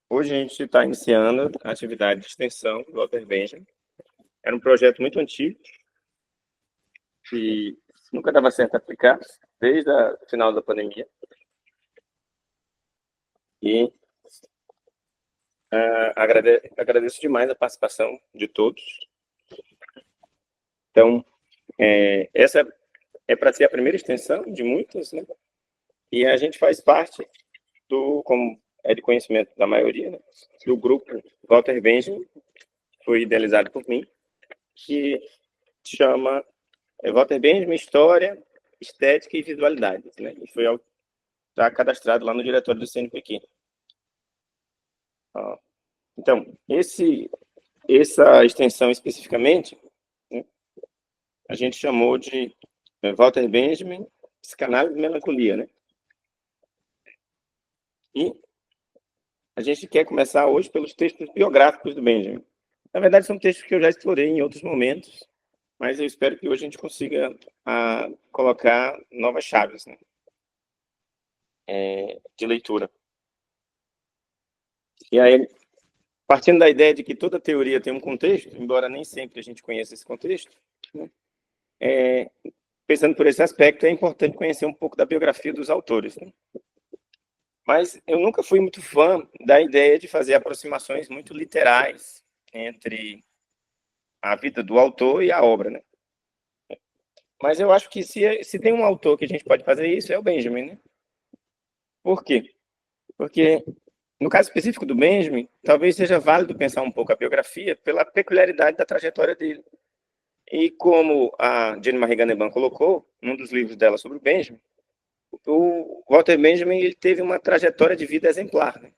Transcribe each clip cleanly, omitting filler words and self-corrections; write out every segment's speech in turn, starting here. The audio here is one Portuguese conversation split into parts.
Hoje a gente está iniciando a atividade de extensão do Walter Benjamin. Era um projeto muito antigo que nunca dava certo aplicar, desde o final da pandemia. E agradeço demais a participação de todos. Então, essa é para ser a primeira extensão de muitas, né? E a gente faz parte como é de conhecimento da maioria, né? Do grupo Walter Benjamin, que foi idealizado por mim, que chama Walter Benjamin, História, Estética e Visualidade, né? E foi está cadastrado lá no diretório do CNPq. Então, essa extensão especificamente, né, a gente chamou de Walter Benjamin, Psicanálise e Melancolia, né? E a gente quer começar hoje pelos textos biográficos do Benjamin. Na verdade, são textos que eu já explorei em outros momentos, mas eu espero que hoje a gente consiga colocar novas chaves, né, de leitura. E aí, partindo da ideia de que toda teoria tem um contexto, embora nem sempre a gente conheça esse contexto, né, pensando por esse aspecto, é importante conhecer um pouco da biografia dos autores, né? Mas eu nunca fui muito fã da ideia de fazer aproximações muito literais entre a vida do autor e a obra, né? Mas eu acho que se tem um autor que a gente pode fazer isso, é o Benjamin, né? Por quê? Porque, no caso específico do Benjamin, talvez seja válido pensar um pouco a biografia pela peculiaridade da trajetória dele. E como a Jane Marie Ganneban colocou, num dos livros dela sobre o Benjamin, o Walter Benjamin ele teve uma trajetória de vida exemplar, né?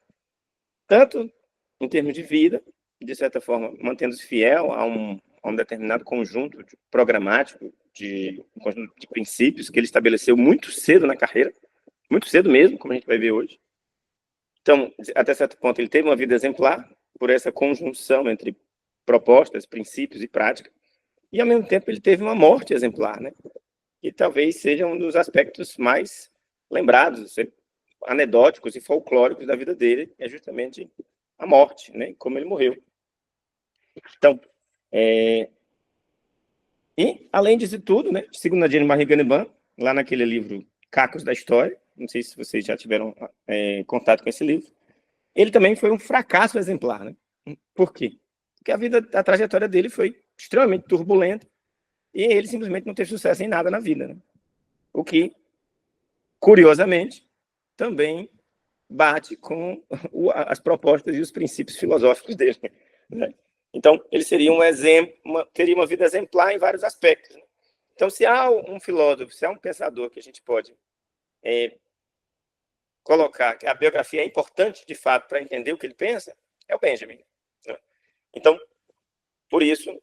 Tanto em termos de vida, de certa forma, mantendo-se fiel a um determinado conjunto programático, um conjunto de princípios que ele estabeleceu muito cedo na carreira, muito cedo mesmo, como a gente vai ver hoje. Então, até certo ponto, ele teve uma vida exemplar por essa conjunção entre propostas, princípios e prática, e, ao mesmo tempo, ele teve uma morte exemplar, né? Que talvez seja um dos aspectos mais lembrados, anedóticos e folclóricos da vida dele, é justamente a morte, né? Como ele morreu. Então, e, além disso tudo, né, segundo a Jane Marie Ganneban, lá naquele livro Cacos da História, não sei se vocês já tiveram contato com esse livro, ele também foi um fracasso exemplar, né? Por quê? Porque a trajetória dele foi extremamente turbulenta e ele simplesmente não teve sucesso em nada na vida, né? O que, curiosamente, também bate com as propostas e os princípios filosóficos dele, né? Então, ele seria um exemplo, teria uma vida exemplar em vários aspectos, né? Então, se há um filósofo, se há um pensador que a gente pode colocar que a biografia é importante, de fato, para entender o que ele pensa, é o Benjamin, né? Então, por isso,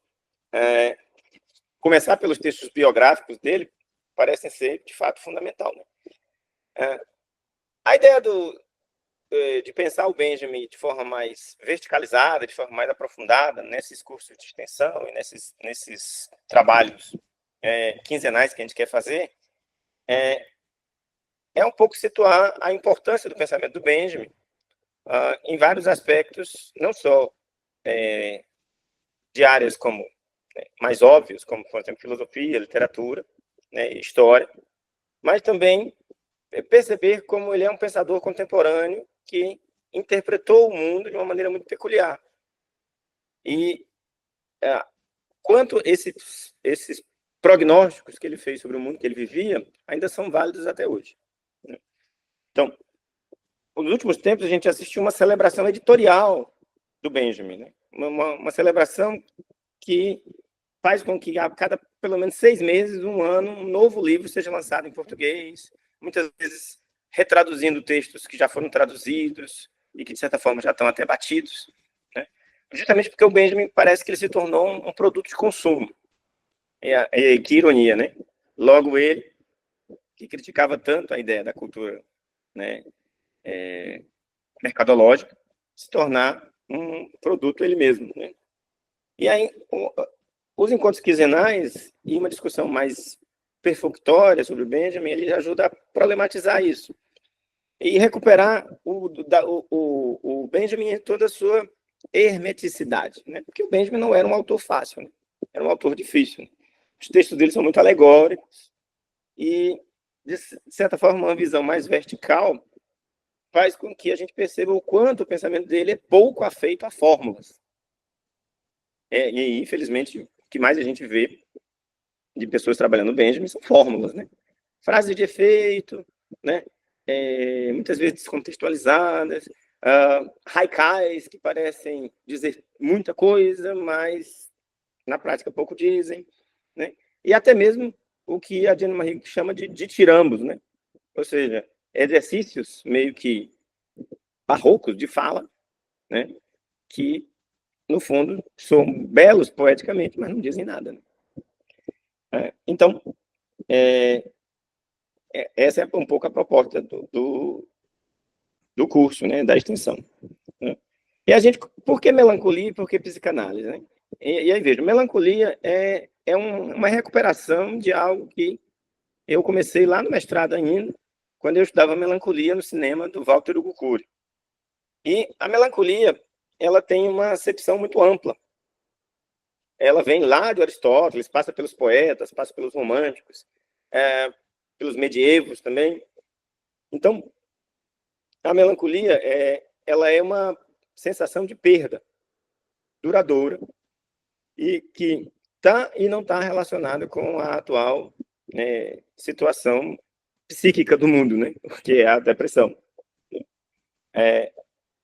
começar pelos textos biográficos dele parece ser, de fato, fundamental, né? A ideia de pensar o Benjamin de forma mais verticalizada, de forma mais aprofundada, nesses cursos de extensão e nesses trabalhos quinzenais que a gente quer fazer, é um pouco situar a importância do pensamento do Benjamin em vários aspectos, não só de áreas como mais óbvios, como, por exemplo, filosofia, literatura, né, história, mas também perceber como ele é um pensador contemporâneo que interpretou o mundo de uma maneira muito peculiar. E quanto esses prognósticos que ele fez sobre o mundo que ele vivia ainda são válidos até hoje. Então, nos últimos tempos, a gente assistiu uma celebração editorial do Benjamin, né? Uma celebração que faz com que a cada, pelo menos 6 meses, um ano, um novo livro seja lançado em português, muitas vezes retraduzindo textos que já foram traduzidos e que, de certa forma, já estão até batidos, né? Justamente porque o Benjamin parece que ele se tornou um produto de consumo. Que ironia, né? Logo ele, que criticava tanto a ideia da cultura, né, mercadológica, se tornar um produto ele mesmo, né? E aí, os encontros quinzenais e uma discussão mais perfunctória sobre o Benjamin, ele ajuda a problematizar isso. e recuperar o Benjamin em toda a sua hermeticidade, né? Porque o Benjamin não era um autor fácil, né? Era um autor difícil. Né? Os textos dele são muito alegóricos e, de certa forma, uma visão mais vertical faz com que a gente perceba o quanto o pensamento dele é pouco afeito a fórmulas. E, infelizmente, o que mais a gente vê de pessoas trabalhando no Benjamin são fórmulas, né? Frases de efeito, né? Muitas vezes descontextualizadas, haikais que parecem dizer muita coisa, mas na prática pouco dizem, né? E até mesmo o que a Jeanne Marie chama de ditirambos, né? Ou seja, exercícios meio que barrocos de fala, né? Que, no fundo, são belos poeticamente, mas não dizem nada. Né? Então, essa é um pouco a proposta do curso, né? Da extensão. Né? E a gente, por que melancolia e por que psicanálise? Né? E aí, veja, melancolia é uma recuperação de algo que eu comecei lá no mestrado ainda, quando eu estudava melancolia no cinema do Walter Hugo Cury. E a melancolia, ela tem uma acepção muito ampla. Ela vem lá de Aristóteles, passa pelos poetas, passa pelos românticos, pelos medievos também. Então, a melancolia ela é uma sensação de perda duradoura e que está e não está relacionada com a atual situação psíquica do mundo, né? Que é a depressão.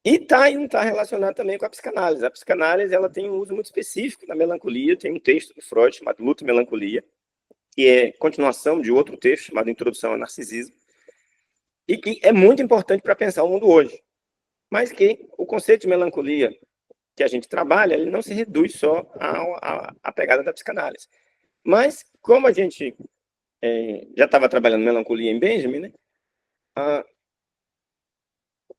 E está e não está relacionado também com a psicanálise. A psicanálise ela tem um uso muito específico da melancolia. Tem um texto do Freud chamado Luto e Melancolia, que é continuação de outro texto chamado Introdução ao Narcisismo, e que é muito importante para pensar o mundo hoje. Mas que o conceito de melancolia que a gente trabalha, ele não se reduz só à pegada da psicanálise. Mas, como a gente já estava trabalhando melancolia em Benjamin, né,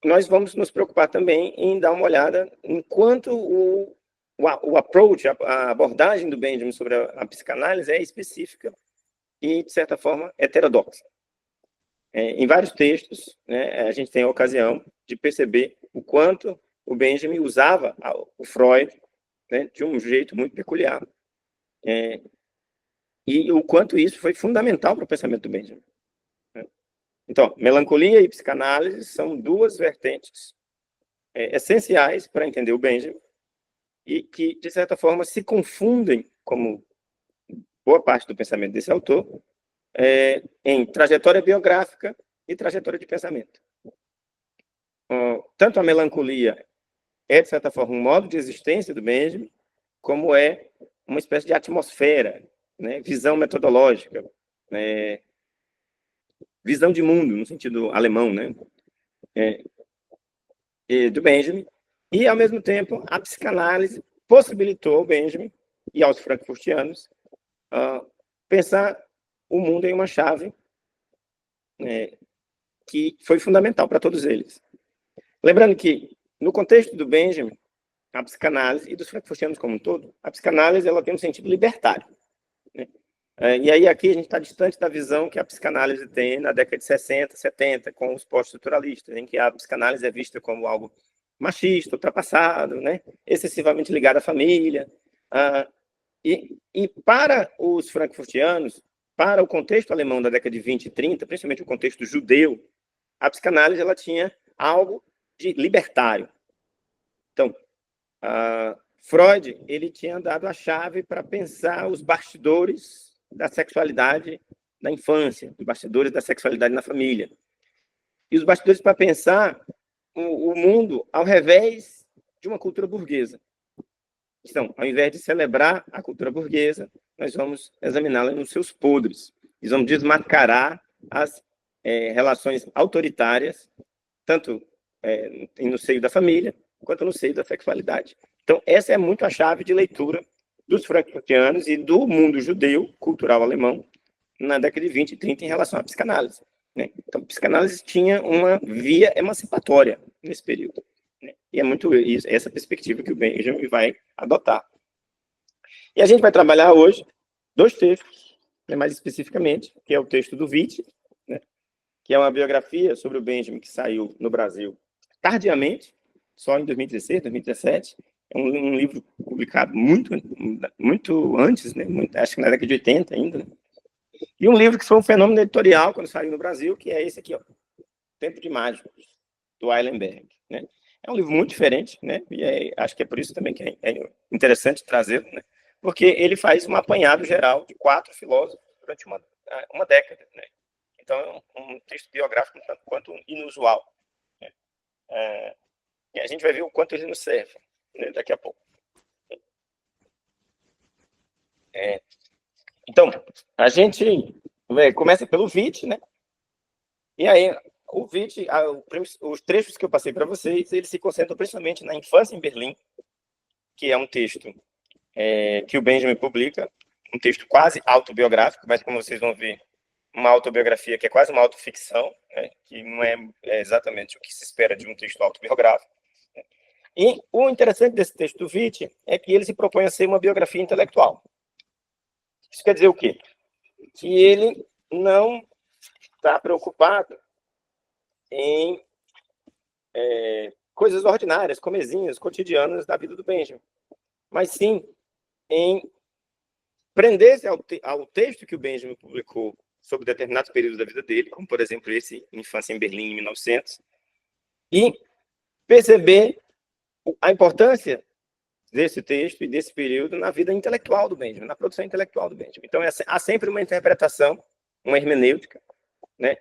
nós vamos nos preocupar também em dar uma olhada enquanto o approach, a abordagem do Benjamin sobre a psicanálise é específica e, de certa forma, heterodoxa. Em vários textos, né, a gente tem a ocasião de perceber o quanto o Benjamin usava o Freud, né, de um jeito muito peculiar. E o quanto isso foi fundamental para o pensamento do Benjamin. Então, melancolia e psicanálise são duas vertentes essenciais para entender o Benjamin e que, de certa forma, se confundem, como boa parte do pensamento desse autor, em trajetória biográfica e trajetória de pensamento. Tanto a melancolia é, de certa forma, um modo de existência do Benjamin, como é uma espécie de atmosfera, né, visão metodológica, visão de mundo, no sentido alemão, né, do Benjamin, e, ao mesmo tempo, a psicanálise possibilitou ao Benjamin e aos frankfurtianos pensar o mundo em uma chave que foi fundamental para todos eles. Lembrando que, no contexto do Benjamin, a psicanálise, e dos frankfurtianos como um todo, a psicanálise ela tem um sentido libertário. Né? E aí aqui a gente está distante da visão que a psicanálise tem na década de 60, 70, com os pós-estruturalistas, em que a psicanálise é vista como algo machista, ultrapassado, né? Excessivamente ligado à família. E para os frankfurtianos, para o contexto alemão da década de 20 e 30, principalmente o contexto judeu, a psicanálise ela tinha algo de libertário. Então, Freud ele tinha dado a chave para pensar os bastidores da sexualidade na infância, os bastidores da sexualidade na família. E os bastidores para pensar o mundo ao revés de uma cultura burguesa. Então, ao invés de celebrar a cultura burguesa, nós vamos examiná-la nos seus podres. Nós vamos desmascarar as relações autoritárias, tanto no seio da família, quanto no seio da sexualidade. Então, essa é muito a chave de leitura dos frankfurtianos e do mundo judeu, cultural alemão, na década de 20 e 30 em relação à psicanálise. Né? Então, a psicanálise tinha uma via emancipatória nesse período. Né? E é muito essa perspectiva que o Benjamin vai adotar. E a gente vai trabalhar hoje dois textos, né, mais especificamente, que é o texto do Witt, né, que é uma biografia sobre o Benjamin que saiu no Brasil tardiamente, só em 2016, 2017. É um livro publicado muito antes, né? Acho que na década de 80 ainda. Né? E um livro que foi um fenômeno editorial quando saiu no Brasil, que é esse aqui, ó, Tempo de Mágicos, do Eilenberg. Né? É um livro muito diferente, né? E acho que é por isso também que é interessante trazê-lo, né? Porque ele faz um apanhado geral de 4 filósofos durante uma década. Né? Então, é um texto biográfico tanto quanto inusual. Né? E a gente vai ver o quanto ele nos serve, né, daqui a pouco. Então, a gente começa pelo Witt, né? E aí, o Witt, os trechos que eu passei para vocês, eles se concentram principalmente na infância em Berlim, que é um texto que o Benjamin publica, um texto quase autobiográfico, mas como vocês vão ver, uma autobiografia que é quase uma autoficção, né? Que não é exatamente o que se espera de um texto autobiográfico. Né? E o interessante desse texto do Witt é que ele se propõe a ser uma biografia intelectual. Isso quer dizer o quê? Que ele não está preocupado em coisas ordinárias, comezinhas, cotidianas da vida do Benjamin, mas sim em prender-se ao texto que o Benjamin publicou sobre determinados períodos da vida dele, como, por exemplo, esse Infância em Berlim, em 1900, e perceber a importância desse texto e desse período na vida intelectual do Benjamin, na produção intelectual do Benjamin. Então, há sempre uma interpretação, uma hermenêutica, né,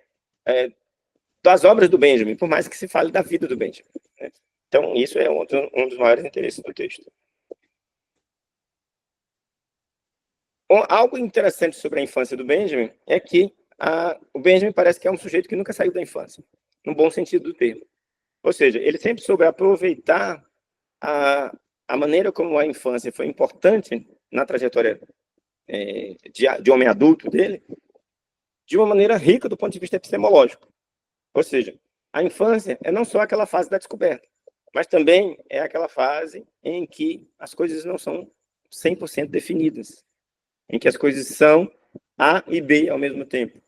das obras do Benjamin, por mais que se fale da vida do Benjamin. Né? Então, isso é um dos maiores interesses do texto. Algo interessante sobre a infância do Benjamin é que o Benjamin parece que é um sujeito que nunca saiu da infância, no bom sentido do termo. Ou seja, ele sempre soube aproveitar a maneira como a infância foi importante na trajetória de homem adulto dele, de uma maneira rica do ponto de vista epistemológico. Ou seja, a infância é não só aquela fase da descoberta, mas também é aquela fase em que as coisas não são 100% definidas, em que as coisas são A e B ao mesmo tempo,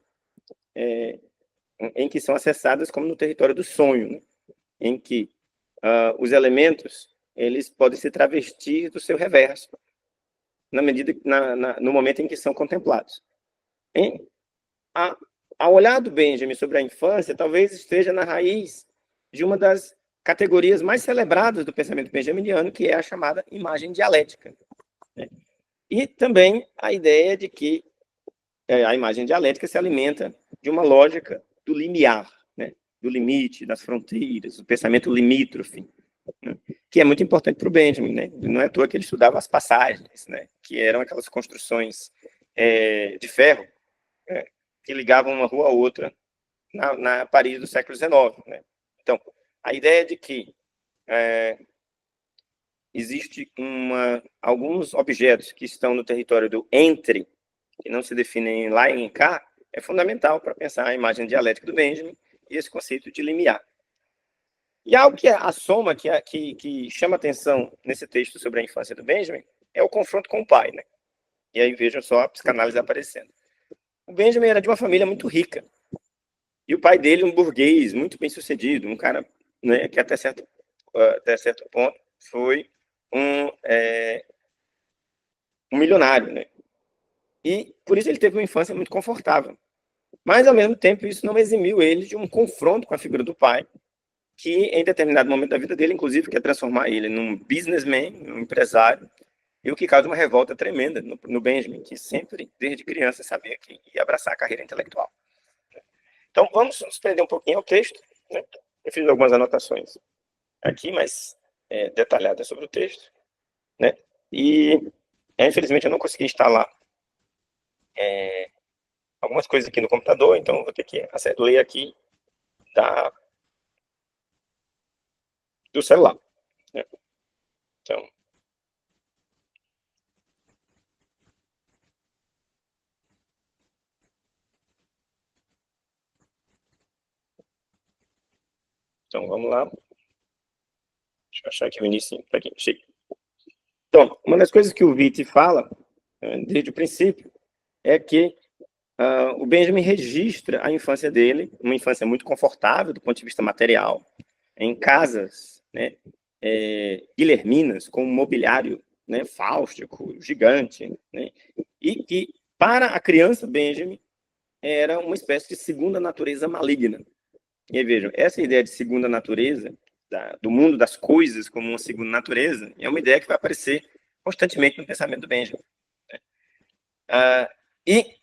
em que são acessadas como no território do sonho, né? Em que os elementos eles podem se travestir do seu reverso, na medida no momento em que são contemplados. A olhar do Benjamin sobre a infância talvez esteja na raiz de uma das categorias mais celebradas do pensamento benjaminiano, que é a chamada imagem dialética. Né? E também a ideia de que a imagem dialética se alimenta de uma lógica do limiar, né? Do limite, das fronteiras, do pensamento limítrofe, né? Que é muito importante para o Benjamin. Né? Não é à toa que ele estudava as passagens, né? Que eram aquelas construções de ferro que ligavam uma rua a outra na Paris do século XIX. Né? Então, a ideia de que existe alguns objetos que estão no território do entre, que não se definem lá em cá, é fundamental para pensar a imagem dialética do Benjamin e esse conceito de limiar. E algo que é a soma que chama atenção nesse texto sobre a infância do Benjamin é o confronto com o pai. Né? E aí vejam só a psicanálise aparecendo. O Benjamin era de uma família muito rica. E o pai dele, um burguês muito bem sucedido, um cara, né, que até certo ponto foi um milionário. Né? E por isso ele teve uma infância muito confortável. Mas, ao mesmo tempo, isso não eximiu ele de um confronto com a figura do pai, que em determinado momento da vida dele, inclusive, quer transformar ele num businessman, num empresário, e o que causa uma revolta tremenda no Benjamin, que sempre, desde criança, sabia que ia abraçar a carreira intelectual. Então, vamos nos prender um pouquinho ao texto. Né? Eu fiz algumas anotações aqui, mas detalhadas sobre o texto. Né? E, infelizmente, eu não consegui instalar algumas coisas aqui no computador, então vou ter que ler aqui do celular. Né? Então, vamos lá. Deixa eu achar aqui o início para quem chega. Então, uma das coisas que o Witt fala, desde o princípio, é que o Benjamin registra a infância dele, uma infância muito confortável do ponto de vista material, em casas, né, guilherminas, com um mobiliário, né, fáustico, gigante, né, e que, para a criança Benjamin, era uma espécie de segunda natureza maligna. E aí, vejam, essa ideia de segunda natureza, do mundo das coisas como uma segunda natureza, é uma ideia que vai aparecer constantemente no pensamento do Benjamin. E,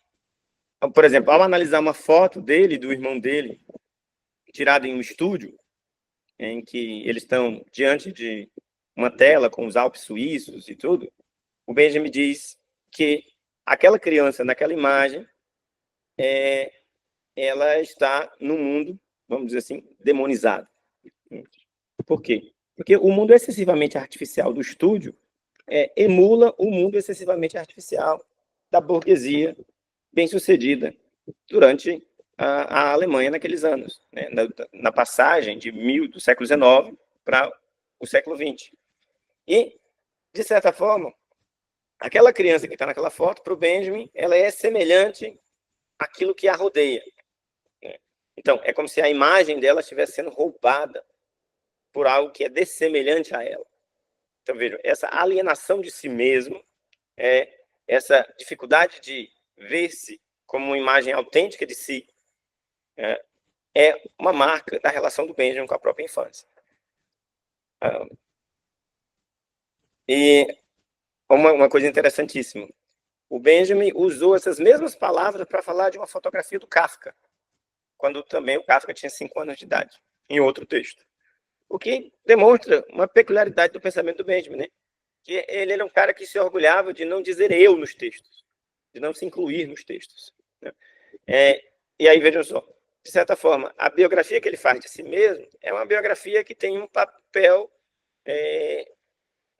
por exemplo, ao analisar uma foto dele e do irmão dele, tirada em um estúdio, em que eles estão diante de uma tela com os Alpes suíços e tudo, o Benjamin diz que aquela criança naquela imagem, ela está no mundo, vamos dizer assim, demonizado. Por quê? Porque o mundo excessivamente artificial do estúdio emula o mundo excessivamente artificial da burguesia bem-sucedida durante a Alemanha naqueles anos, né? na passagem do século XIX para o século XX. E, de certa forma, aquela criança que está naquela foto, para o Benjamin, ela é semelhante àquilo que a rodeia. Né? Então, é como se a imagem dela estivesse sendo roubada por algo que é dessemelhante a ela. Então, vejam, essa alienação de si mesmo, essa dificuldade de ver-se como uma imagem autêntica de si, é uma marca da relação do Benjamin com a própria infância. E uma coisa interessantíssima, o Benjamin usou essas mesmas palavras para falar de uma fotografia do Kafka, quando também o Kafka tinha 5 anos de idade, em outro texto. O que demonstra uma peculiaridade do pensamento do Benjamin, né? Que ele era um cara que se orgulhava de não dizer eu nos textos, de não se incluir nos textos. Né? E aí, vejam só, de certa forma, a biografia que ele faz de si mesmo é uma biografia que tem um papel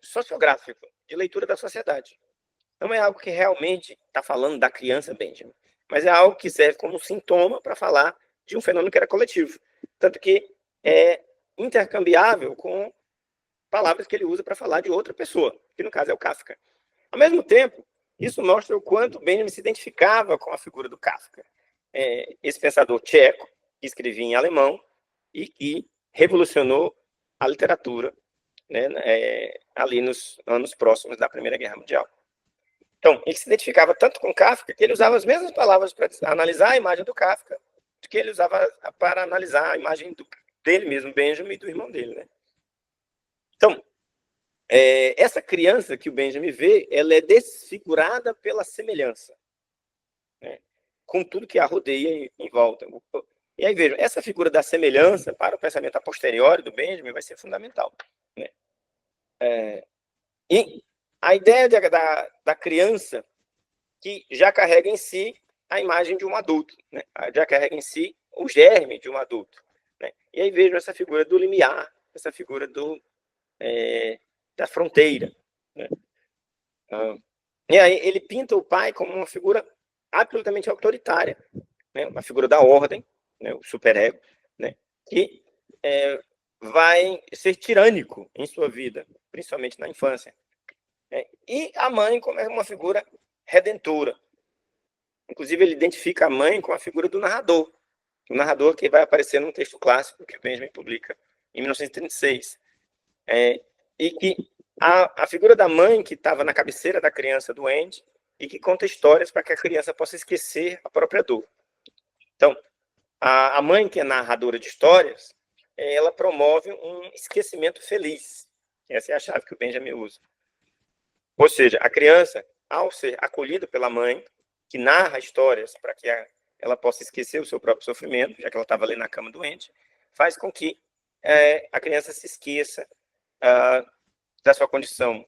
sociográfico, de leitura da sociedade. Não é algo que realmente está falando da criança Benjamin, mas é algo que serve como sintoma para falar de um fenômeno que era coletivo. Tanto que é intercambiável com palavras que ele usa para falar de outra pessoa, que no caso é o Kafka. Ao mesmo tempo, isso mostra o quanto Benjamin se identificava com a figura do Kafka. Esse pensador tcheco, que escrevia em alemão e que revolucionou a literatura, né, ali nos anos próximos da Primeira Guerra Mundial. Então, ele se identificava tanto com Kafka que ele usava as mesmas palavras para analisar a imagem do Kafka que ele usava para analisar a imagem dele mesmo, Benjamin, e do irmão dele. Né? Então, essa criança que o Benjamin vê, ela é desfigurada pela semelhança, né? Com tudo que a rodeia em volta. E aí, vejam, essa figura da semelhança para o pensamento a posteriori do Benjamin vai ser fundamental. Né? E a ideia da criança que já carrega em si a imagem de um adulto, né? Já carrega em si o germe de um adulto. Né? E aí vejo essa figura do limiar, essa figura da fronteira. Né? E aí ele pinta o pai como uma figura absolutamente autoritária, né? Uma figura da ordem, né? O superego, né? Que vai ser tirânico em sua vida, principalmente na infância. E a mãe como uma figura redentora. Inclusive, ele identifica a mãe com a figura do narrador. O narrador que vai aparecer num texto clássico que o Benjamin publica em 1936. E que a figura da mãe que estava na cabeceira da criança doente e que conta histórias para que a criança possa esquecer a própria dor. Então, a mãe que é narradora de histórias, ela promove um esquecimento feliz. Essa é a chave que o Benjamin usa. Ou seja, a criança, ao ser acolhida pela mãe, que narra histórias para que ela possa esquecer o seu próprio sofrimento, já que ela estava ali na cama doente, faz com que a criança se esqueça da sua condição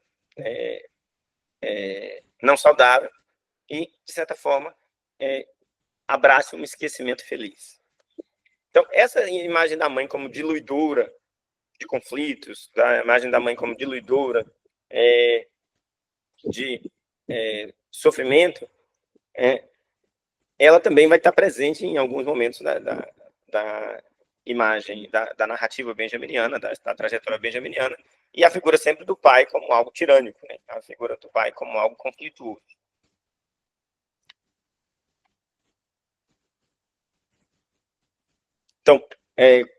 não saudável e, de certa forma, abrace um esquecimento feliz. Então, essa imagem da mãe como diluidora de conflitos, a imagem da mãe como diluidora de sofrimento, ela também vai estar presente em alguns momentos da imagem, da narrativa benjaminiana, da trajetória benjaminiana, e a figura sempre do pai como algo tirânico, né? A figura do pai como algo conflituoso. Então,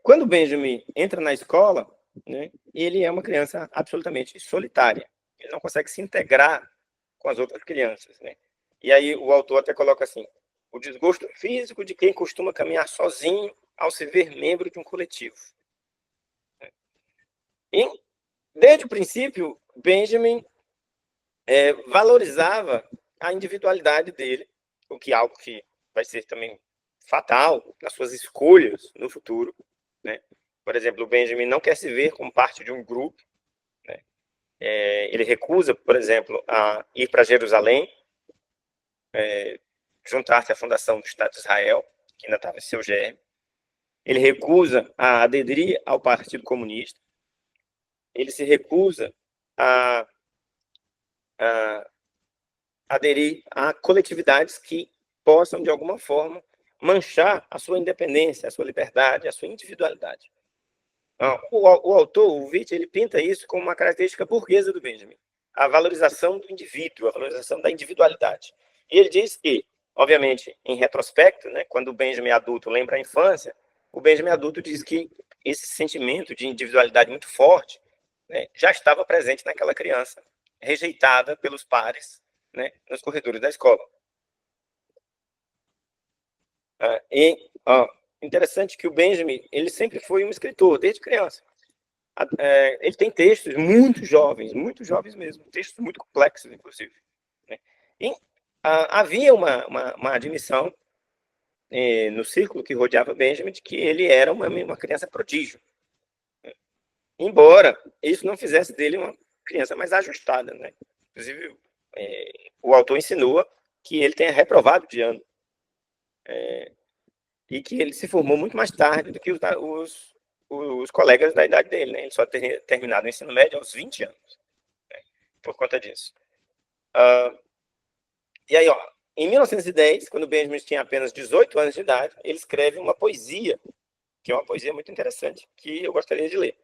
quando o Benjamin entra na escola, né, ele é uma criança absolutamente solitária. Ele não consegue se integrar com as outras crianças, né? E aí o autor até coloca assim: o desgosto físico de quem costuma caminhar sozinho ao se ver membro de um coletivo. E, desde o princípio, Benjamin valorizava a individualidade dele, o que é algo que vai ser também fatal nas suas escolhas no futuro, né? Por exemplo, o Benjamin não quer se ver como parte de um grupo, né? Ele recusa, por exemplo, a ir para Jerusalém, juntar-se à fundação do Estado de Israel, que ainda estava em seu germe. Ele recusa a aderir ao Partido Comunista. Ele se recusa a, a aderir a coletividades que possam, de alguma forma, manchar a sua independência, a sua liberdade, a sua individualidade. O autor, o Witt, ele pinta isso como uma característica burguesa do Benjamin, a valorização do indivíduo, a valorização da individualidade. E ele diz que, obviamente, em retrospecto, né, quando o Benjamin adulto lembra a infância, o Benjamin adulto diz que esse sentimento de individualidade muito forte, né, já estava presente naquela criança, rejeitada pelos pares, né, nos corredores da escola. Interessante que o Benjamin, ele sempre foi um escritor, desde criança. Ele tem textos muito jovens mesmo, textos muito complexos, inclusive, né? E havia uma admissão no círculo que rodeava Benjamin de que ele era uma criança prodígio, né? Embora isso não fizesse dele uma criança mais ajustada, né? Inclusive, o autor insinua que ele tenha reprovado de ano, e que ele se formou muito mais tarde do que os colegas da idade dele, né? Ele só teria terminado o ensino médio aos 20 anos, né? Por conta disso. E aí, em 1910, quando Benjamin tinha apenas 18 anos de idade, ele escreve uma poesia, que é uma poesia muito interessante, que eu gostaria de ler.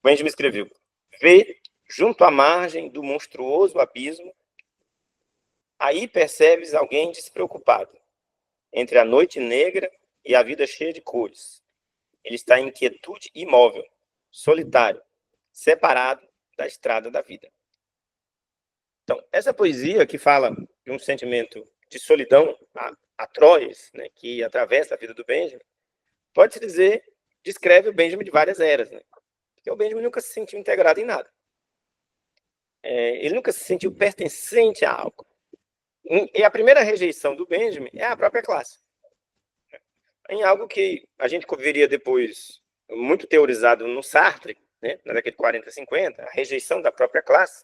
Benjamin escreveu: vê, junto à margem do monstruoso abismo, aí percebes alguém despreocupado, entre a noite negra e a vida cheia de cores. Ele está em quietude imóvel, solitário, separado da estrada da vida. Então, essa poesia que fala de um sentimento de solidão atroz, né, que atravessa a vida do Benjamin, pode-se dizer, descreve o Benjamin de várias eras, né? Porque o Benjamin nunca se sentiu integrado em nada. Ele nunca se sentiu pertencente a algo. E a primeira rejeição do Benjamin é a própria classe. Em algo que a gente veria depois muito teorizado no Sartre, né, na década de 40, 50, a rejeição da própria classe.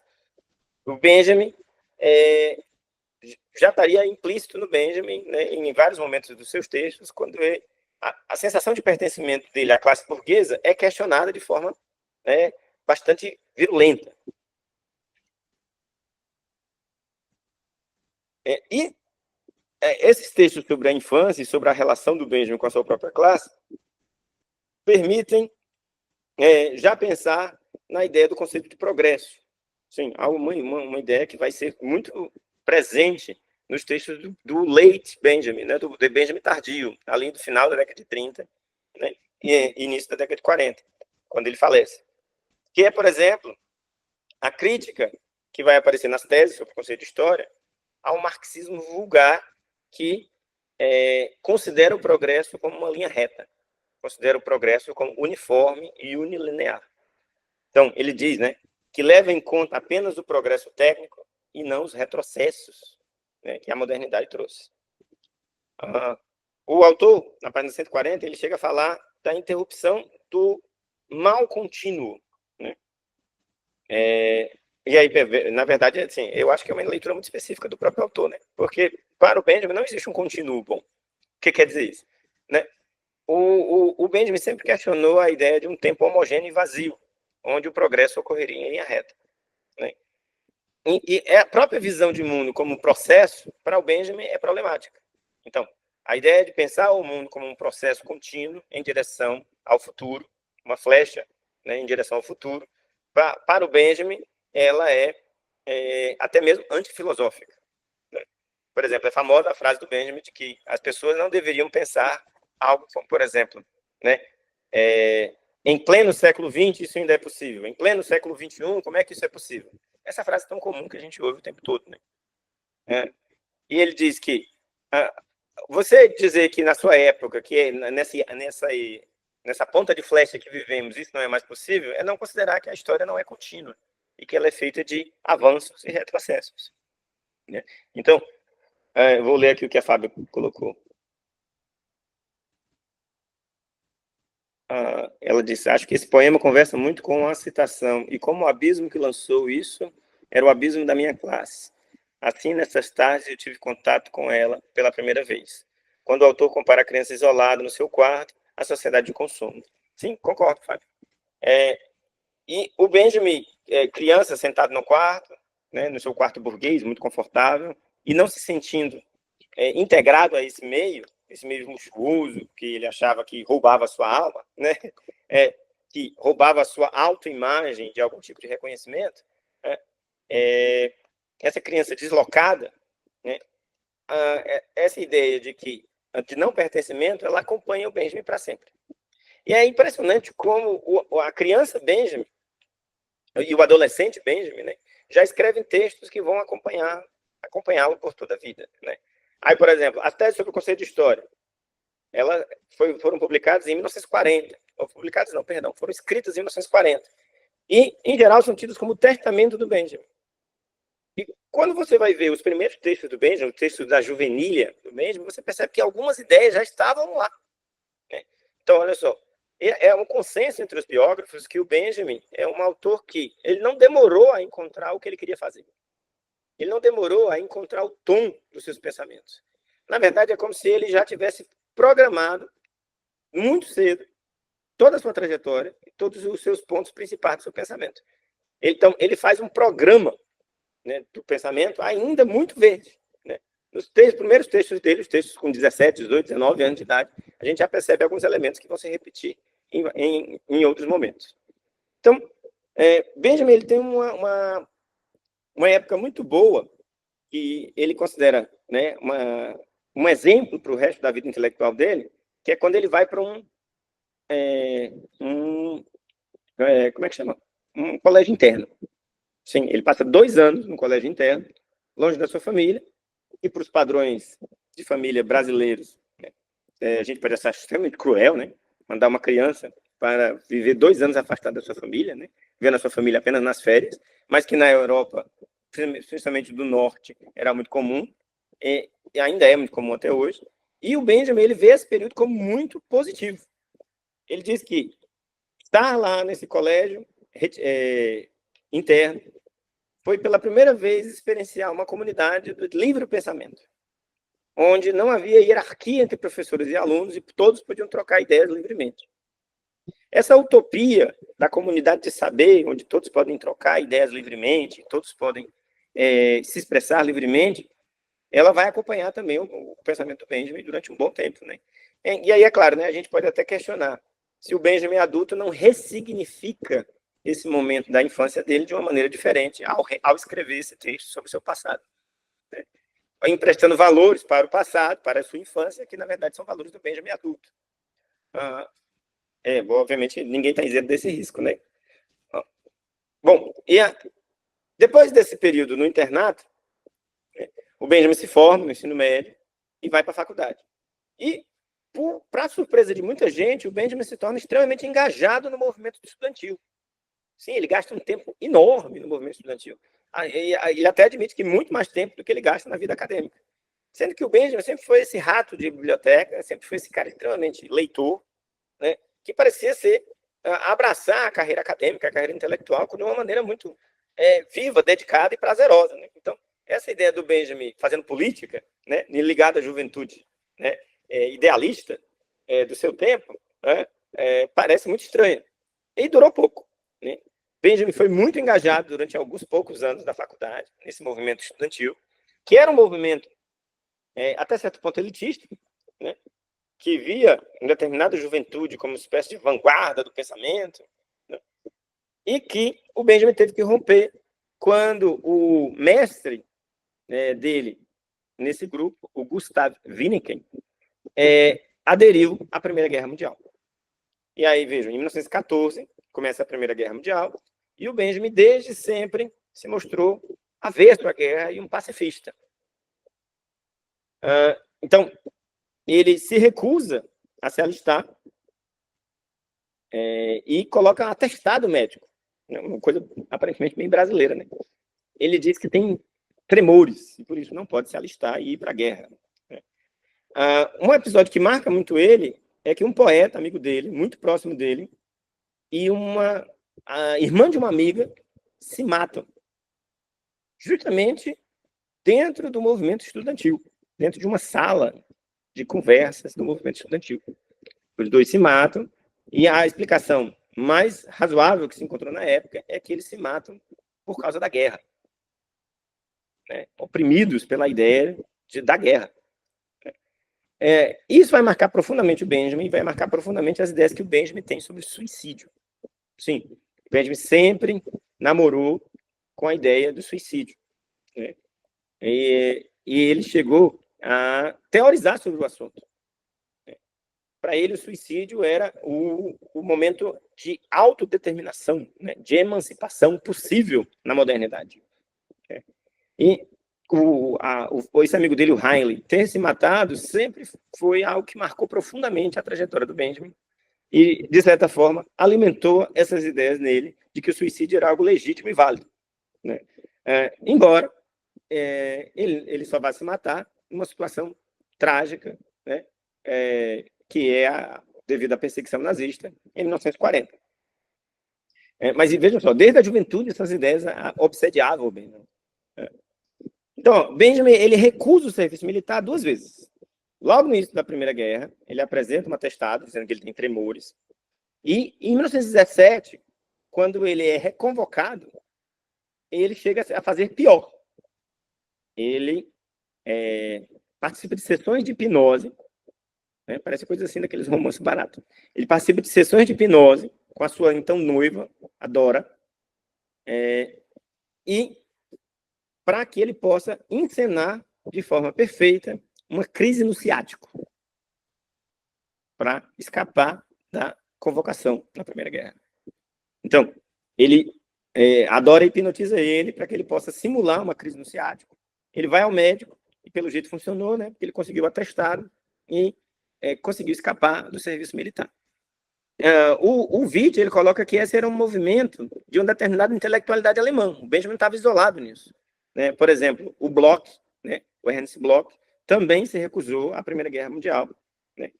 O Benjamin já estaria implícito no Benjamin, né, em vários momentos dos seus textos, quando a sensação de pertencimento dele à classe burguesa é questionada de forma, né, bastante virulenta. E esses textos sobre a infância e sobre a relação do Benjamin com a sua própria classe permitem já pensar na ideia do conceito de progresso. Sim, uma ideia que vai ser muito presente nos textos do late Benjamin, né, do Benjamin tardio, ali do final da década de 30, né, e início da década de 40, quando ele falece. Que é, por exemplo, a crítica que vai aparecer nas teses sobre o conceito de história ao marxismo vulgar que considera o progresso como uma linha reta, considera o progresso como uniforme e unilinear. Então, ele diz, né, que leva em conta apenas o progresso técnico e não os retrocessos, né, que a modernidade trouxe. O autor, na página 140, ele chega a falar da interrupção do mal contínuo, né? E aí, na verdade, assim, eu acho que é uma leitura muito específica do próprio autor, né? Porque para o Benjamin não existe um contínuo bom. O que quer dizer isso? Né? O Benjamin sempre questionou a ideia de um tempo homogêneo e vazio, onde o progresso ocorreria em linha reta, né? E a própria visão de mundo como processo, para o Benjamin, é problemática. Então, a ideia de pensar o mundo como um processo contínuo em direção ao futuro, uma flecha, né, em direção ao futuro, para o Benjamin, ela é até mesmo antifilosófica, né? Por exemplo, é famosa a frase do Benjamin de que as pessoas não deveriam pensar algo como, por exemplo, né, em pleno século XX isso ainda é possível, em pleno século XXI, como é que isso é possível? Essa frase é tão comum que a gente ouve o tempo todo, né? E ele diz que você dizer que na sua época, que nessa ponta de flecha que vivemos, isso não é mais possível, é não considerar que a história não é contínua e que ela é feita de avanços e retrocessos, né? Então, vou ler aqui o que a Fábio colocou. Ela disse: acho que esse poema conversa muito com a citação, e como o abismo que lançou isso era o abismo da minha classe. Assim, nessas tardes, eu tive contato com ela pela primeira vez, quando o autor compara a criança isolada no seu quarto à sociedade de consumo. Sim, concordo, Fábio. E o Benjamin, criança sentado no quarto, né, no seu quarto burguês, muito confortável, e não se sentindo integrado a esse meio luxuoso, que ele achava que roubava a sua alma, né? Que roubava a sua autoimagem de algum tipo de reconhecimento, né? Essa criança deslocada, né? Essa ideia de não pertencimento, ela acompanha o Benjamin para sempre. E é impressionante como a criança Benjamin e o adolescente Benjamin, né, já escrevem textos que vão acompanhá-lo por toda a vida, né? Aí, por exemplo, as teses sobre o conceito de história, foram publicadas em 1940. Ou publicadas não, perdão, foram escritas em 1940. E, em geral, são tidos como testamento do Benjamin. E quando você vai ver os primeiros textos do Benjamin, o texto da juvenília do Benjamin, você percebe que algumas ideias já estavam lá, né? Então, olha só, é um consenso entre os biógrafos que o Benjamin é um autor que ele não demorou a encontrar o que ele queria fazer. Ele não demorou a encontrar o tom dos seus pensamentos. Na verdade, é como se ele já tivesse programado muito cedo toda a sua trajetória e todos os seus pontos principais do seu pensamento. Então, ele faz um programa, né, do pensamento ainda muito verde, né? Nos primeiros textos dele, os textos com 17, 18, 19 anos de idade, a gente já percebe alguns elementos que vão se repetir em outros momentos. Então, Benjamin ele tem uma época muito boa que ele considera, né, um exemplo para o resto da vida intelectual dele, que é quando ele vai para como é que chama? Um colégio interno. Sim, ele passa 2 anos no colégio interno, longe da sua família, e para os padrões de família brasileiros, né, a gente pode achar extremamente cruel, né? Mandar uma criança para viver 2 anos afastada da sua família, né? Vendo a sua família apenas nas férias, mas que na Europa, principalmente do norte, era muito comum, e ainda é muito comum até hoje. E o Benjamin ele vê esse período como muito positivo. Ele diz que estar lá nesse colégio interno foi pela primeira vez experienciar uma comunidade do livre pensamento, onde não havia hierarquia entre professores e alunos e todos podiam trocar ideias livremente. Essa utopia da comunidade de saber, onde todos podem trocar ideias livremente, todos podem se expressar livremente, ela vai acompanhar também o pensamento do Benjamin durante um bom tempo, né? E aí, é claro, né, a gente pode até questionar se o Benjamin adulto não ressignifica esse momento da infância dele de uma maneira diferente ao escrever esse texto sobre o seu passado, né? Emprestando valores para o passado, para a sua infância, que na verdade são valores do Benjamin adulto. Obviamente, ninguém está isento desse risco, né? Bom, depois desse período no internato, o Benjamin se forma no ensino médio e vai para a faculdade. E, para surpresa de muita gente, o Benjamin se torna extremamente engajado no movimento estudantil. Sim, ele gasta um tempo enorme no movimento estudantil. Ele até admite que muito mais tempo do que ele gasta na vida acadêmica. Sendo que o Benjamin sempre foi esse rato de biblioteca, sempre foi esse cara extremamente leitor, né, que parecia abraçar a carreira acadêmica, a carreira intelectual, de uma maneira muito viva, dedicada e prazerosa, né? Então, essa ideia do Benjamin fazendo política, né, ligada à juventude, né, idealista do seu tempo, né, parece muito estranha. E durou pouco, né? Benjamin foi muito engajado durante alguns poucos anos da faculdade, nesse movimento estudantil, que era um movimento até certo ponto elitista, né, que via uma determinada juventude como uma espécie de vanguarda do pensamento, né, e que o Benjamin teve que romper quando o mestre dele nesse grupo, o Gustav Wyneken, aderiu à Primeira Guerra Mundial. E aí, vejam, em 1914, começa a Primeira Guerra Mundial, e o Benjamin, desde sempre, se mostrou avesso à guerra e um pacifista. Então, ele se recusa a se alistar e coloca um atestado médico, uma coisa aparentemente bem brasileira, né? Ele diz que tem tremores, e por isso não pode se alistar e ir para a guerra. Um episódio que marca muito ele é que um poeta, amigo dele, muito próximo dele, e a irmã de uma amiga se matam, justamente dentro do movimento estudantil, dentro de uma sala de conversas do movimento estudantil. Os dois se matam, e a explicação mais razoável que se encontrou na época é que eles se matam por causa da guerra, né? Oprimidos pela ideia da guerra. Isso vai marcar profundamente o Benjamin, vai marcar profundamente as ideias que o Benjamin tem sobre o suicídio. Sim, o Benjamin sempre namorou com a ideia do suicídio, né? E ele chegou a teorizar sobre o assunto. Para ele, o suicídio era o momento de autodeterminação, né, de emancipação possível na modernidade. E esse amigo dele, o Heinlein, ter se matado sempre foi algo que marcou profundamente a trajetória do Benjamin e, de certa forma, alimentou essas ideias nele de que o suicídio era algo legítimo e válido, né? Embora ele só vá se matar numa situação trágica, né? Que é devido à perseguição nazista em 1940. Mas vejam só, desde a juventude essas ideias obsediavam o Benjamin. Então, Benjamin, ele recusa o serviço militar 2 vezes. Logo no início da Primeira Guerra, ele apresenta um atestado dizendo que ele tem tremores. E em 1917, quando ele é reconvocado, ele chega a fazer pior. Ele participa de sessões de hipnose, né? Parece coisa assim daqueles romances baratos. Ele participa de sessões de hipnose com a sua então noiva, a Dora, e para que ele possa encenar de forma perfeita uma crise no ciático, para escapar da convocação na Primeira Guerra. Então, ele a Dora hipnotiza ele para que ele possa simular uma crise no ciático. Ele vai ao médico, e pelo jeito funcionou, né? Porque ele conseguiu atestado e conseguiu escapar do serviço militar. O Witt, ele coloca que esse era um movimento de uma determinada intelectualidade alemã. O Benjamin estava isolado nisso, né? Por exemplo, o Bloch, né? O Ernst Bloch, também se recusou à Primeira Guerra Mundial, né?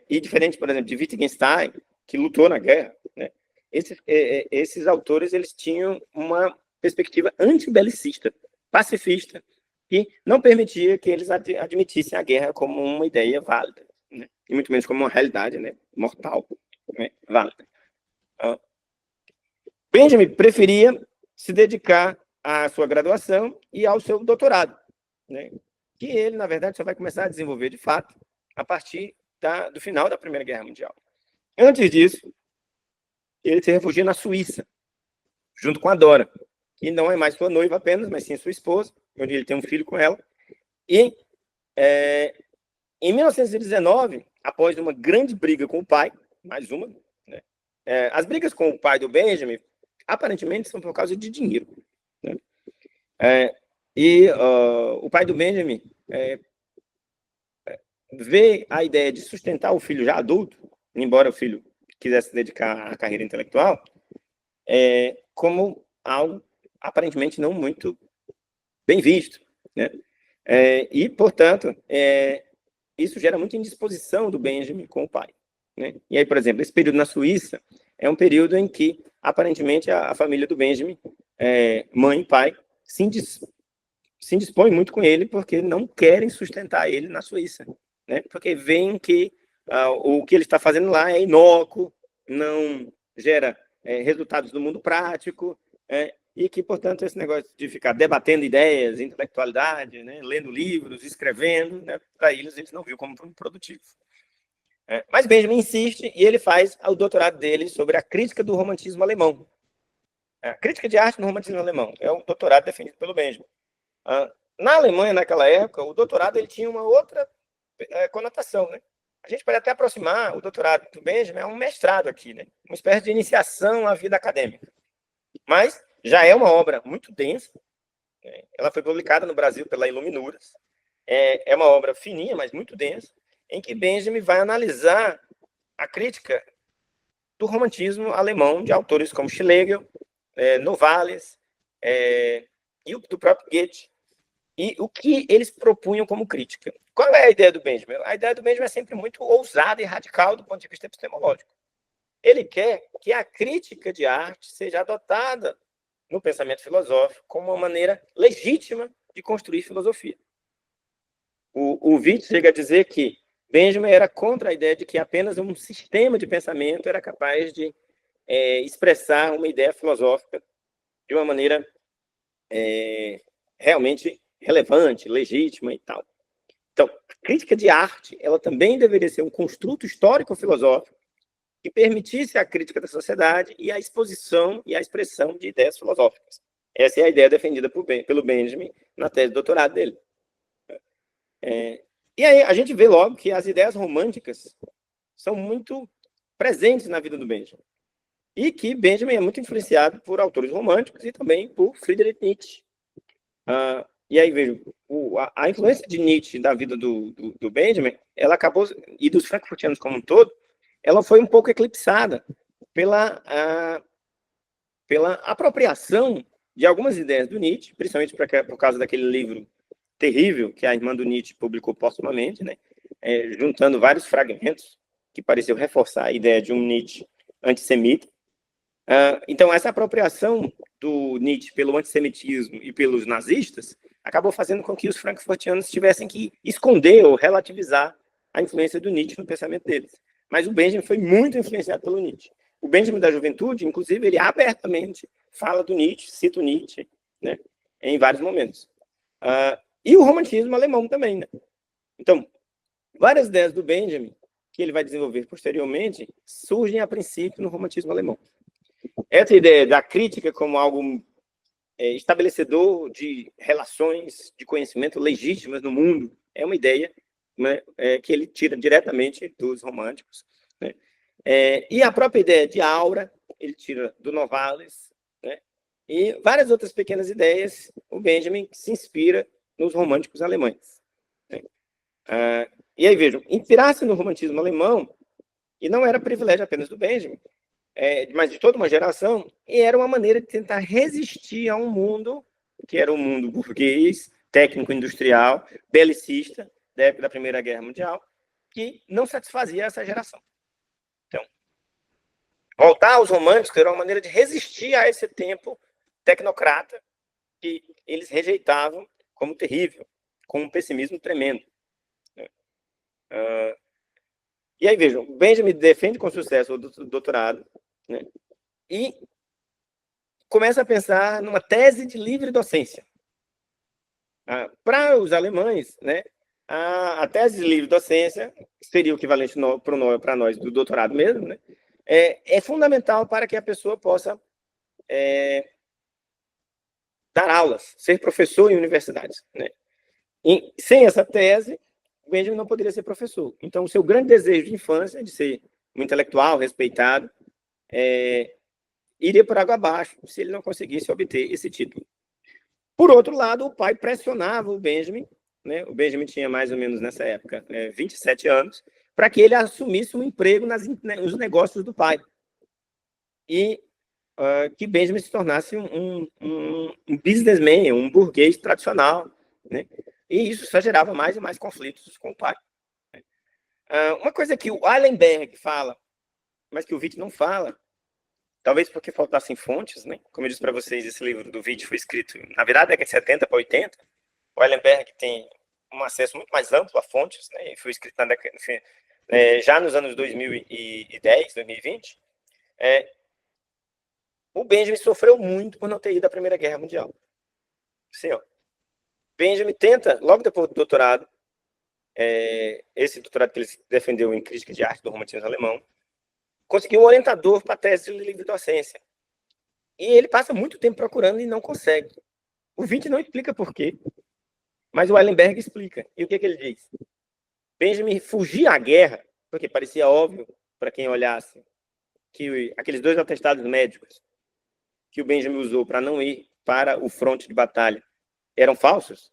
E diferente, por exemplo, de Wittgenstein, que lutou na guerra, né? Esses autores, eles tinham uma perspectiva antibelicista, pacifista, que não permitia que eles admitissem a guerra como uma ideia válida, né? E muito menos como uma realidade, né, mortal, né, válida. Benjamin preferia se dedicar à sua graduação e ao seu doutorado, né, que ele, na verdade, só vai começar a desenvolver de fato a partir do final da Primeira Guerra Mundial. Antes disso, ele se refugia na Suíça, junto com a Dora, que não é mais sua noiva apenas, mas sim sua esposa, onde ele tem um filho com ela. E em 1919, após uma grande briga com o pai, mais uma, né? As brigas com o pai do Benjamin, aparentemente, são por causa de dinheiro, né? O pai do Benjamin vê a ideia de sustentar o filho já adulto, embora o filho quisesse se dedicar à carreira intelectual, como algo aparentemente não muito bem visto, né? E, portanto, isso gera muita indisposição do Benjamin com o pai, né? E aí, por exemplo, esse período na Suíça é um período em que, aparentemente, a família do Benjamin, mãe e pai, se indispõe muito com ele porque não querem sustentar ele na Suíça, né? Porque veem que o que ele está fazendo lá é inócuo, não gera resultados do mundo prático, e que, portanto, esse negócio de ficar debatendo ideias, intelectualidade, né, lendo livros, escrevendo, né, para eles não viu como produtivo. Mas Benjamin insiste e ele faz o doutorado dele sobre a crítica do romantismo alemão. A crítica de arte no romantismo alemão é o doutorado defendido pelo Benjamin. Na Alemanha, naquela época, o doutorado ele tinha uma outra conotação, né? A gente pode até aproximar o doutorado do Benjamin a um mestrado aqui, né? Uma espécie de iniciação à vida acadêmica. Mas já é uma obra muito densa. Ela foi publicada no Brasil pela Iluminuras. É uma obra fininha, mas muito densa, em que Benjamin vai analisar a crítica do romantismo alemão de autores como Schlegel, Novalis e do próprio Goethe, e o que eles propunham como crítica. Qual é a ideia do Benjamin? A ideia do Benjamin é sempre muito ousada e radical do ponto de vista epistemológico. Ele quer que a crítica de arte seja adotada no pensamento filosófico como uma maneira legítima de construir filosofia. O Witt chega a dizer que Benjamin era contra a ideia de que apenas um sistema de pensamento era capaz de expressar uma ideia filosófica de uma maneira realmente relevante, legítima e tal. Então, a crítica de arte, ela também deveria ser um construto histórico-filosófico que permitisse a crítica da sociedade e a exposição e a expressão de ideias filosóficas. Essa é a ideia defendida pelo Benjamin na tese de doutorado dele. E aí a gente vê logo que as ideias românticas são muito presentes na vida do Benjamin. E que Benjamin é muito influenciado por autores românticos e também por Friedrich Nietzsche. E aí, vejo, a influência de Nietzsche da vida do Benjamin, ela acabou, e dos frankfurtianos como um todo, ela foi um pouco eclipsada pela apropriação de algumas ideias do Nietzsche, principalmente por causa daquele livro terrível que a irmã do Nietzsche publicou póstumamente, né, juntando vários fragmentos que pareciam reforçar a ideia de um Nietzsche antissemita. Então, essa apropriação do Nietzsche pelo antissemitismo e pelos nazistas acabou fazendo com que os frankfurtianos tivessem que esconder ou relativizar a influência do Nietzsche no pensamento deles. Mas o Benjamin foi muito influenciado pelo Nietzsche. O Benjamin da Juventude, inclusive, ele abertamente fala do Nietzsche, cita o Nietzsche, né, em vários momentos. E o romantismo alemão também, né? Então, várias ideias do Benjamin, que ele vai desenvolver posteriormente, surgem a princípio no romantismo alemão. Essa ideia da crítica como algo estabelecedor de relações de conhecimento legítimas no mundo é uma ideia, né, que ele tira diretamente dos românticos, né? E a própria ideia de aura ele tira do Novalis, né? E várias outras pequenas ideias o Benjamin se inspira nos românticos alemães, né? E aí vejam, inspirar-se no romantismo alemão, e não era privilégio apenas do Benjamin, mas de toda uma geração, e era uma maneira de tentar resistir a um mundo que era um mundo burguês, técnico-industrial, belicista, da época da Primeira Guerra Mundial, que não satisfazia essa geração. Então, voltar aos românticos era uma maneira de resistir a esse tempo tecnocrata que eles rejeitavam como terrível, com um pessimismo tremendo. E aí, vejam, Benjamin defende com sucesso o doutorado, né, e começa a pensar numa tese de livre docência. Para os alemães, né, a tese de livre docência, que seria o equivalente para nós do doutorado mesmo, né, é fundamental para que a pessoa possa dar aulas, ser professor em universidades, né? E, sem essa tese, Benjamin não poderia ser professor. Então, o seu grande desejo de infância, de ser um intelectual respeitado, iria por água abaixo se ele não conseguisse obter esse título. Por outro lado, o pai pressionava o Benjamin, né? O Benjamin tinha mais ou menos nessa época 27 anos, para que ele assumisse um emprego nos negócios do pai. E que Benjamin se tornasse um businessman, um burguês tradicional, né? E isso só gerava mais e mais conflitos com o pai. Uma coisa que o Eilenberg fala, mas que o Witt não fala, talvez porque faltassem fontes, né? Como eu disse para vocês, esse livro do Witt foi escrito, na verdade, da década de 70 para 80. O Eilenberg tem um acesso muito mais amplo a fontes, né? E foi escrito já nos anos 2010, 2020. O Benjamin sofreu muito por não ter ido à Primeira Guerra Mundial. Sim, ó. Benjamin tenta, logo depois do doutorado, esse doutorado que ele defendeu em crítica de arte do romantismo alemão, conseguiu um orientador para a tese de livre docência. E ele passa muito tempo procurando e não consegue. O Witt não explica por quê, mas o Eilenberg explica. E o que ele diz? Benjamin fugia à guerra porque parecia óbvio para quem olhasse que aqueles 2 atestados médicos que o Benjamin usou para não ir para o fronte de batalha eram falsos,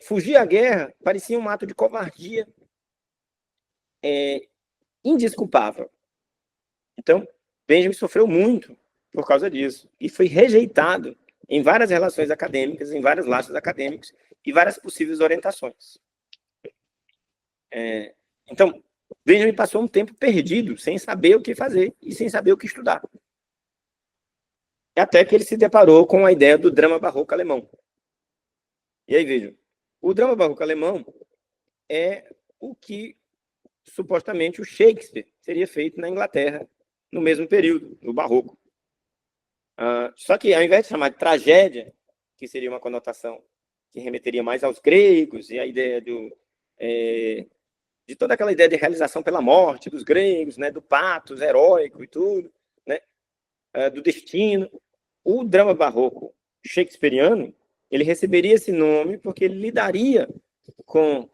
fugir à guerra parecia um ato de covardia indesculpável. Então, Benjamin sofreu muito por causa disso e foi rejeitado em várias relações acadêmicas, em vários laços acadêmicos e várias possíveis orientações. Então, Benjamin passou um tempo perdido, sem saber o que fazer e sem saber o que estudar. Até que ele se deparou com a ideia do drama barroco alemão. E aí, vejam, o drama barroco alemão é o que supostamente o Shakespeare teria feito na Inglaterra no mesmo período, no barroco. Só que, ao invés de chamar de tragédia, que seria uma conotação que remeteria mais aos gregos, e a ideia de toda aquela ideia de realização pela morte dos gregos, né, do patos heróico e tudo, né, do destino, o drama barroco shakespeariano, ele receberia esse nome porque ele lidaria com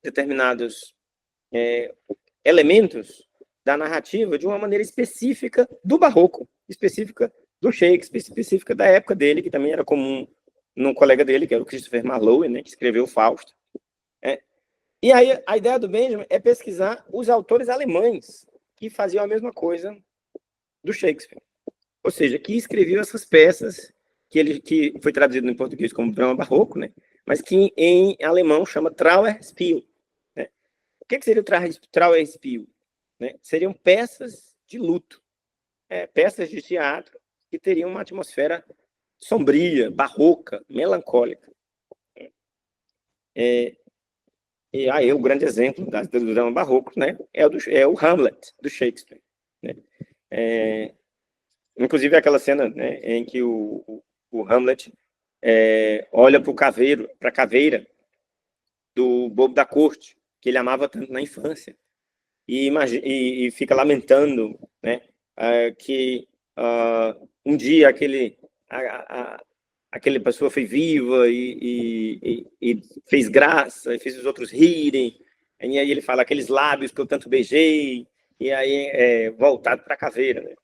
determinados elementos da narrativa de uma maneira específica do barroco, específica do Shakespeare, específica da época dele, que também era comum num colega dele, que era o Christopher Marlowe, né, que escreveu o Fausto. E aí a ideia do Benjamin é pesquisar os autores alemães que faziam a mesma coisa do Shakespeare. Ou seja, que escreviam essas peças que foi traduzido em português como drama barroco, né, mas que em alemão chama Trauerspiel. Né? O que seria o Trauerspiel? Né? Seriam peças de luto, peças de teatro que teriam uma atmosfera sombria, barroca, melancólica. E aí o grande exemplo do drama barroco, né, é o Hamlet, do Shakespeare. Né? Inclusive aquela cena, né, em que o Hamlet olha para a caveira do bobo da corte, que ele amava tanto na infância, e fica lamentando, né, que um dia aquela pessoa foi viva e fez graça, e fez os outros rirem, e aí ele fala aqueles lábios que eu tanto beijei, e aí voltado para a caveira.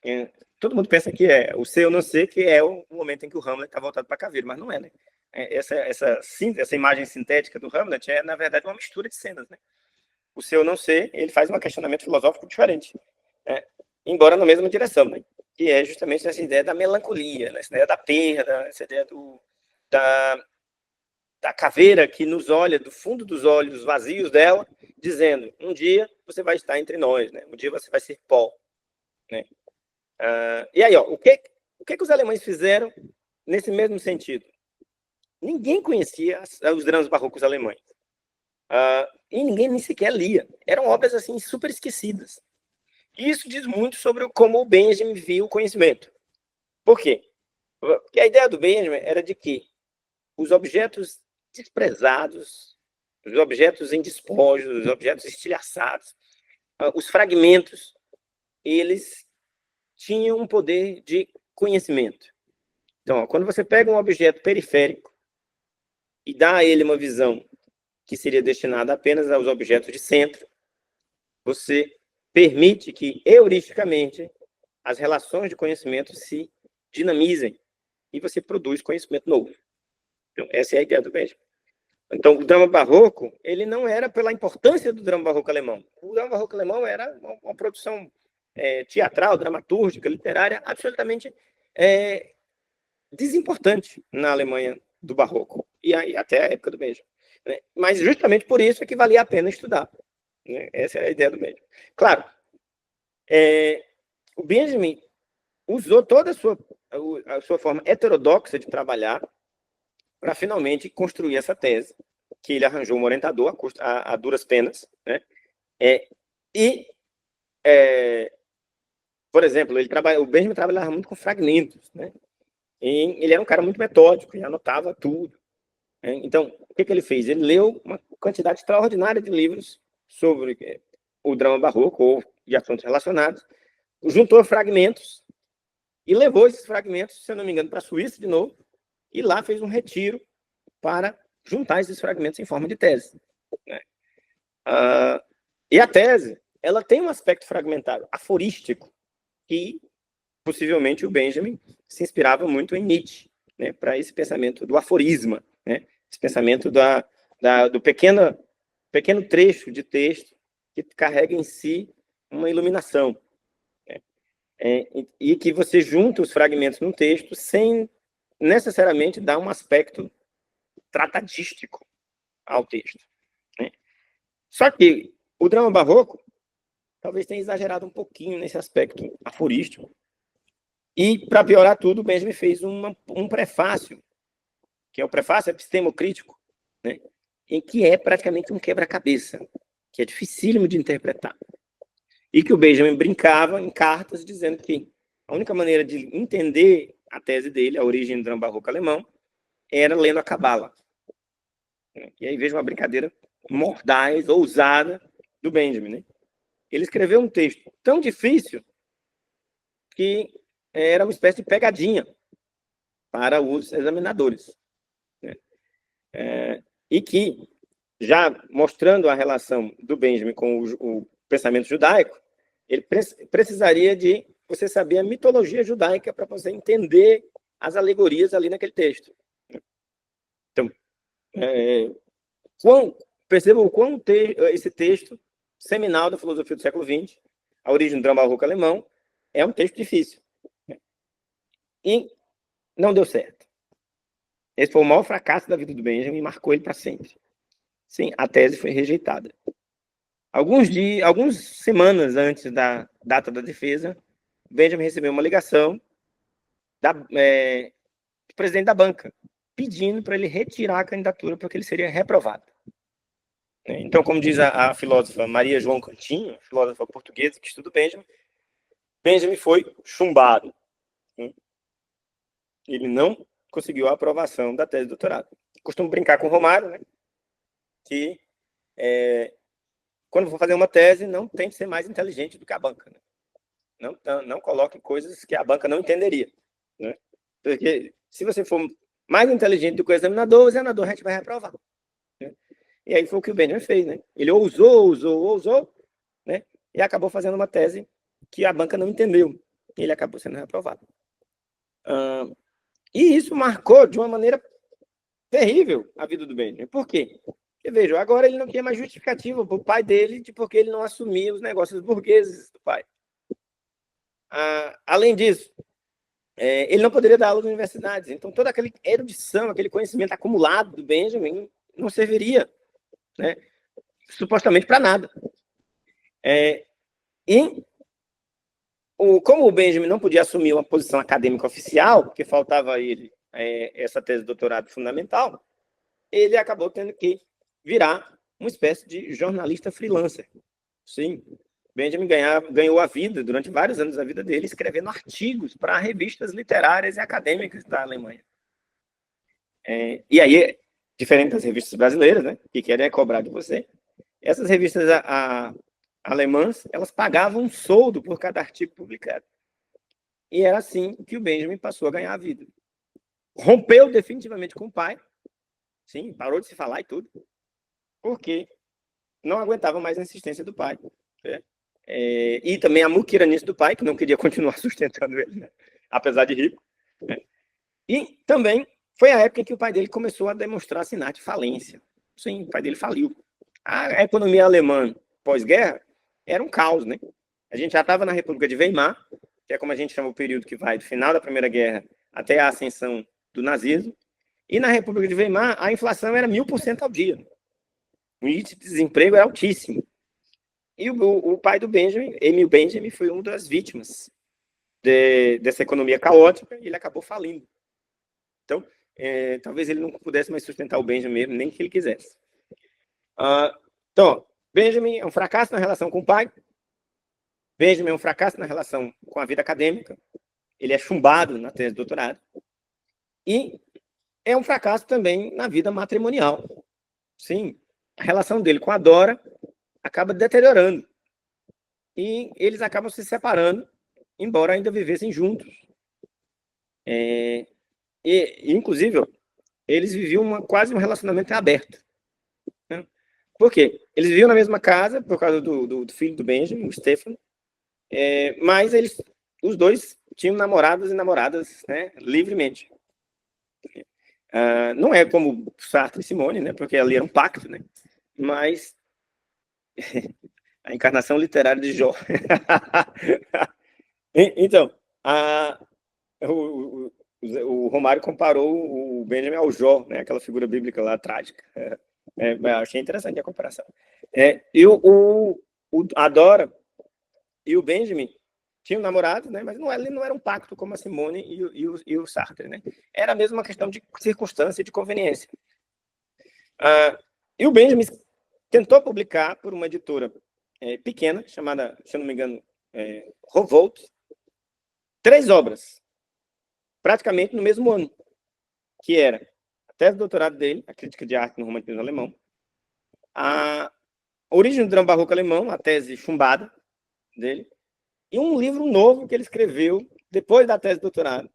Né? Todo mundo pensa que o ser ou não ser, que é o momento em que o Hamlet está voltado para a caveira, mas não é, né? Essa imagem sintética do Hamlet é, na verdade, uma mistura de cenas, né? O ser ou não ser, ele faz um questionamento filosófico diferente, embora na mesma direção, né? Que é justamente essa ideia da melancolia, né? Essa ideia da perda, essa ideia da caveira que nos olha do fundo dos olhos vazios dela, dizendo, um dia você vai estar entre nós, né? Um dia você vai ser pó. Né? E aí, o que os alemães fizeram nesse mesmo sentido? Ninguém conhecia os dramas barrocos alemães. E ninguém nem sequer lia. Eram obras assim super esquecidas. E isso diz muito sobre como o Benjamin viu o conhecimento. Por quê? Porque a ideia do Benjamin era de que os objetos desprezados, os objetos em despojos, os objetos estilhaçados, os fragmentos, eles tinham um poder de conhecimento. Então, quando você pega um objeto periférico e dá a ele uma visão que seria destinada apenas aos objetos de centro, você permite que, heuristicamente, as relações de conhecimento se dinamizem e você produz conhecimento novo. Então, essa é a ideia do Benjamin. Então, o drama barroco, ele não era pela importância do drama barroco alemão. O drama barroco alemão era uma produção teatral, dramatúrgica, literária, absolutamente desimportante na Alemanha do barroco, e aí até a época do Benjamin. Né? Mas justamente por isso é que valia a pena estudar. Né? Essa é a ideia do Benjamin. Claro, o Benjamin usou toda a sua forma heterodoxa de trabalhar para finalmente construir essa tese, que ele arranjou um orientador a duras penas, né? Por exemplo, o Benjamin trabalhava muito com fragmentos, né? Ele era um cara muito metódico, ele anotava tudo. Né? Então, o que ele fez? Ele leu uma quantidade extraordinária de livros sobre o drama barroco ou de assuntos relacionados, juntou fragmentos e levou esses fragmentos, se eu não me engano, para a Suíça de novo, e lá fez um retiro para juntar esses fragmentos em forma de tese. Né? E a tese, ela tem um aspecto fragmentário, aforístico, que possivelmente o Benjamin se inspirava muito em Nietzsche, né, para esse pensamento do aforisma, né, esse pensamento do pequeno trecho de texto que carrega em si uma iluminação, né, e que você junta os fragmentos num texto sem necessariamente dar um aspecto tratadístico ao texto, né. Só que o drama barroco talvez tenha exagerado um pouquinho nesse aspecto aforístico. E, para piorar tudo, Benjamin fez um prefácio, que é o prefácio epistemocrítico, né, em que é praticamente um quebra-cabeça, que é dificílimo de interpretar. E que o Benjamin brincava em cartas dizendo que a única maneira de entender a tese dele, a origem do drama barroco alemão, era lendo a Cabala. E aí veja uma brincadeira mordaz, ousada do Benjamin, né? Ele escreveu um texto tão difícil que era uma espécie de pegadinha para os examinadores, né? E que, já mostrando a relação do Benjamin com o pensamento judaico, ele precisaria de você saber a mitologia judaica para você entender as alegorias ali naquele texto. Então, perceba o quão esse texto seminal da filosofia do século XX, A Origem do Drama Barroco Alemão, é um texto difícil. E não deu certo. Esse foi o maior fracasso da vida do Benjamin e marcou ele para sempre. Sim, a tese foi rejeitada. Algumas semanas antes da data da defesa, Benjamin recebeu uma ligação do presidente da banca, pedindo para ele retirar a candidatura porque ele seria reprovado. Então, como diz a filósofa Maria João Cantinho, filósofa portuguesa que estuda Benjamin foi chumbado. Ele não conseguiu a aprovação da tese de doutorado. Costumo brincar com o Romário, né, que quando for fazer uma tese, não tem que ser mais inteligente do que a banca. Né? Não coloque coisas que a banca não entenderia. Né? Porque se você for mais inteligente do que o examinador a gente vai reprovar. Né? E aí foi o que o Benjamin fez. Né? Ele ousou, né? E acabou fazendo uma tese que a banca não entendeu. E ele acabou sendo reprovado. E isso marcou de uma maneira terrível a vida do Benjamin. Por quê? Porque, veja, agora ele não tinha mais justificativa para o pai dele de porque ele não assumia os negócios burgueses do pai. Além disso, ele não poderia dar aula nas universidades. Então, toda aquela erudição, aquele conhecimento acumulado do Benjamin não serviria, né, supostamente para nada. Como o Benjamin não podia assumir uma posição acadêmica oficial, porque faltava a ele essa tese de doutorado fundamental, ele acabou tendo que virar uma espécie de jornalista freelancer. Sim, Benjamin ganhou a vida, durante vários anos da vida dele, escrevendo artigos para revistas literárias e acadêmicas da Alemanha. E aí, diferente das revistas brasileiras, né, que querem cobrar de você, essas revistas alemãs, elas pagavam um soldo por cada artigo publicado. E era assim que o Benjamin passou a ganhar a vida. Rompeu definitivamente com o pai, sim, parou de se falar e tudo, porque não aguentava mais a insistência do pai. Né? E também a muquiranice do pai, que não queria continuar sustentando ele, né? Apesar de rico. Né? E também foi a época em que o pai dele começou a demonstrar sinais de falência. Sim, o pai dele faliu. A economia alemã pós-guerra era um caos, né? A gente já estava na República de Weimar, que é como a gente chama o período que vai do final da Primeira Guerra até a ascensão do nazismo. E na República de Weimar, a inflação era 1000% ao dia. O índice de desemprego era altíssimo. E o pai do Benjamin, Emil Benjamin, foi uma das vítimas dessa economia caótica e ele acabou falindo. Então, talvez ele não pudesse mais sustentar o Benjamin mesmo, nem que ele quisesse. Então, Benjamin é um fracasso na relação com o pai. Benjamin é um fracasso na relação com a vida acadêmica. Ele é chumbado na tese de doutorado. E é um fracasso também na vida matrimonial. Sim, a relação dele com a Dora acaba deteriorando. E eles acabam se separando, embora ainda vivessem juntos. Inclusive, eles viviam quase um relacionamento aberto. Né? Por quê? Eles viviam na mesma casa por causa do filho do Benjamin, o Stephen, mas os dois tinham namorados e namoradas, né, livremente. Não é como Sartre e Simone, né, porque ali era um pacto, né, mas a encarnação literária de Jó. Então, o Romário comparou o Benjamin ao Jó, né, aquela figura bíblica lá trágica. Achei interessante a comparação. E a Dora e o Benjamin tinham namorado, né, mas ele não era um pacto como a Simone e o Sartre, né? Era mesmo uma questão de circunstância e de conveniência. E o Benjamin tentou publicar por uma editora pequena, chamada, se eu não me engano, Revolt, 3 obras, praticamente no mesmo ano, que era a tese de doutorado dele, a crítica de arte no romantismo alemão, a origem do drama barroco alemão, a tese chumbada dele, e um livro novo que ele escreveu depois da tese de doutorado,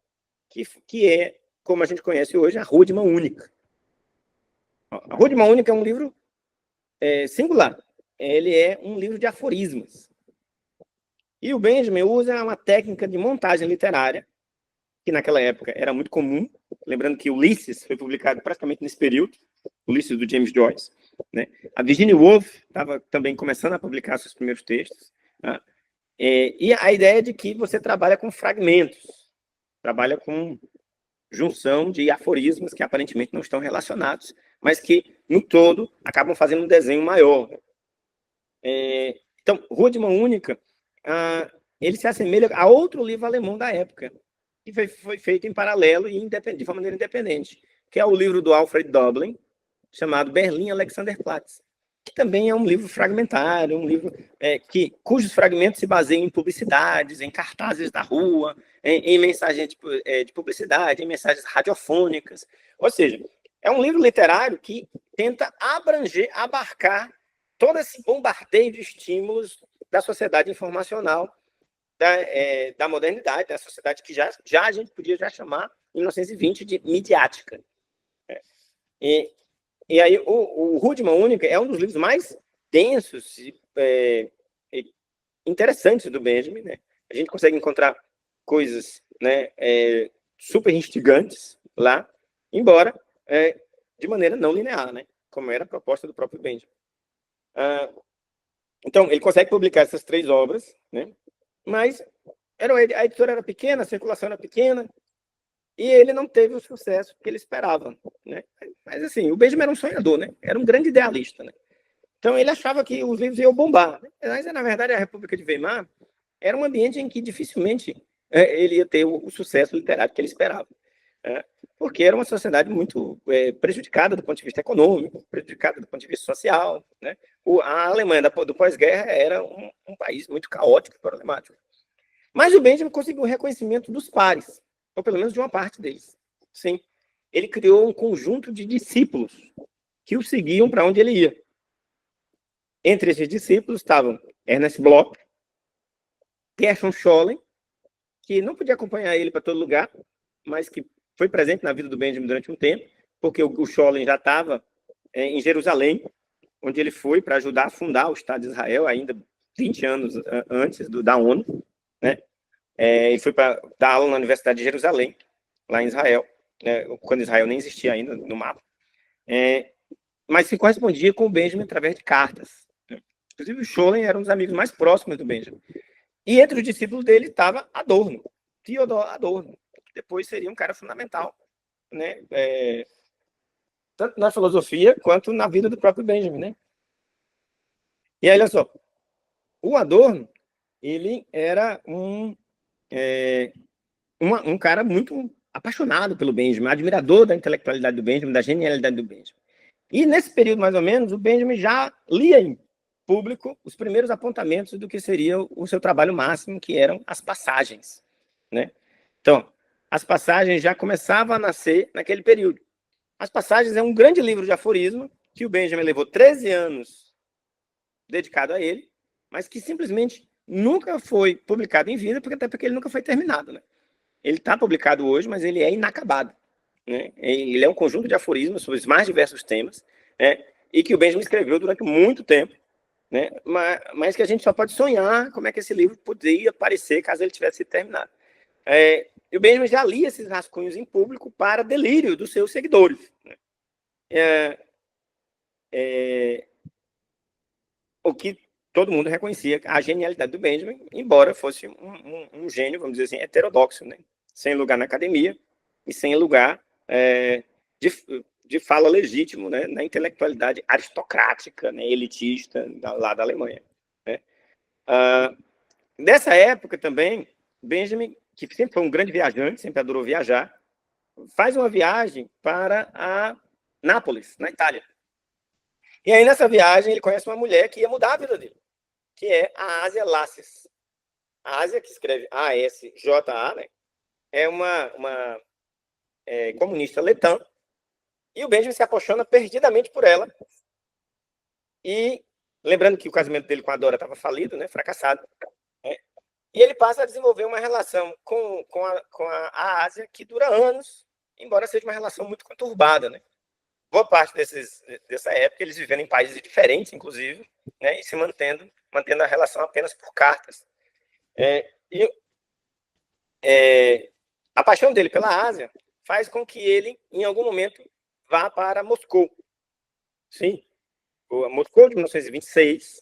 que é, como a gente conhece hoje, a Rudima Única. A Rudima Única é um livro singular. Ele é um livro de aforismos. E o Benjamin usa uma técnica de montagem literária, que naquela época era muito comum. Lembrando que Ulisses foi publicado praticamente nesse período, Ulisses do James Joyce, né? A Virginia Woolf estava também começando a publicar seus primeiros textos. Tá? E a ideia de que você trabalha com fragmentos, trabalha com junção de aforismos que aparentemente não estão relacionados, mas que, no todo, acabam fazendo um desenho maior. Então, Rudima Única, ele se assemelha a outro livro alemão da época, que foi feito em paralelo e de uma maneira independente, que é o livro do Alfred Doblin, chamado Berlim Alexanderplatz, que também é um livro fragmentário, um livro cujos fragmentos se baseiam em publicidades, em cartazes da rua, em mensagens de publicidade, em mensagens radiofônicas. Ou seja, é um livro literário que tenta abarcar todo esse bombardeio de estímulos da sociedade informacional, da modernidade, da sociedade que já a gente podia chamar, em 1920, de midiática. E aí, o Rudima Única é um dos livros mais densos e interessantes do Benjamin, né? A gente consegue encontrar coisas, né, super instigantes lá, embora de maneira não linear, né? Como era a proposta do próprio Benjamin. Então, ele consegue publicar essas 3 obras, né? Mas a editora era pequena, a circulação era pequena, e ele não teve o sucesso que ele esperava, né? Mas, assim, o Benjamin era um sonhador, né? Era um grande idealista, né? Então, ele achava que os livros iam bombar, né? Mas, na verdade, a República de Weimar era um ambiente em que dificilmente ele ia ter o sucesso literário que ele esperava, porque era uma sociedade muito prejudicada do ponto de vista econômico, prejudicada do ponto de vista social, né? A Alemanha do pós-guerra era um país muito caótico e problemático. Mas o Benjamin conseguiu o reconhecimento dos pares, ou pelo menos de uma parte deles. Sim, ele criou um conjunto de discípulos que o seguiam para onde ele ia. Entre esses discípulos estavam Ernest Bloch, Gershon Scholem, que não podia acompanhar ele para todo lugar, mas que foi presente na vida do Benjamin durante um tempo, porque o Scholem já estava em Jerusalém, onde ele foi para ajudar a fundar o Estado de Israel, ainda 20 anos antes da ONU, né? Ele foi para dar aula na Universidade de Jerusalém, lá em Israel, né? Quando Israel nem existia ainda no mapa. Mas se correspondia com o Benjamin através de cartas. Né? Inclusive, o Scholem era um dos amigos mais próximos do Benjamin. E entre os discípulos dele estava Adorno, Theodor Adorno, que depois seria um cara fundamental, né? Tanto na filosofia quanto na vida do próprio Benjamin, né? E aí, olha só, o Adorno, ele era um cara muito apaixonado pelo Benjamin, admirador da intelectualidade do Benjamin, da genialidade do Benjamin. E nesse período, mais ou menos, o Benjamin já lia em público os primeiros apontamentos do que seria o seu trabalho máximo, que eram as passagens, né? Então, as passagens já começavam a nascer naquele período. As passagens é um grande livro de aforismo, que o Benjamin levou 13 anos dedicado a ele, mas que simplesmente nunca foi publicado em vida, até porque ele nunca foi terminado, né? Ele está publicado hoje, mas ele é inacabado, né? Ele é um conjunto de aforismos sobre os mais diversos temas, né? e que o Benjamin escreveu durante muito tempo, né? Mas que a gente só pode sonhar como é que esse livro poderia parecer caso ele tivesse sido terminado. E o Benjamin já lia esses rascunhos em público para delírio dos seus seguidores, né? O que todo mundo reconhecia a genialidade do Benjamin, embora fosse um gênio, vamos dizer assim, heterodoxo, né? Sem lugar na academia e sem lugar de fala legítimo, né? Na intelectualidade aristocrática, né? Elitista lá da Alemanha, né? Nessa época também, Benjamin, que sempre foi um grande viajante, sempre adorou viajar, faz uma viagem para a Nápoles, na Itália. E aí, nessa viagem, ele conhece uma mulher que ia mudar a vida dele, que é a Asia Lasses. A Asia, que escreve A-S-J-A, né, é uma comunista letã, e o Benjamin se apaixona perdidamente por ela. E lembrando que o casamento dele com a Dora estava falido, né, fracassado, né, e ele passa a desenvolver uma relação com a Ásia que dura anos, embora seja uma relação muito conturbada, né? Boa parte dessa época eles vivendo em países diferentes, inclusive, né, e se mantendo a relação apenas por cartas. A paixão dele pela Ásia faz com que ele, em algum momento, vá para Moscou. Sim, Moscou de 1926,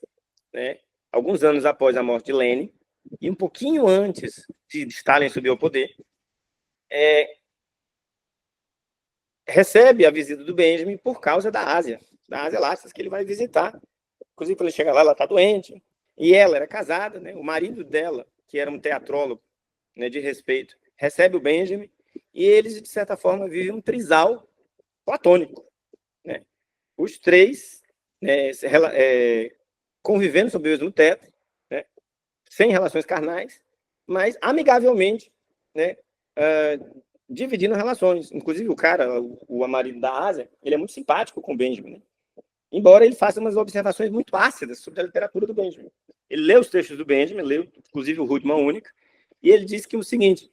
né, alguns anos após a morte de Lenin, e um pouquinho antes de Stalin subir ao poder, recebe a visita do Benjamin por causa da Ásia Lasses, que ele vai visitar. Inclusive, quando ele chega lá, ela está doente, e ela era casada, né? O marido dela, que era um teatrólogo, né, de respeito, recebe o Benjamin, e eles, de certa forma, vivem um trisal platônico, né? Os três, né, convivendo sob o mesmo teto, né, sem relações carnais, mas amigavelmente, né, dividindo relações. Inclusive, o cara, o marido da Ásia, ele é muito simpático com o Benjamin, né? Embora ele faça umas observações muito ácidas sobre a literatura do Benjamin. Ele lê os textos do Benjamin, leu, inclusive, o Rudman Única, e ele diz que o seguinte,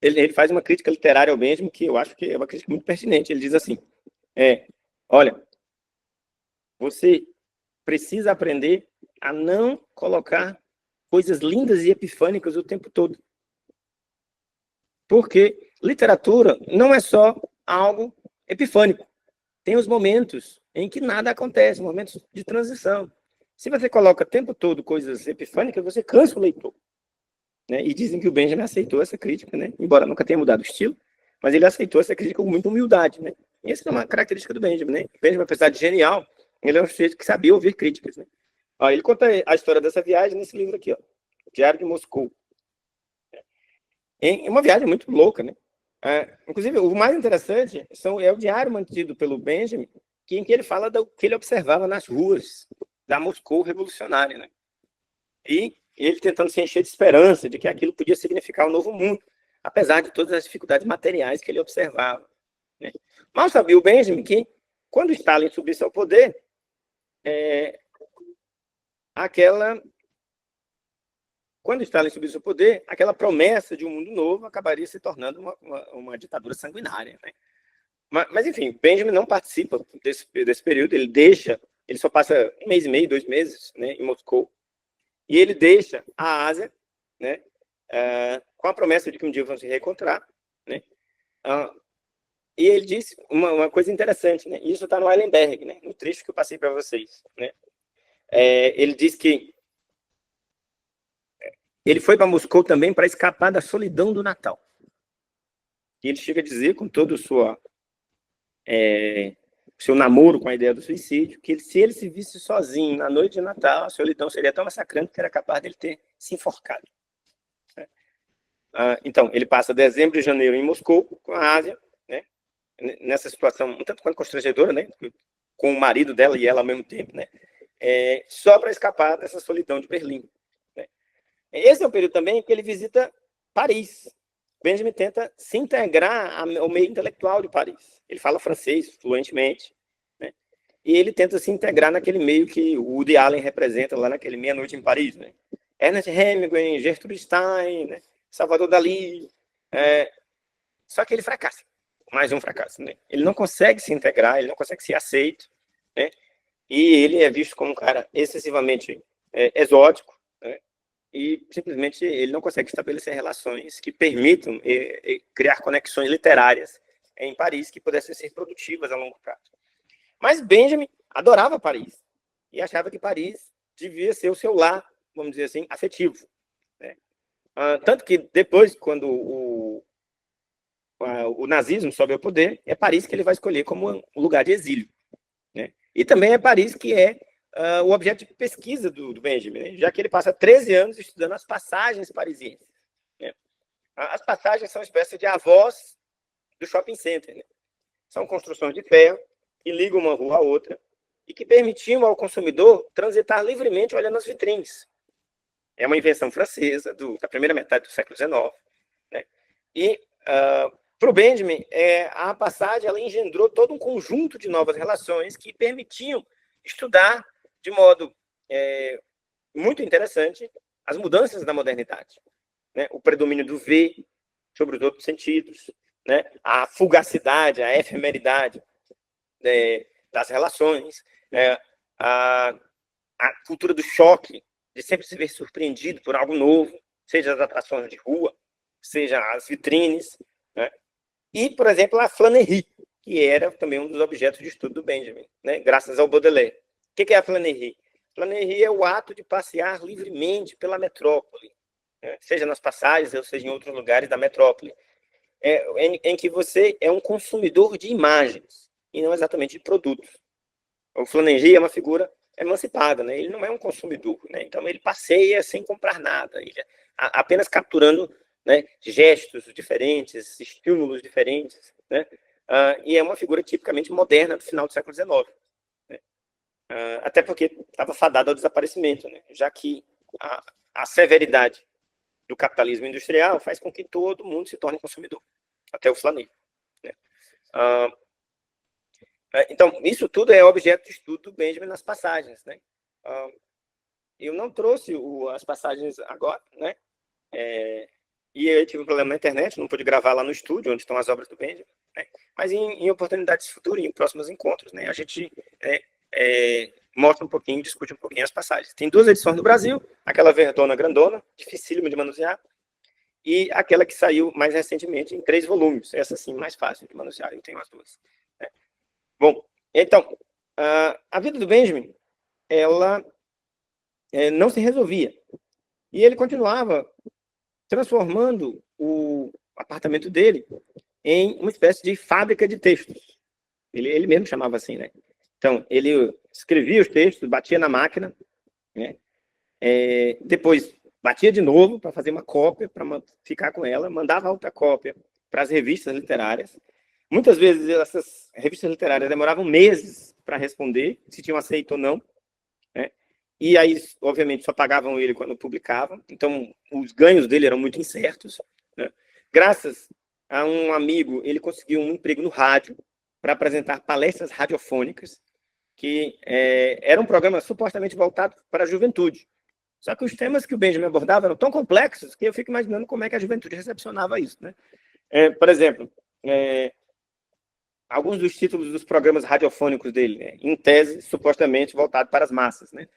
ele faz uma crítica literária ao Benjamin, que eu acho que é uma crítica muito pertinente. Ele diz assim, olha, você precisa aprender a não colocar coisas lindas e epifânicas o tempo todo. Porque literatura não é só algo epifânico. Tem os momentos em que nada acontece, momentos de transição. Se você coloca o tempo todo coisas epifânicas, você cansa o leitor, né? E dizem que o Benjamin aceitou essa crítica, né? Embora nunca tenha mudado o estilo, mas ele aceitou essa crítica com muita humildade, né? E essa é uma característica do Benjamin, né? O Benjamin, apesar de genial, ele é um sujeito que sabia ouvir críticas, né? Ele conta a história dessa viagem nesse livro aqui, ó, Diário de Moscou. É uma viagem muito louca, né? Inclusive, o mais interessante é o diário mantido pelo Benjamin, em que ele fala do que ele observava nas ruas da Moscou revolucionária, né? E ele tentando se encher de esperança de que aquilo podia significar um novo mundo, apesar de todas as dificuldades materiais que ele observava, né? Mal sabia o Benjamin que, quando Stalin subisse ao poder, aquela promessa de um mundo novo acabaria se tornando uma ditadura sanguinária, né? Mas, enfim, Benjamin não participa desse período, ele só passa 1 mês e meio, 2 meses, né, em Moscou, e ele deixa a Ásia, né, com a promessa de que um dia vão se reencontrar, né, e ele disse uma coisa interessante, né, isso está no Eilenberg, né, no trecho que eu passei para vocês, né, ele diz que ele foi para Moscou também para escapar da solidão do Natal. E ele chega a dizer, com todo o seu namoro com a ideia do suicídio, que se ele se visse sozinho na noite de Natal, a solidão seria tão massacrante que era capaz dele ter se enforcado. Então, ele passa dezembro e janeiro em Moscou, com a Ásia, né, nessa situação um tanto quanto constrangedora, né, com o marido dela e ela ao mesmo tempo, né, só para escapar dessa solidão de Berlim, né. Esse é o período também que ele visita Paris. Benjamin tenta se integrar ao meio intelectual de Paris. Ele fala francês fluentemente, né? E ele tenta se integrar naquele meio que o Woody Allen representa lá naquele Meia-Noite em Paris, né? Ernest Hemingway, Gertrude Stein, né? Salvador Dalí. Só que ele fracassa. Mais um fracasso, né? Ele não consegue se integrar, ele não consegue ser aceito, né? e ele é visto como um cara excessivamente exótico, né? E simplesmente ele não consegue estabelecer relações que permitam criar conexões literárias em Paris que pudessem ser produtivas a longo prazo. Mas Benjamin adorava Paris e achava que Paris devia ser o seu lar, vamos dizer assim, afetivo, né? Tanto que depois, quando o nazismo sobe ao poder, é Paris que ele vai escolher como um lugar de exílio, né? E também é Paris que é o objeto de pesquisa do Benjamin, né? Já que ele passa 13 anos estudando as passagens parisienses, né? As passagens são uma espécie de avós do shopping center, né? São construções de ferro que ligam uma rua à outra e que permitiam ao consumidor transitar livremente olhando as vitrines. É uma invenção francesa da primeira metade do século XIX, né? E para o Benjamin, a passagem ela engendrou todo um conjunto de novas relações que permitiam estudar de modo muito interessante as mudanças da modernidade, né? O predomínio do ver sobre os outros sentidos, né? A fugacidade, a efemeridade das relações, a cultura do choque, de sempre se ver surpreendido por algo novo, seja as atrações de rua, seja as vitrines, né? E, por exemplo, a flânerie, que era também um dos objetos de estudo do Benjamin, né? Graças ao Baudelaire. O que é a flânerie? Flânerie é o ato de passear livremente pela metrópole, né? Seja nas passagens ou seja em outros lugares da metrópole, em que você é um consumidor de imagens e não exatamente de produtos. O flânerie é uma figura emancipada, né? Ele não é um consumidor, né? Então ele passeia sem comprar nada, ele apenas capturando, né, gestos diferentes, estímulos diferentes, né? E é uma figura tipicamente moderna do final do século XIX, né? Até porque estava fadado ao desaparecimento, né? Já que a severidade do capitalismo industrial faz com que todo mundo se torne consumidor, até o flânerie, né? Então, isso tudo é objeto de estudo do Benjamin nas passagens, né? Eu não trouxe as passagens agora, né? E eu tive um problema na internet, não pude gravar lá no estúdio, onde estão as obras do Benjamin, né? Mas em oportunidades futuras, em próximos encontros, né? A gente mostra um pouquinho, discute um pouquinho as passagens. Tem 2 edições no Brasil, aquela verdona grandona, dificílima de manusear, e aquela que saiu mais recentemente em 3 volumes. Essa sim, mais fácil de manusear, eu tenho as 2. Né? Bom, então, a vida do Benjamin, ela não se resolvia. E ele continuava transformando o apartamento dele em uma espécie de fábrica de textos. Ele mesmo chamava assim, né? Então, ele escrevia os textos, batia na máquina, né? Depois batia de novo para fazer uma cópia, para ficar com ela, mandava outra cópia para as revistas literárias. Muitas vezes essas revistas literárias demoravam meses para responder se tinham aceito ou não, né? E aí, obviamente, só pagavam ele quando publicavam. Então, os ganhos dele eram muito incertos, né? Graças a um amigo, ele conseguiu um emprego no rádio para apresentar palestras radiofônicas, que era um programa supostamente voltado para a juventude. Só que os temas que o Benjamin abordava eram tão complexos que eu fico imaginando como é que a juventude recepcionava isso, né? Por exemplo, alguns dos títulos dos programas radiofônicos dele, né? Em tese, supostamente voltado para as massas, né?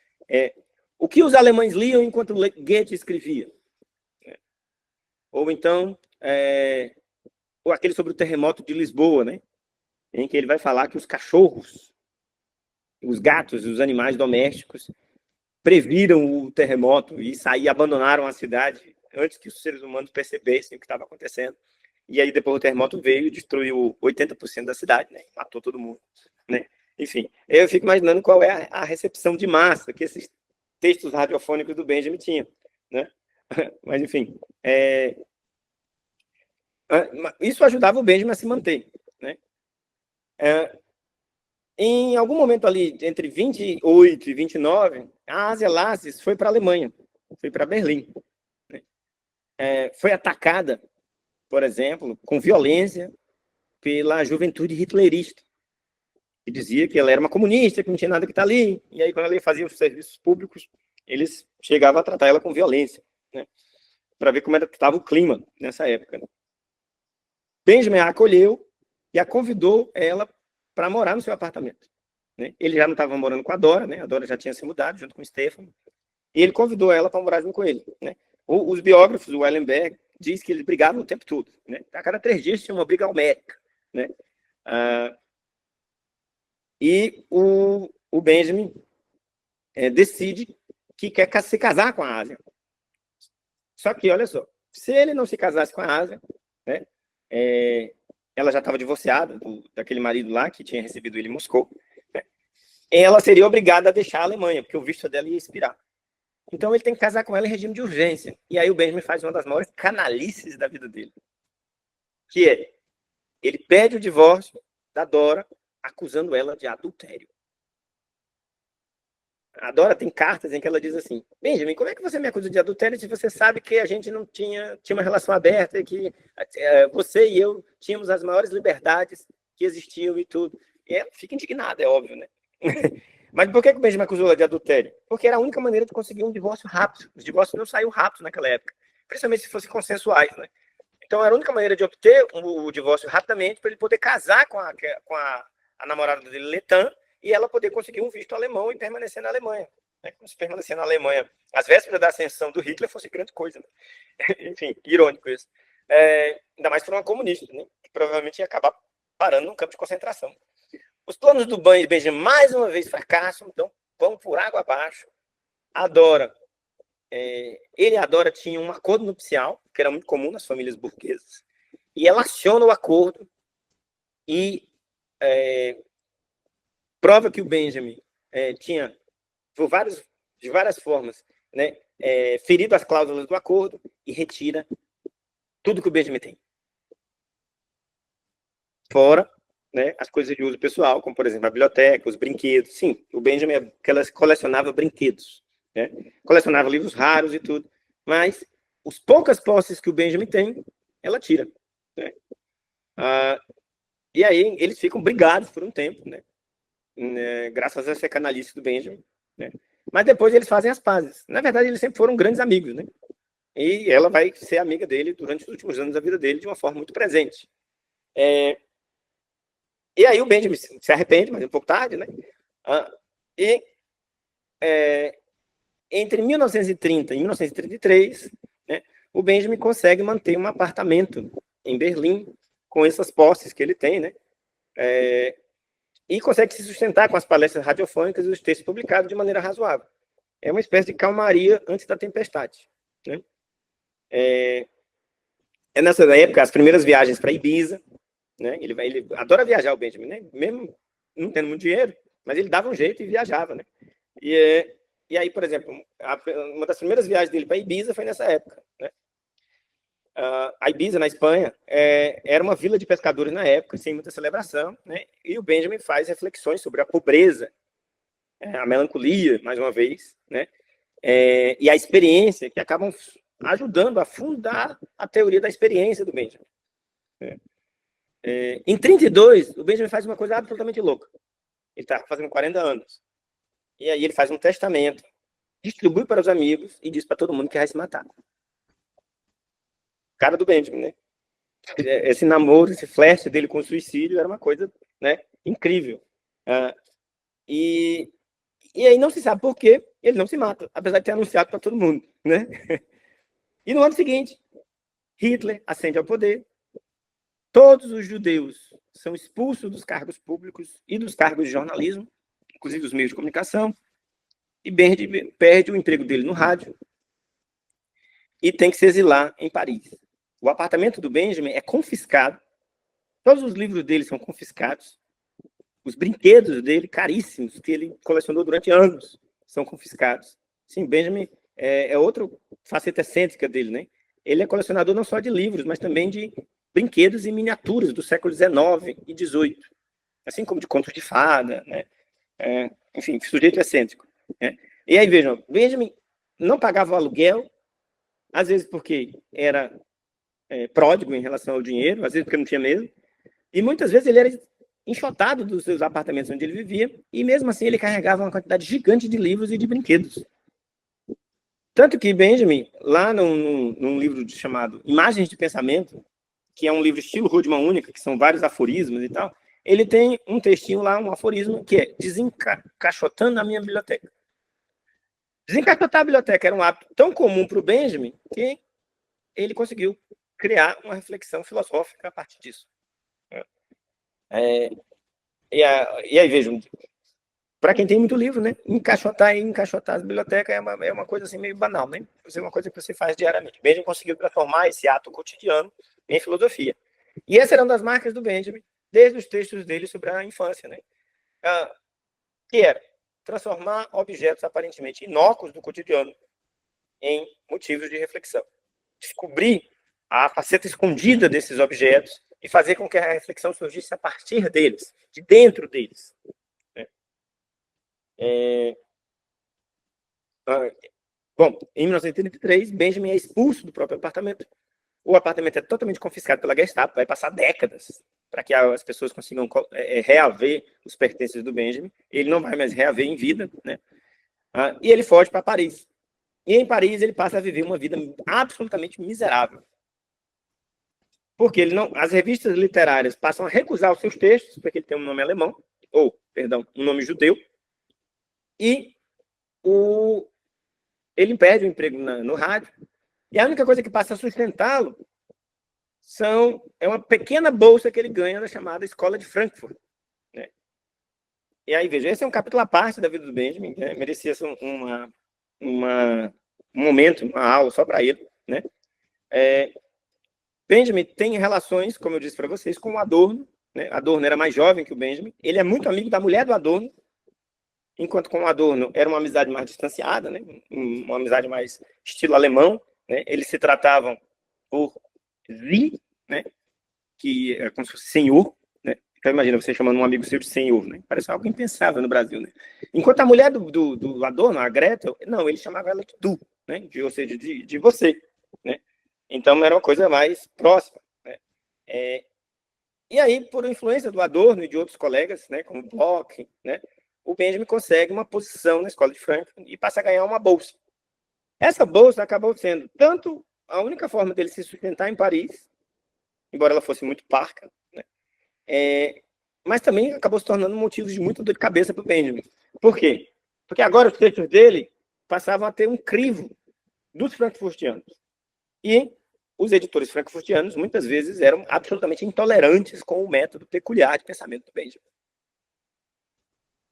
O que os alemães liam enquanto Goethe escrevia? Ou então, ou aquele sobre o terremoto de Lisboa, né? Em que ele vai falar que os cachorros, os gatos, os animais domésticos previram o terremoto e abandonaram a cidade antes que os seres humanos percebessem o que estava acontecendo. E aí depois o terremoto veio e destruiu 80% da cidade, né? Matou todo mundo, né? Enfim, eu fico imaginando qual é a recepção de massa que esses textos radiofônicos do Benjamin tinham, né? Mas enfim, isso ajudava o Benjamin a se manter, né? Em algum momento ali, entre 28 e 29, a Asia Lasses foi para a Alemanha, foi para Berlim, né? Foi atacada, por exemplo, com violência pela juventude hitlerista, que dizia que ela era uma comunista, que não tinha nada que estar ali, e aí quando ela fazia os serviços públicos, eles chegavam a tratar ela com violência, né? Para ver como estava o clima nessa época, né? Benjamin a acolheu e a convidou ela para morar no seu apartamento. né? Ele já não estava morando com a Dora, né? A Dora já tinha se mudado junto com o Stefano, e ele convidou ela para morar junto com ele, né? Os biógrafos, o Wellenberg, diz que eles brigavam o tempo todo, né? A cada 3 dias tinha uma briga homérica, né? E o Benjamin decide que quer se casar com a Ásia. Só que, olha só, se ele não se casasse com a Ásia, né, ela já estava divorciada daquele marido lá que tinha recebido ele em Moscou, né, ela seria obrigada a deixar a Alemanha, porque o visto dela ia expirar. Então ele tem que casar com ela em regime de urgência. E aí o Benjamin faz uma das maiores canalices da vida dele, que é, ele pede o divórcio da Dora, acusando ela de adultério. A Dora tem cartas em que ela diz assim: Benjamin, como é que você me acusa de adultério se você sabe que a gente não tinha uma relação aberta, que você e eu tínhamos as maiores liberdades que existiam e tudo? E ela fica indignada, é óbvio, né? Mas por que o Benjamin acusou ela de adultério? Porque era a única maneira de conseguir um divórcio rápido. Os divórcios não saíam rápido naquela época, principalmente se fossem consensuais, né? Então era a única maneira de obter o divórcio rapidamente para ele poder casar com a namorada dele, Letã, e ela poder conseguir um visto alemão e permanecer na Alemanha. Né? Como se permanecer na Alemanha às vésperas da ascensão do Hitler fosse grande coisa. Né? Enfim, irônico isso. Ainda mais para uma comunista, né? Que provavelmente ia acabar parando num campo de concentração. Os planos do Benjamin, mais uma vez, fracassam, então vão por água abaixo. A Dora, ele e a Dora tinham um acordo nupcial, que era muito comum nas famílias burguesas, e ela aciona o acordo e prova que o Benjamin tinha, de várias formas, né, ferido as cláusulas do acordo e retira tudo que o Benjamin tem. Fora, né, as coisas de uso pessoal, como, por exemplo, a biblioteca, os brinquedos. Sim, o Benjamin colecionava brinquedos, né? Colecionava livros raros e tudo. Mas as poucas posses que o Benjamin tem, ela tira. Né? E aí eles ficam brigados por um tempo, né? Graças a essa canalice do Benjamin, né? Mas depois eles fazem as pazes. Na verdade, eles sempre foram grandes amigos, né? E ela vai ser amiga dele durante os últimos anos da vida dele de uma forma muito presente. E aí o Benjamin se arrepende, mas é um pouco tarde, né? Entre 1930 e 1933, né, o Benjamin consegue manter um apartamento em Berlim com essas posses que ele tem, né? E consegue se sustentar com as palestras radiofônicas e os textos publicados de maneira razoável. É uma espécie de calmaria antes da tempestade. Né? Nessa época, as primeiras viagens para Ibiza, né? Ele adora viajar, o Benjamin, né? Mesmo não tendo muito dinheiro, mas ele dava um jeito e viajava. Né? E aí, por exemplo, uma das primeiras viagens dele para Ibiza foi nessa época. Né? A Ibiza, na Espanha, era uma vila de pescadores na época, sem muita celebração, né? E o Benjamin faz reflexões sobre a pobreza, a melancolia, mais uma vez, né? E a experiência, que acabam ajudando a fundar a teoria da experiência do Benjamin. Em 32, o Benjamin faz uma coisa absolutamente louca. Ele está fazendo 40 anos. E aí ele faz um testamento, distribui para os amigos e diz para todo mundo que vai se matar. Cara do Benjamin, né? Esse namoro, esse flash dele com o suicídio era uma coisa, né, incrível. E aí não se sabe por que ele não se mata, apesar de ter anunciado para todo mundo, né? E no ano seguinte, Hitler ascende ao poder, todos os judeus são expulsos dos cargos públicos e dos cargos de jornalismo, inclusive dos meios de comunicação, e Benjamin perde o emprego dele no rádio e tem que se exilar em Paris. O apartamento do Benjamin é confiscado, todos os livros dele são confiscados, os brinquedos dele, caríssimos, que ele colecionou durante anos, são confiscados. Sim, Benjamin é outra faceta excêntrica dele, né? Ele é colecionador não só de livros, mas também de brinquedos e miniaturas do século XIX e XVIII, assim como de contos de fada, né? Enfim, sujeito excêntrico. Né? E aí, vejam, Benjamin não pagava o aluguel, às vezes porque era pródigo em relação ao dinheiro, às vezes porque não tinha mesmo, e muitas vezes ele era enxotado dos seus apartamentos onde ele vivia, e mesmo assim ele carregava uma quantidade gigante de livros e de brinquedos. Tanto que Benjamin, lá num livro chamado Imagens de Pensamento, que é um livro estilo Rua de Mão Única, que são vários aforismos e tal, ele tem um textinho lá, um aforismo, que é desencaixotando a minha biblioteca. Desencaixotar a biblioteca era um hábito tão comum para o Benjamin que ele conseguiu criar uma reflexão filosófica a partir disso. E aí, vejam, para quem tem muito livro, né? Encaixotar as bibliotecas é uma coisa assim meio banal, né? É uma coisa que você faz diariamente. Benjamin conseguiu transformar esse ato cotidiano em filosofia. E essa era uma das marcas do Benjamin, desde os textos dele sobre a infância, né? Que era transformar objetos aparentemente inócuos do cotidiano em motivos de reflexão. Descobrir a faceta escondida desses objetos e fazer com que a reflexão surgisse a partir deles, de dentro deles. Bom, em 1933, Benjamin é expulso do próprio apartamento. O apartamento é totalmente confiscado pela Gestapo, vai passar décadas para que as pessoas consigam reaver os pertences do Benjamin. Ele não vai mais reaver em vida, né? E ele foge para Paris. E em Paris ele passa a viver uma vida absolutamente miserável. Porque as revistas literárias passam a recusar os seus textos, porque ele tem um nome alemão, um nome judeu, e ele perde o emprego no rádio, e a única coisa que passa a sustentá-lo é uma pequena bolsa que ele ganha na chamada Escola de Frankfurt. Né? E aí, veja, esse é um capítulo à parte da vida do Benjamin, né? Merecia um momento, uma aula só para ele. Né? Benjamin tem relações, como eu disse para vocês, com o Adorno. Né? Adorno era mais jovem que o Benjamin. Ele é muito amigo da mulher do Adorno, enquanto com o Adorno era uma amizade mais distanciada, né? Uma amizade mais estilo alemão. Né? Eles se tratavam por Sie, né? Que é como se fosse senhor. Né? Então imagina você chamando um amigo seu de senhor. Né? Parece algo impensável no Brasil. Né? Enquanto a mulher do Adorno, a Gretel, não, ele chamava ela de tu, né? Ou seja, de você. Né? Então era uma coisa mais próxima. Né? E aí, por influência do Adorno e de outros colegas, né, como Bloch, né, o Benjamin consegue uma posição na Escola de Frankfurt e passa a ganhar uma bolsa. Essa bolsa acabou sendo tanto a única forma dele se sustentar em Paris, embora ela fosse muito parca, né, mas também acabou se tornando motivo de muita dor de cabeça para o Benjamin. Por quê? Porque agora os textos dele passavam a ter um crivo dos frankfurtianos. E os editores frankfurtianos, muitas vezes, eram absolutamente intolerantes com o método peculiar de pensamento do Benjamin.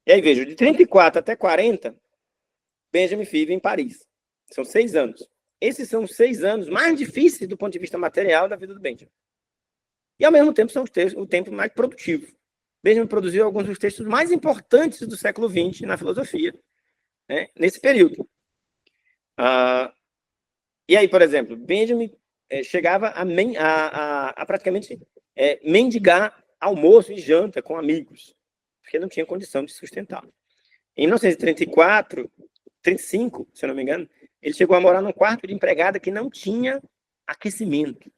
E aí, veja, de 34 até 40, Benjamin vive em Paris. São 6 anos. Esses são os 6 anos mais difíceis do ponto de vista material da vida do Benjamin. E, ao mesmo tempo, são o tempo mais produtivo. Benjamin produziu alguns dos textos mais importantes do século XX na filosofia, né, nesse período. E aí, por exemplo, Benjamin chegava a praticamente mendigar almoço e janta com amigos, porque não tinha condição de sustentar. Em 1934, 35, se eu não me engano, ele chegou a morar num quarto de empregada que não tinha aquecimento,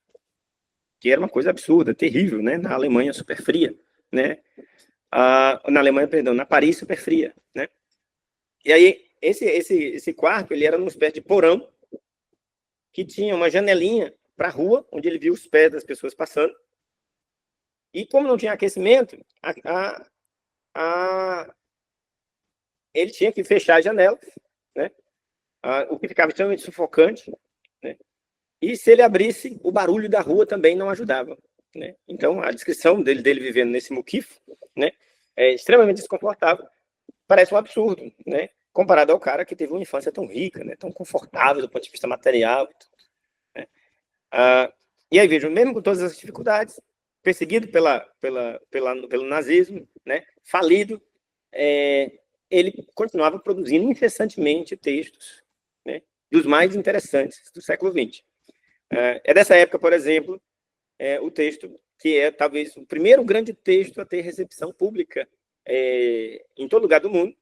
que era uma coisa absurda, terrível, né? Na Alemanha super fria, né? Na Alemanha, perdão, na Paris super fria, né? E aí, esse quarto, ele era numa espécie de porão, que tinha uma janelinha para a rua, onde ele viu os pés das pessoas passando. E como não tinha aquecimento, ele tinha que fechar as janelas, né? O que ficava extremamente sufocante. Né? E se ele abrisse, o barulho da rua também não ajudava. Né? Então, a descrição dele vivendo nesse muquifo, né, é extremamente desconfortável. Parece um absurdo, né? Comparado ao cara que teve uma infância tão rica, né, tão confortável do ponto de vista material. Né? E aí, vejam, mesmo com todas as dificuldades, perseguido pelo nazismo, né, falido, ele continuava produzindo incessantemente textos, né, dos mais interessantes do século XX. É dessa época, por exemplo, o texto que é talvez o primeiro grande texto a ter recepção pública em todo lugar do mundo,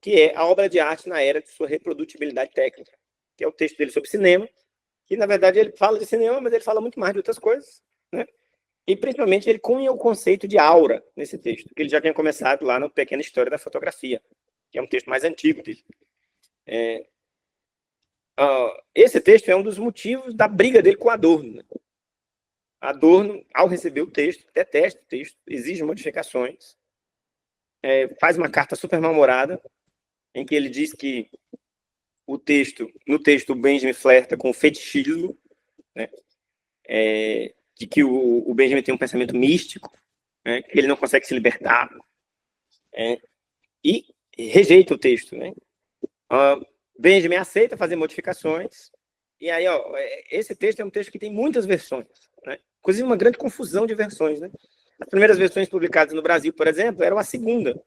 que é a obra de arte na era de sua reprodutibilidade técnica, que é o texto dele sobre cinema, que na verdade ele fala de cinema, mas ele fala muito mais de outras coisas, né? E principalmente ele cunha o conceito de aura nesse texto, que ele já tinha começado lá no Pequena História da Fotografia, que é um texto mais antigo dele. Esse texto é um dos motivos da briga dele com Adorno. Né? Adorno, ao receber o texto, detesta o texto, exige modificações, faz uma carta super mal-humorada, em que ele diz que no texto o Benjamin flerta com o fetichismo, né? De que o Benjamin tem um pensamento místico, né? Que ele não consegue se libertar, e rejeita o texto, né? Benjamin aceita fazer modificações, e aí, esse texto é um texto que tem muitas versões, né? Inclusive uma grande confusão de versões, né? As primeiras versões publicadas no Brasil, por exemplo, eram a segunda,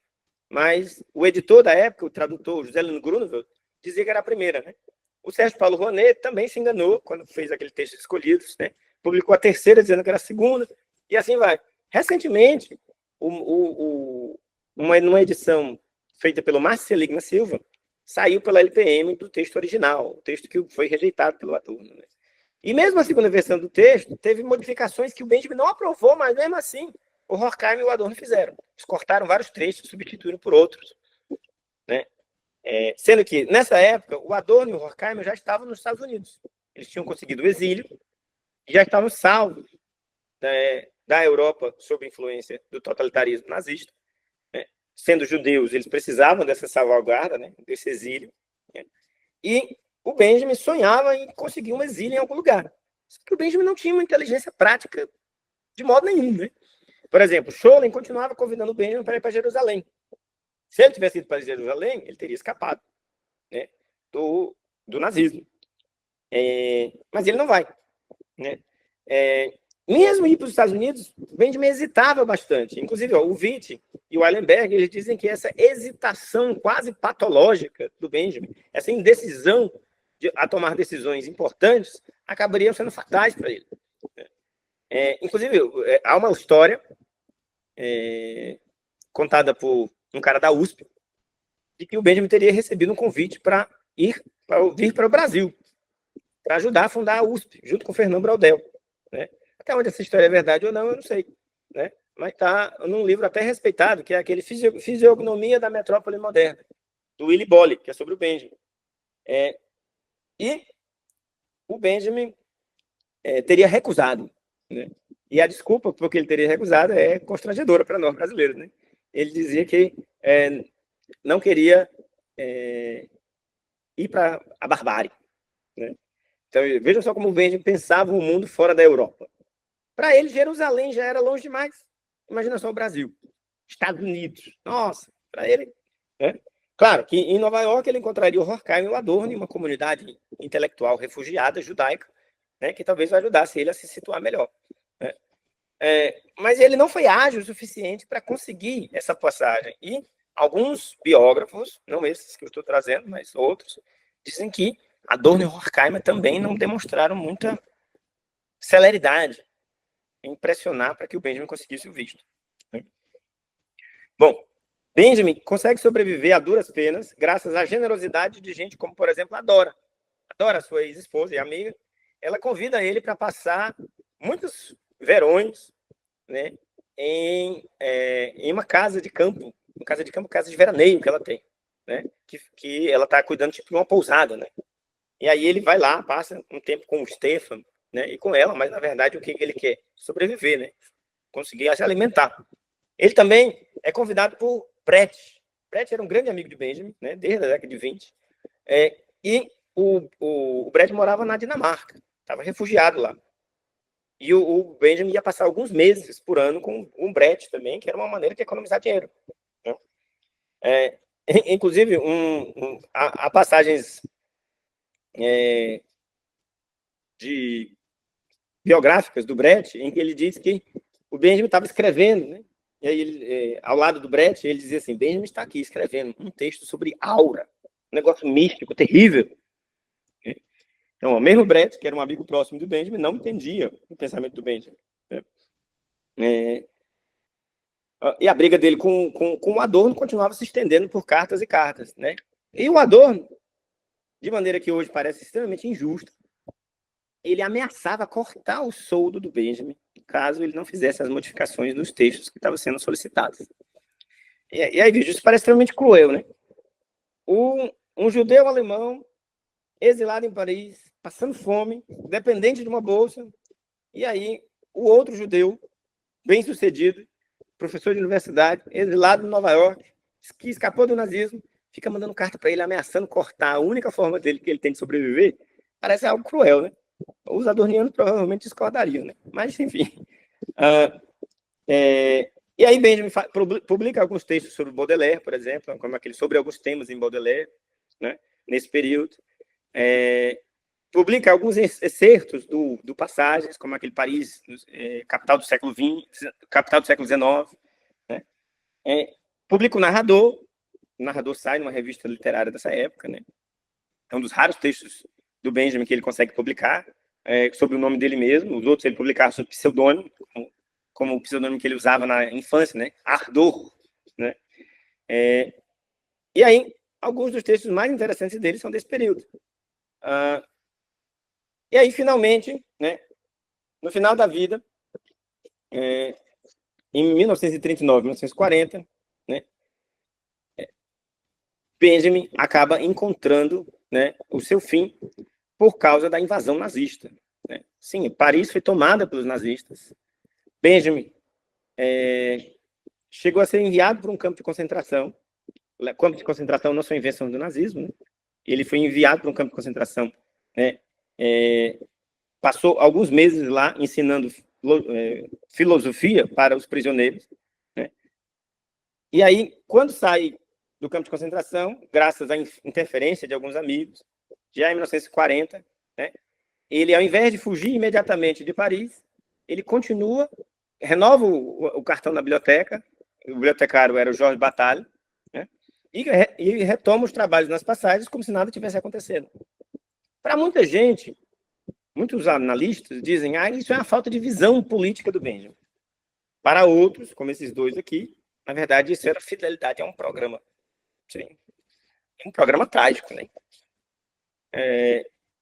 mas o editor da época, o tradutor José Lino Grunewald, dizia que era a primeira, né? O Sérgio Paulo Rouanet também se enganou quando fez aquele texto Escolhidos, né? Publicou a terceira dizendo que era a segunda, e assim vai. Recentemente, numa edição feita pelo Márcio Seligman Silva, saiu pela LPM do texto original, o texto que foi rejeitado pelo Adorno, né? E mesmo a segunda versão do texto teve modificações que o Benjamin não aprovou, mas mesmo assim o Horkheimer e o Adorno fizeram. Eles cortaram vários trechos, substituíram por outros, né? Sendo que, nessa época, o Adorno e o Horkheimer já estavam nos Estados Unidos. Eles tinham conseguido o exílio e já estavam salvos, né, da Europa sob influência do totalitarismo nazista. Né? Sendo judeus, eles precisavam dessa salvaguarda, né, desse exílio. Né? E o Benjamin sonhava em conseguir um exílio em algum lugar. Só que o Benjamin não tinha uma inteligência prática de modo nenhum. Né? Por exemplo, Scholem continuava convidando o Benjamin para ir para Jerusalém. Se ele tivesse ido para Jerusalém, ele teria escapado, né, do nazismo. Mas ele não vai. Né? Mesmo ir para os Estados Unidos, Benjamin hesitava bastante. Inclusive, o Witt e o Eilenberg, eles dizem que essa hesitação quase patológica do Benjamin, essa indecisão a tomar decisões importantes, acabariam sendo fatais para ele. Inclusive, há uma história contada por um cara da USP, de que o Benjamin teria recebido um convite para vir para o Brasil, para ajudar a fundar a USP, junto com o Fernando Braudel. Né? Até onde essa história é verdade ou não, eu não sei. Né? Mas está num livro até respeitado, que é aquele Fisiognomia da Metrópole Moderna, do Willy Bolle, que é sobre o Benjamin. E o Benjamin teria recusado. Né? E a desculpa por que ele teria recusado é constrangedora para nós brasileiros. Né? Ele dizia que não queria ir para a barbárie. Né? Então, vejam só como o Benjamin pensava o mundo fora da Europa. Para ele, Jerusalém já era longe demais. Imagina só o Brasil, Estados Unidos. Nossa, para ele. Né? Claro que em Nova York ele encontraria o Horkheimer e o Adorno em uma comunidade intelectual refugiada judaica, né, que talvez ajudasse ele a se situar melhor. Né? Mas ele não foi ágil o suficiente para conseguir essa passagem. E alguns biógrafos, não esses que eu estou trazendo, mas outros, dizem que Adorno e Horkheimer também não demonstraram muita celeridade em pressionar para que o Benjamin conseguisse o visto. Bom, Benjamin consegue sobreviver a duras penas graças à generosidade de gente como, por exemplo, a Dora. A Dora, sua ex-esposa e amiga, ela convida ele para passar muitos verões, né, em uma casa de campo, casa de veraneio que ela tem, né, que ela está cuidando tipo de uma pousada, né. E aí ele vai lá, passa um tempo com o Stefan, né, e com ela, mas na verdade o que ele quer? Sobreviver, né, conseguir se alimentar. Ele também é convidado por Brecht. Brecht era um grande amigo de Benjamin, né, desde a década de 20, e o Brecht morava na Dinamarca, estava refugiado lá. E o Benjamin ia passar alguns meses por ano com o Brecht também, que era uma maneira de economizar dinheiro. Né? Inclusive, há passagens de biográficas do Brecht em que ele diz que o Benjamin estava escrevendo, né? E aí ele, ao lado do Brecht, ele dizia assim: Benjamin está aqui escrevendo um texto sobre aura, um negócio místico, terrível. Então, mesmo o Brecht, que era um amigo próximo do Benjamin, não entendia o pensamento do Benjamin. Né? E a briga dele com o Adorno continuava se estendendo por cartas e cartas. Né? E o Adorno, de maneira que hoje parece extremamente injusta, ele ameaçava cortar o soldo do Benjamin caso ele não fizesse as modificações nos textos que estavam sendo solicitados. E aí, veja, isso parece extremamente cruel, né? Um judeu alemão, exilado em Paris, passando fome, dependente de uma bolsa, e aí o outro judeu, bem-sucedido, professor de universidade, exilado em Nova York, que escapou do nazismo, fica mandando carta para ele, ameaçando cortar a única forma dele que ele tem de sobreviver. Parece algo cruel, né? Os adornianos provavelmente discordariam, né? Mas, enfim. E aí Benjamin publica alguns textos sobre Baudelaire, por exemplo, como aquele sobre alguns temas em Baudelaire, né? Nesse período. Publica alguns excertos do Passagens, como aquele Paris, capital do século XX, capital do século XIX. Né? Publica o Narrador sai numa revista literária dessa época. Né? É um dos raros textos do Benjamin que ele consegue publicar, sob o nome dele mesmo. Os outros ele publicava sob pseudônimo, como o pseudônimo que ele usava na infância, né? Ardor. Né? E aí, alguns dos textos mais interessantes dele são desse período. E aí, finalmente, né, no final da vida, em 1939, 1940, né, Benjamin acaba encontrando, né, o seu fim por causa da invasão nazista. Né? Sim, Paris foi tomada pelos nazistas. Benjamin chegou a ser enviado para um campo de concentração. Campo de concentração não são invenção do nazismo. Né? Ele foi enviado para um campo de concentração, né, passou alguns meses lá ensinando filosofia para os prisioneiros. Né? E aí, quando sai do campo de concentração, graças à interferência de alguns amigos, já em 1940, né, ele, ao invés de fugir imediatamente de Paris, ele continua, renova o cartão da biblioteca, o bibliotecário era o Jorge Bataille, né, e retoma os trabalhos nas passagens como se nada tivesse acontecendo. Para muita gente, muitos analistas dizem que isso é uma falta de visão política do Benjamin. Para outros, como esses dois aqui, na verdade, isso era fidelidade a um programa. Sim. Um programa trágico, né?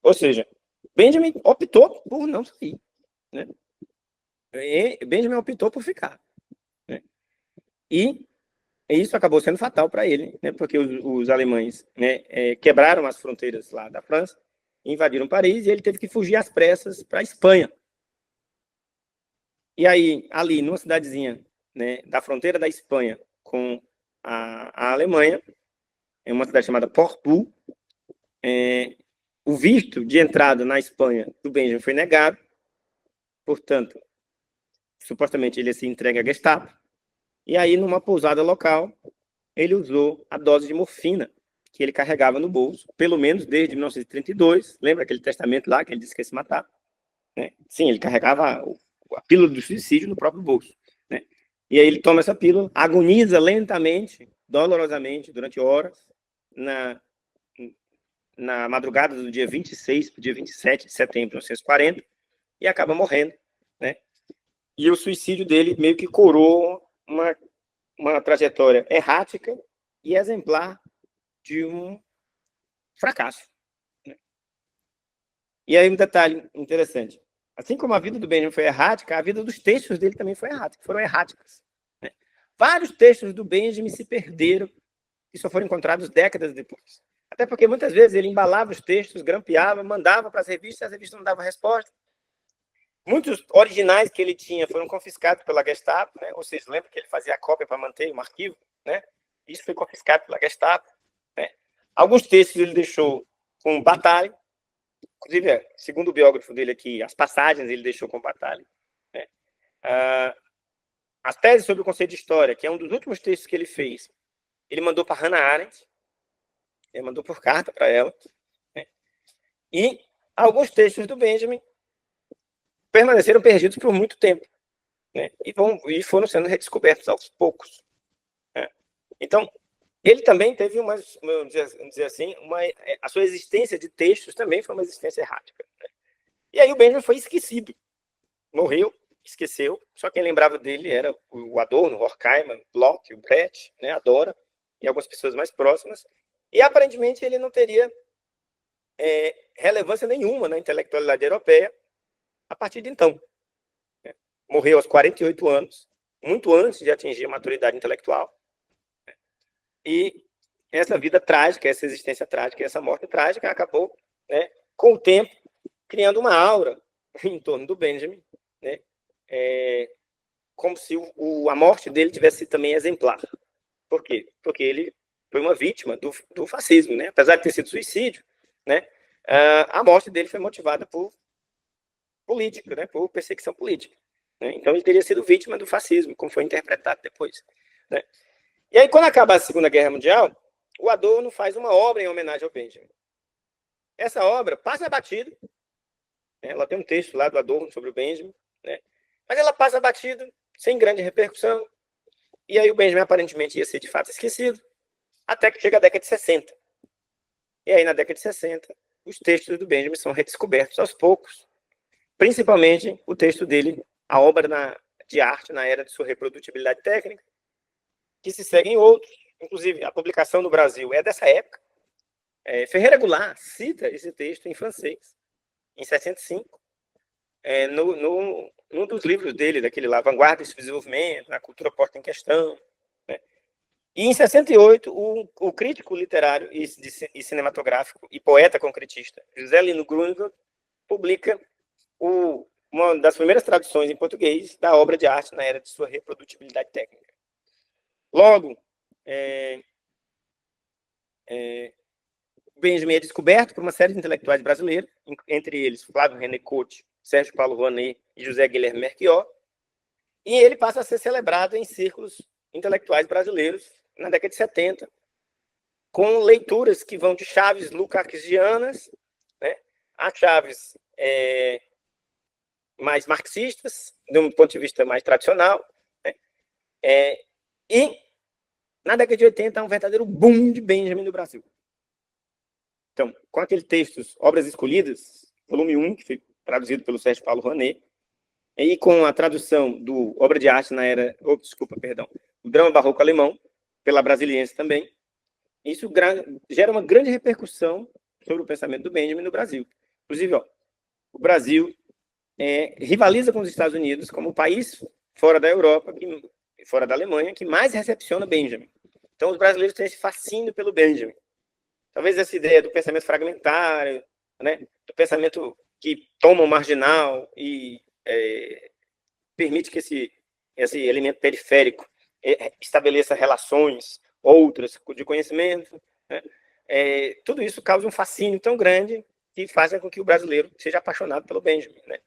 Ou seja, Benjamin optou por não sair. Né? Benjamin optou por ficar. Né? E isso acabou sendo fatal para ele, né? Porque os alemães, né, quebraram as fronteiras lá da França, invadiram Paris e ele teve que fugir às pressas para a Espanha. E aí, ali, numa cidadezinha, né, da fronteira da Espanha com a Alemanha, é uma cidade chamada Porto, o visto de entrada na Espanha do Benjamin foi negado, portanto, supostamente ele se entrega à Gestapo, e aí, numa pousada local, ele usou a dose de morfina que ele carregava no bolso, pelo menos desde 1932, lembra aquele testamento lá que ele disse que ia se matar? Né? Sim, ele carregava a pílula do suicídio no próprio bolso. Né? E aí ele toma essa pílula, agoniza lentamente, dolorosamente, durante horas, na madrugada do dia 26 para o dia 27 de setembro de 1940, e acaba morrendo. Né? E o suicídio dele meio que coroa uma trajetória errática e exemplar de um fracasso. Né? E aí um detalhe interessante. Assim como a vida do Benjamin foi errática, a vida dos textos dele também foi errática, foram erráticas. Né? Vários textos do Benjamin se perderam e só foram encontrados décadas depois. Até porque muitas vezes ele embalava os textos, grampeava, mandava para as revistas não davam resposta. Muitos originais que ele tinha foram confiscados pela Gestapo, né? Vocês lembram que ele fazia a cópia para manter um arquivo? Né? Isso foi confiscado pela Gestapo. Né? Alguns textos ele deixou com Bataille, inclusive, segundo o biógrafo dele aqui, as passagens ele deixou com Bataille. Né? As teses sobre o conceito de história, que é um dos últimos textos que ele fez, ele mandou para Hannah Arendt, ele mandou por carta para ela. Né? E alguns textos do Benjamin permaneceram perdidos por muito tempo. Né? E foram sendo redescobertos aos poucos. Né? Então, ele também teve vamos dizer assim, a sua existência de textos também foi uma existência errática. Né? E aí o Benjamin foi esquecido. Morreu, esqueceu. Só quem lembrava dele era o Adorno, o Horkheimer, o Locke, o Brecht, né, a Dora, e algumas pessoas mais próximas. E aparentemente ele não teria relevância nenhuma na intelectualidade europeia a partir de então. Né? Morreu aos 48 anos, muito antes de atingir a maturidade intelectual. E essa vida trágica, essa existência trágica, essa morte trágica acabou, né, com o tempo, criando uma aura em torno do Benjamin, né, como se a morte dele tivesse sido também exemplar. Por quê? Porque ele foi uma vítima do fascismo, né? Apesar de ter sido suicídio, né? A morte dele foi motivada por política, né? Por perseguição política. Né? Então ele teria sido vítima do fascismo, como foi interpretado depois. Né? E aí, quando acaba a Segunda Guerra Mundial, o Adorno faz uma obra em homenagem ao Benjamin. Essa obra passa batido, né? Ela tem um texto lá do Adorno sobre o Benjamin, né? Mas ela passa batido, sem grande repercussão, e aí o Benjamin aparentemente ia ser de fato esquecido, até que chega a década de 60. E aí, na década de 60, os textos do Benjamin são redescobertos aos poucos, principalmente o texto dele, a obra de arte na era de sua reprodutibilidade técnica, que se seguem outros, inclusive a publicação no Brasil é dessa época. Ferreira Goulart cita esse texto em francês, em 65, num dos livros dele, daquele lá, Vanguarda e Desenvolvimento, a cultura porta em questão. Né? E em 68, o crítico literário e cinematográfico e poeta concretista José Lino Grunewald publica uma das primeiras traduções em português da obra de arte na era de sua reprodutibilidade técnica. Logo, Benjamin é descoberto por uma série de intelectuais brasileiros, entre eles Flávio René Couto, Sérgio Paulo Rouanet e José Guilherme Melchior, e ele passa a ser celebrado em círculos intelectuais brasileiros na década de 70, com leituras que vão de chaves lukácsianas, né, a chaves mais marxistas, de um ponto de vista mais tradicional, né, e na década de 80 há um verdadeiro boom de Benjamin no Brasil. Então, com aquele texto, Obras Escolhidas, volume 1, que foi traduzido pelo Sérgio Paulo Rouanet, e com a tradução do Obra de Arte na era... o Drama Barroco Alemão, pela Brasiliense também, isso gera uma grande repercussão sobre o pensamento do Benjamin no Brasil. Inclusive, o Brasil rivaliza com os Estados Unidos como o país fora da Europa, fora da Alemanha, que mais recepciona Benjamin. Então, os brasileiros têm esse fascínio pelo Benjamin. Talvez essa ideia do pensamento fragmentário, né, do pensamento que toma o marginal e permite que esse elemento periférico estabeleça relações outras de conhecimento, né? Tudo isso causa um fascínio tão grande que faz com que o brasileiro seja apaixonado pelo Benjamin. Né?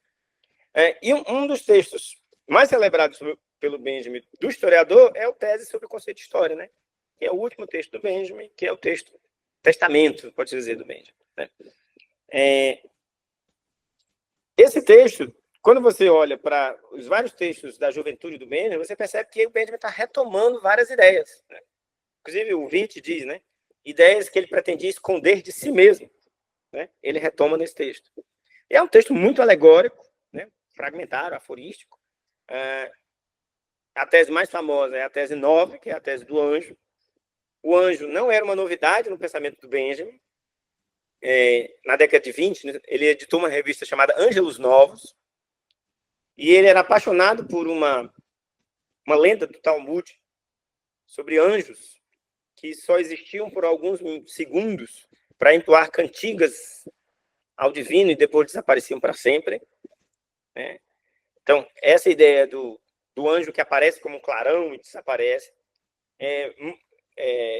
E um dos textos mais celebrados pelo Benjamin, do historiador, é o Tese sobre o Conceito de História, né? Que é o último texto do Benjamin, que é o testamento, pode-se dizer, do Benjamin. Né? Esse texto, quando você olha para os vários textos da juventude do Benjamin, você percebe que o Benjamin está retomando várias ideias. Né? Inclusive, o Witt diz, né? Ideias que ele pretendia esconder de si mesmo. Né? Ele retoma nesse texto. E é um texto muito alegórico, né? Fragmentário, aforístico. A tese mais famosa é a tese 9, que é a tese do anjo. O anjo não era uma novidade no pensamento do Benjamin. Na década de 20, né, ele editou uma revista chamada Ângelos Novos, e ele era apaixonado por uma lenda do Talmud sobre anjos que só existiam por alguns segundos para entoar cantigas ao divino e depois desapareciam para sempre. Né? Então, essa ideia do anjo que aparece como um clarão e desaparece,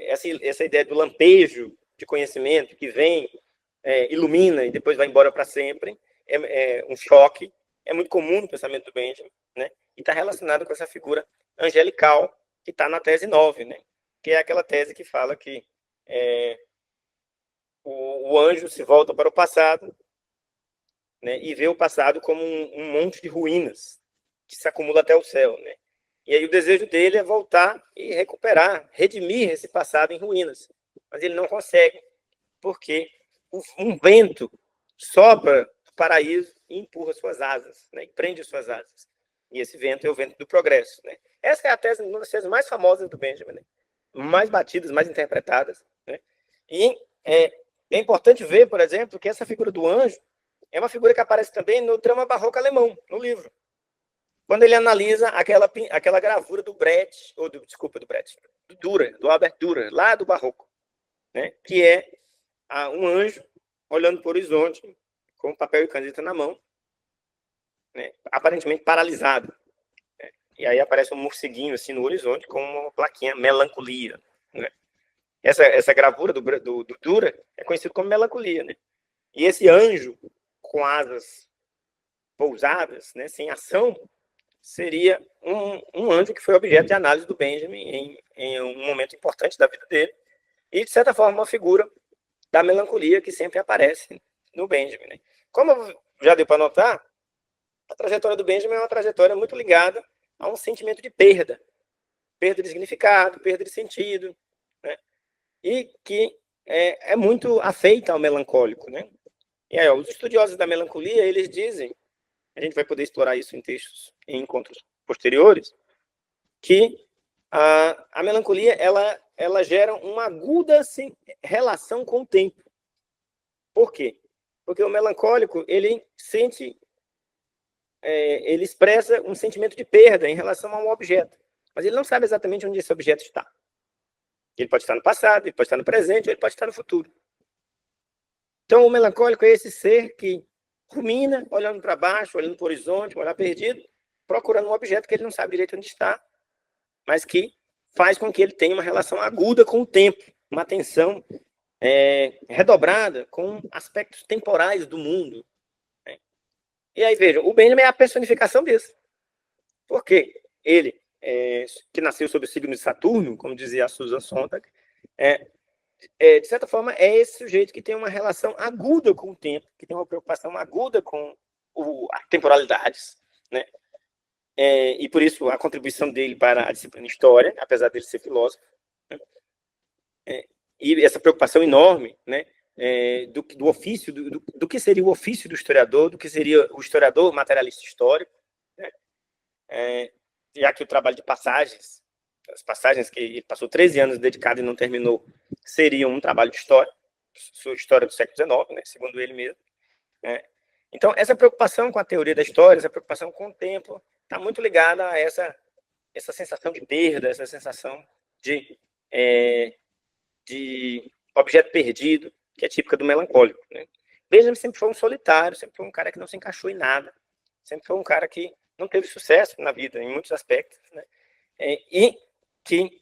essa ideia do lampejo de conhecimento que vem, ilumina e depois vai embora para sempre, é um choque, é muito comum no pensamento do Benjamin, né? E está relacionado com essa figura angelical que está na tese 9, né? Que é aquela tese que fala que o anjo se volta para o passado, né, e vê o passado como um monte de ruínas que se acumula até o céu. Né? E aí o desejo dele é voltar e recuperar, redimir esse passado em ruínas. Mas ele não consegue, porque um vento sopra do paraíso e empurra suas asas, né, e prende suas asas. E esse vento é o vento do progresso. Né? Essa é a tese, uma das teses mais famosas do Benjamin, né? Mais batidas, mais interpretadas. Né? E é importante ver, por exemplo, que essa figura do anjo é uma figura que aparece também no Drama Barroco Alemão, no livro. Quando ele analisa aquela gravura do Brecht, do Dürer, do Albert Dürer, lá do Barroco, né? Que é um anjo olhando para o horizonte, com papel e caneta na mão, né, aparentemente paralisado. Né? E aí aparece um morceguinho assim no horizonte com uma plaquinha melancolia. Né? Essa gravura do Dürer é conhecido como melancolia. Né? E esse anjo com asas pousadas, né, sem ação, seria um anjo que foi objeto de análise do Benjamin em um momento importante da vida dele, e, de certa forma, uma figura da melancolia que sempre aparece no Benjamin. Né? Como já deu para notar, a trajetória do Benjamin é uma trajetória muito ligada a um sentimento de perda de significado, perda de sentido, né? E que é muito afeita ao melancólico. Né? E aí, os estudiosos da melancolia, eles dizem, a gente vai poder explorar isso em textos, em encontros posteriores, que a melancolia ela gera uma aguda relação com o tempo. Por quê? Porque o melancólico ele sente, ele expressa um sentimento de perda em relação a um objeto, mas ele não sabe exatamente onde esse objeto está. Ele pode estar no passado, ele pode estar no presente, ou ele pode estar no futuro. Então, o melancólico é esse ser que rumina, olhando para baixo, olhando para o horizonte, um olhar perdido, procurando um objeto que ele não sabe direito onde está, mas que faz com que ele tenha uma relação aguda com o tempo, uma atenção redobrada com aspectos temporais do mundo. Né? E aí, vejam, o Benjamin é a personificação disso. Por quê? Ele, que nasceu sob o signo de Saturno, como dizia a Susan Sontag, de certa forma, é esse sujeito que tem uma relação aguda com o tempo, que tem uma preocupação aguda com as temporalidades, né? E por isso a contribuição dele para a disciplina História, apesar dele ser filósofo, né? E essa preocupação enorme, né? Do ofício, do que seria o ofício do historiador, do que seria o historiador materialista histórico, né? Já que o trabalho de passagens, as passagens que ele passou 13 anos dedicado e não terminou, seriam um trabalho de história, sua história do século XIX, né, segundo ele mesmo. Né? Então, essa preocupação com a teoria da história, essa preocupação com o tempo, está muito ligada a essa sensação de perda, essa sensação de objeto perdido, que é típica do melancólico. Né? Benjamin sempre foi um solitário, sempre foi um cara que não se encaixou em nada, sempre foi um cara que não teve sucesso na vida, em muitos aspectos, né? E que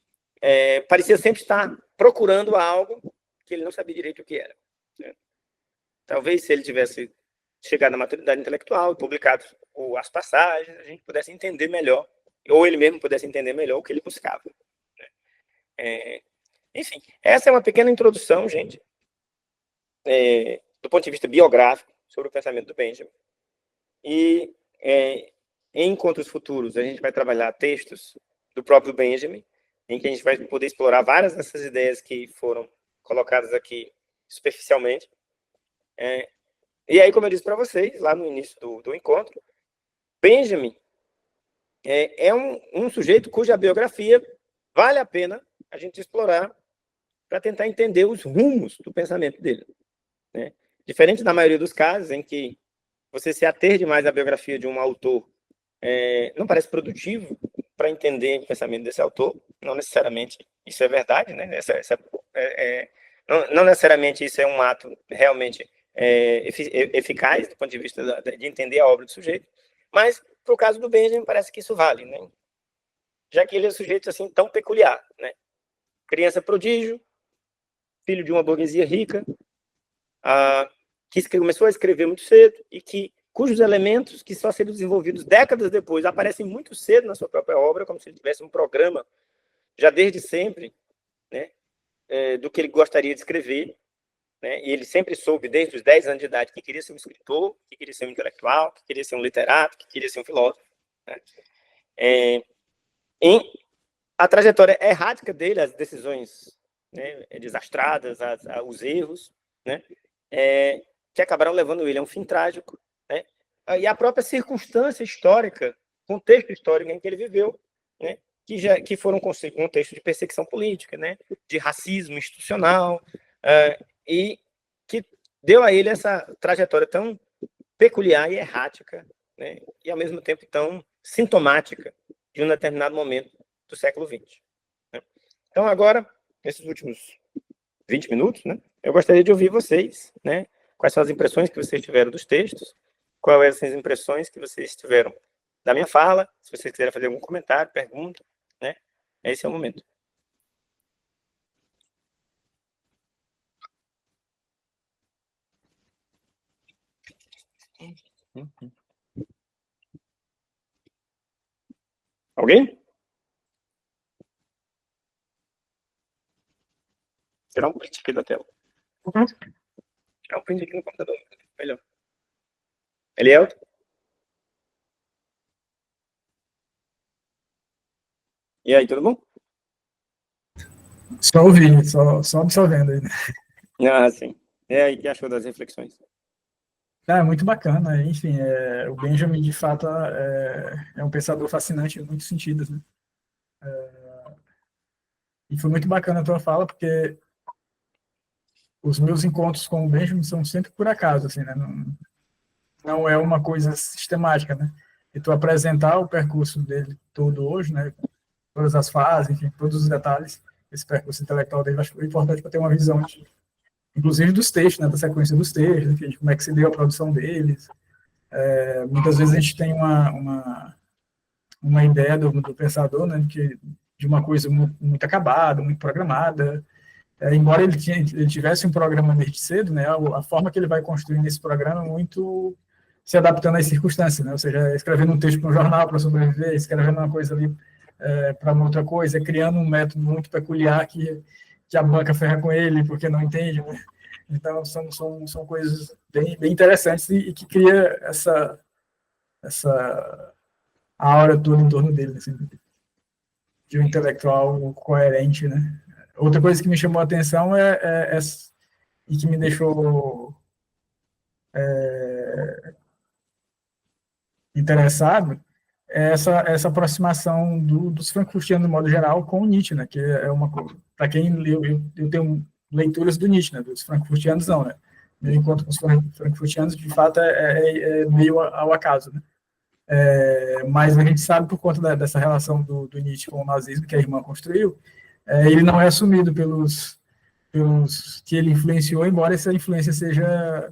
parecia sempre estar procurando algo que ele não sabia direito o que era. Né? Talvez se ele tivesse chegado à maturidade intelectual e publicado as passagens, a gente pudesse entender melhor, ou ele mesmo pudesse entender melhor o que ele buscava. Né? Enfim, essa é uma pequena introdução, gente, do ponto de vista biográfico, sobre o pensamento do Benjamin. E em encontros futuros, a gente vai trabalhar textos do próprio Benjamin, em que a gente vai poder explorar várias dessas ideias que foram colocadas aqui superficialmente. E aí, como eu disse para vocês, lá no início do encontro, Benjamin é um sujeito cuja biografia vale a pena a gente explorar para tentar entender os rumos do pensamento dele. Né? Diferente da maioria dos casos em que você se ater demais à biografia de um autor não parece produtivo para entender o pensamento desse autor, não necessariamente isso é verdade, né? Não necessariamente isso é um ato realmente eficaz do ponto de vista de entender a obra do sujeito, mas para o caso do Benjamin parece que isso vale, né? Já que ele é um sujeito assim tão peculiar, né? Criança prodígio, filho de uma burguesia rica, que começou a escrever muito cedo e cujos elementos que só seriam desenvolvidos décadas depois aparecem muito cedo na sua própria obra, como se ele tivesse um programa já desde sempre, né, do que ele gostaria de escrever, né, e ele sempre soube desde os 10 anos de idade que queria ser um escritor, que queria ser um intelectual, que queria ser um literato, que queria ser um filósofo. Né. A trajetória errática dele, as decisões, né, desastradas, os erros, né, que acabaram levando ele a um fim trágico, né, e a própria circunstância histórica, contexto histórico em que ele viveu, né, que foram contexto de perseguição política, né, de racismo institucional, e que deu a ele essa trajetória tão peculiar e errática, né, e ao mesmo tempo tão sintomática de um determinado momento do século XX. Né. Então, agora, nesses últimos 20 minutos, né, eu gostaria de ouvir vocês, né, quais são as impressões que vocês tiveram dos textos, quais são as impressões que vocês tiveram da minha fala. Se vocês quiserem fazer algum comentário, pergunta, né? Esse é o momento. Alguém? Tirar um print aqui da tela. Tirar um print aqui no computador. Melhor. Eliel? E aí, tudo bom? Só ouvindo, só absorvendo aí, né? Ah, sim. E aí, o que achou das reflexões? É muito bacana, enfim, o Benjamin, de fato, é um pensador fascinante em muitos sentidos, né? E foi muito bacana a tua fala, porque os meus encontros com o Benjamin são sempre por acaso, assim, né? Não é uma coisa sistemática, né? E tu apresentar o percurso dele todo hoje, né? Todas as fases, enfim, todos os detalhes, esse percurso intelectual dele, acho que foi importante para ter uma visão, inclusive dos textos, né? Da sequência dos textos, enfim, de como é que se deu a produção deles. Muitas vezes a gente tem uma ideia do pensador, né? De uma coisa muito acabada, muito programada. Embora ele tivesse um programa desde cedo, né, a forma que ele vai construindo esse programa é muito se adaptando às circunstâncias, né? Ou seja, escrevendo um texto para um jornal para sobreviver, escrevendo uma coisa ali para uma outra coisa, criando um método muito peculiar que a banca ferra com ele porque não entende, né? Então, são coisas bem interessantes e que cria essa aura toda em torno dele, assim, de um intelectual coerente, né? Outra coisa que me chamou a atenção e que me deixou interessado é essa aproximação dos frankfurtianos, de modo geral, com o Nietzsche, né? Que é uma coisa. Para quem leu, eu tenho leituras do Nietzsche, né? Dos frankfurtianos, não, né? Meu encontro com os frankfurtianos, de fato, é meio ao acaso, né? Mas a gente sabe, por conta dessa relação do Nietzsche com o nazismo que a irmã construiu, ele não é assumido pelos que ele influenciou, embora essa influência seja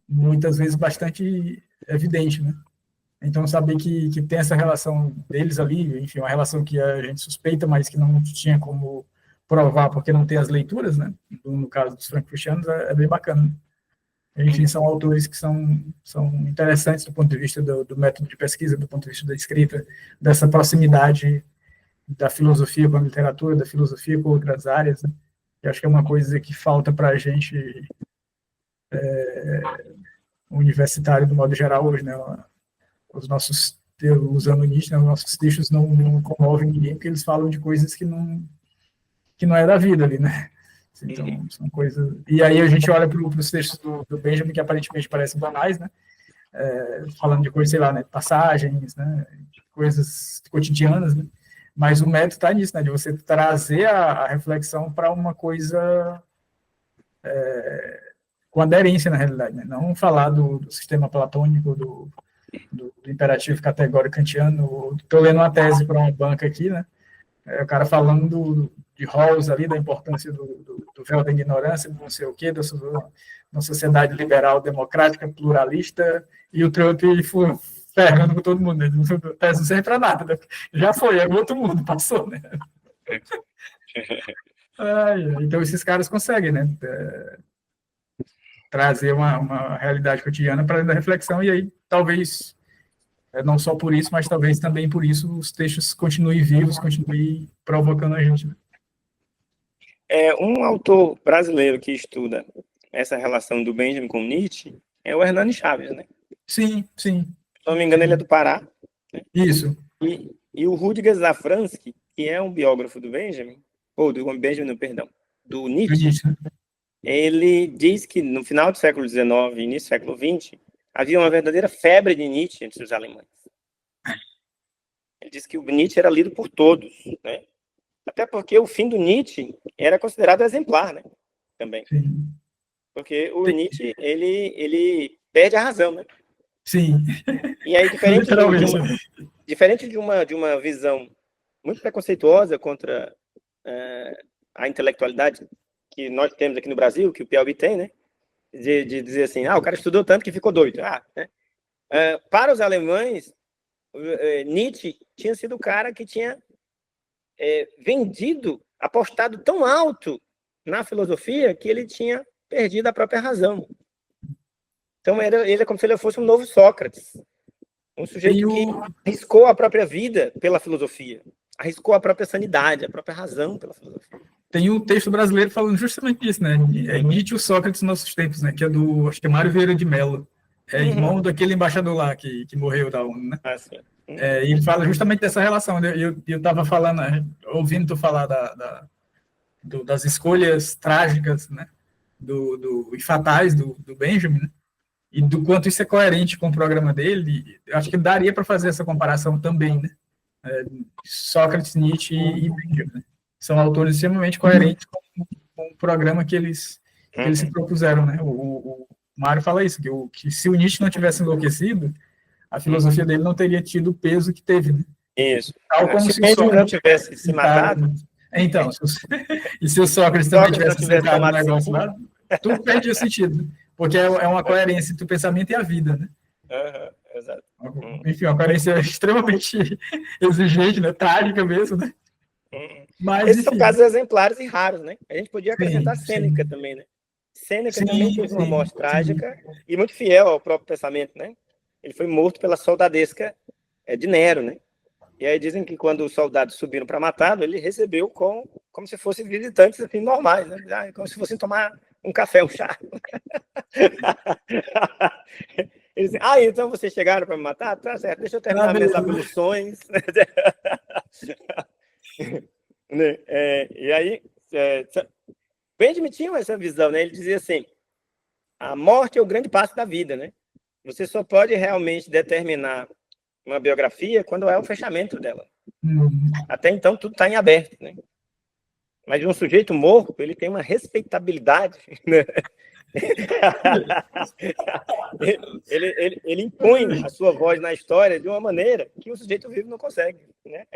muitas vezes bastante evidente, né? Então, saber que tem essa relação deles ali, enfim, uma relação que a gente suspeita, mas que não tinha como provar porque não tem as leituras, né? No caso dos frankfurtianos, é bem bacana. Enfim, são autores que são interessantes do ponto de vista do método de pesquisa, do ponto de vista da escrita, dessa proximidade da filosofia com a literatura, da filosofia com outras áreas, né? Eu acho que é uma coisa que falta para a gente, universitário, do modo geral, hoje, né? Os nossos, usando Nietzsche, né? Os nossos textos não comovem ninguém, porque eles falam de coisas que não é da vida ali, né? Então, são coisas... E aí a gente olha para os textos do Benjamin, que aparentemente parecem banais, né? Falando de coisas, sei lá, né? Passagens, né? Coisas cotidianas, né? Mas o mérito está nisso, né? De você trazer a reflexão para uma coisa com aderência, na realidade, né? Não falar do sistema platônico, do imperativo categórico kantiano. Estou lendo uma tese para uma banca aqui, né? O cara falando de Rawls ali, da importância do véu da ignorância, não sei o quê, da sociedade liberal, democrática, pluralista, e o Trump foi ferrando com todo mundo, né? Não serve para nada, né? Já foi, é outro mundo, passou, né? Então esses caras conseguem, né? Trazer uma realidade cotidiana para a reflexão, e aí talvez, não só por isso, mas talvez também por isso, os textos continuem vivos, continuem provocando a gente, né? Um autor brasileiro que estuda essa relação do Benjamin com Nietzsche é o Hernani Chaves, né? Sim. Se não me engano, ele é do Pará. Né? Isso. E o Rudger Zafransky, que é um biógrafo do Benjamin, ou do Benjamin, não, perdão, do Nietzsche, ele diz que no final do século XIX e início do século XX, havia uma verdadeira febre de Nietzsche entre os alemães. Ele diz que o Nietzsche era lido por todos, né? Até porque o fim do Nietzsche era considerado exemplar, né? Também. Sim. Porque o Nietzsche, ele perde a razão, né? Sim. E aí, diferente de uma visão muito preconceituosa contra a intelectualidade que nós temos aqui no Brasil, que o Piauí tem, né? De dizer assim, o cara estudou tanto que ficou doido. Né? Para os alemães, Nietzsche tinha sido o cara que tinha apostado tão alto na filosofia que ele tinha perdido a própria razão. Então, ele é como se ele fosse um novo Sócrates, um sujeito que arriscou a própria vida pela filosofia, arriscou a própria sanidade, a própria razão pela filosofia. Tem um texto brasileiro falando justamente disso, né? Nietzsche e o Sócrates nos nossos tempos, né? Que é acho que é Mário Vieira de Mello. Irmão daquele embaixador lá que morreu da ONU, né? Sim. E ele fala justamente dessa relação. Eu estava falando, ouvindo tu falar das escolhas trágicas, né? E fatais do Benjamin, né? E do quanto isso é coerente com o programa dele. Acho que daria para fazer essa comparação também, né? Sócrates, Nietzsche e Benjamin, né? São autores extremamente coerentes com o programa que eles se propuseram, né? O Mário fala isso, que se o Nietzsche não tivesse enlouquecido, a filosofia dele não teria tido o peso que teve, né? Isso. Tal como se o Benjamin não tivesse se matado... Então, e se o Sócrates também tivesse sentado no negócio lá, tudo perdia sentido, porque é uma coerência entre o pensamento e a vida, né? Exato. Enfim, uma coerência extremamente exigente, né? Trágica mesmo, né? Mas, esses são casos exemplares e raros, né? A gente podia acrescentar Sêneca também, né? Sêneca também teve uma morte trágica e muito fiel ao próprio pensamento, né? Ele foi morto pela soldadesca de Nero, né? E aí dizem que quando os soldados subiram para matá-lo, ele recebeu como se fossem visitantes assim, normais, né? Como se fossem tomar um café, um chá. Eles dizem, então vocês chegaram para me matar? Tá certo, deixa eu terminar minhas abluções. E aí, Benjamin tinha essa visão, né? Ele dizia assim, a morte é o grande passo da vida, né? Você só pode realmente determinar uma biografia quando é o fechamento dela. Até então, tudo está em aberto, né? Mas um sujeito morto, ele tem uma respeitabilidade, né? ele impõe a sua voz na história de uma maneira que o sujeito vivo não consegue, né?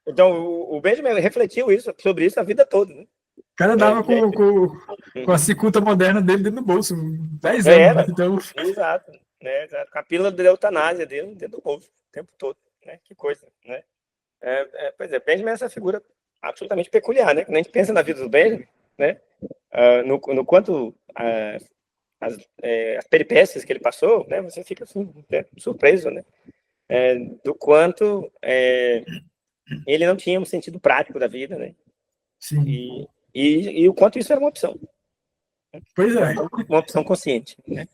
Então, o Benjamin refletiu sobre isso a vida toda, né? O cara dava com a cicuta moderna dele dentro do bolso, 10 anos. Né? Então... Exato, né? Com a pílula de eutanásia dele dentro do bolso, o tempo todo, né? Que coisa, né? Pois é, Benjamin é essa figura absolutamente peculiar, né? Quando a gente pensa na vida do Benjamin, né? No quanto as peripécias que ele passou, né? Você fica assim, surpreso, né? Do quanto ele não tinha um sentido prático da vida, né? Sim. E o quanto isso era uma opção. Pois é. Uma opção consciente, né?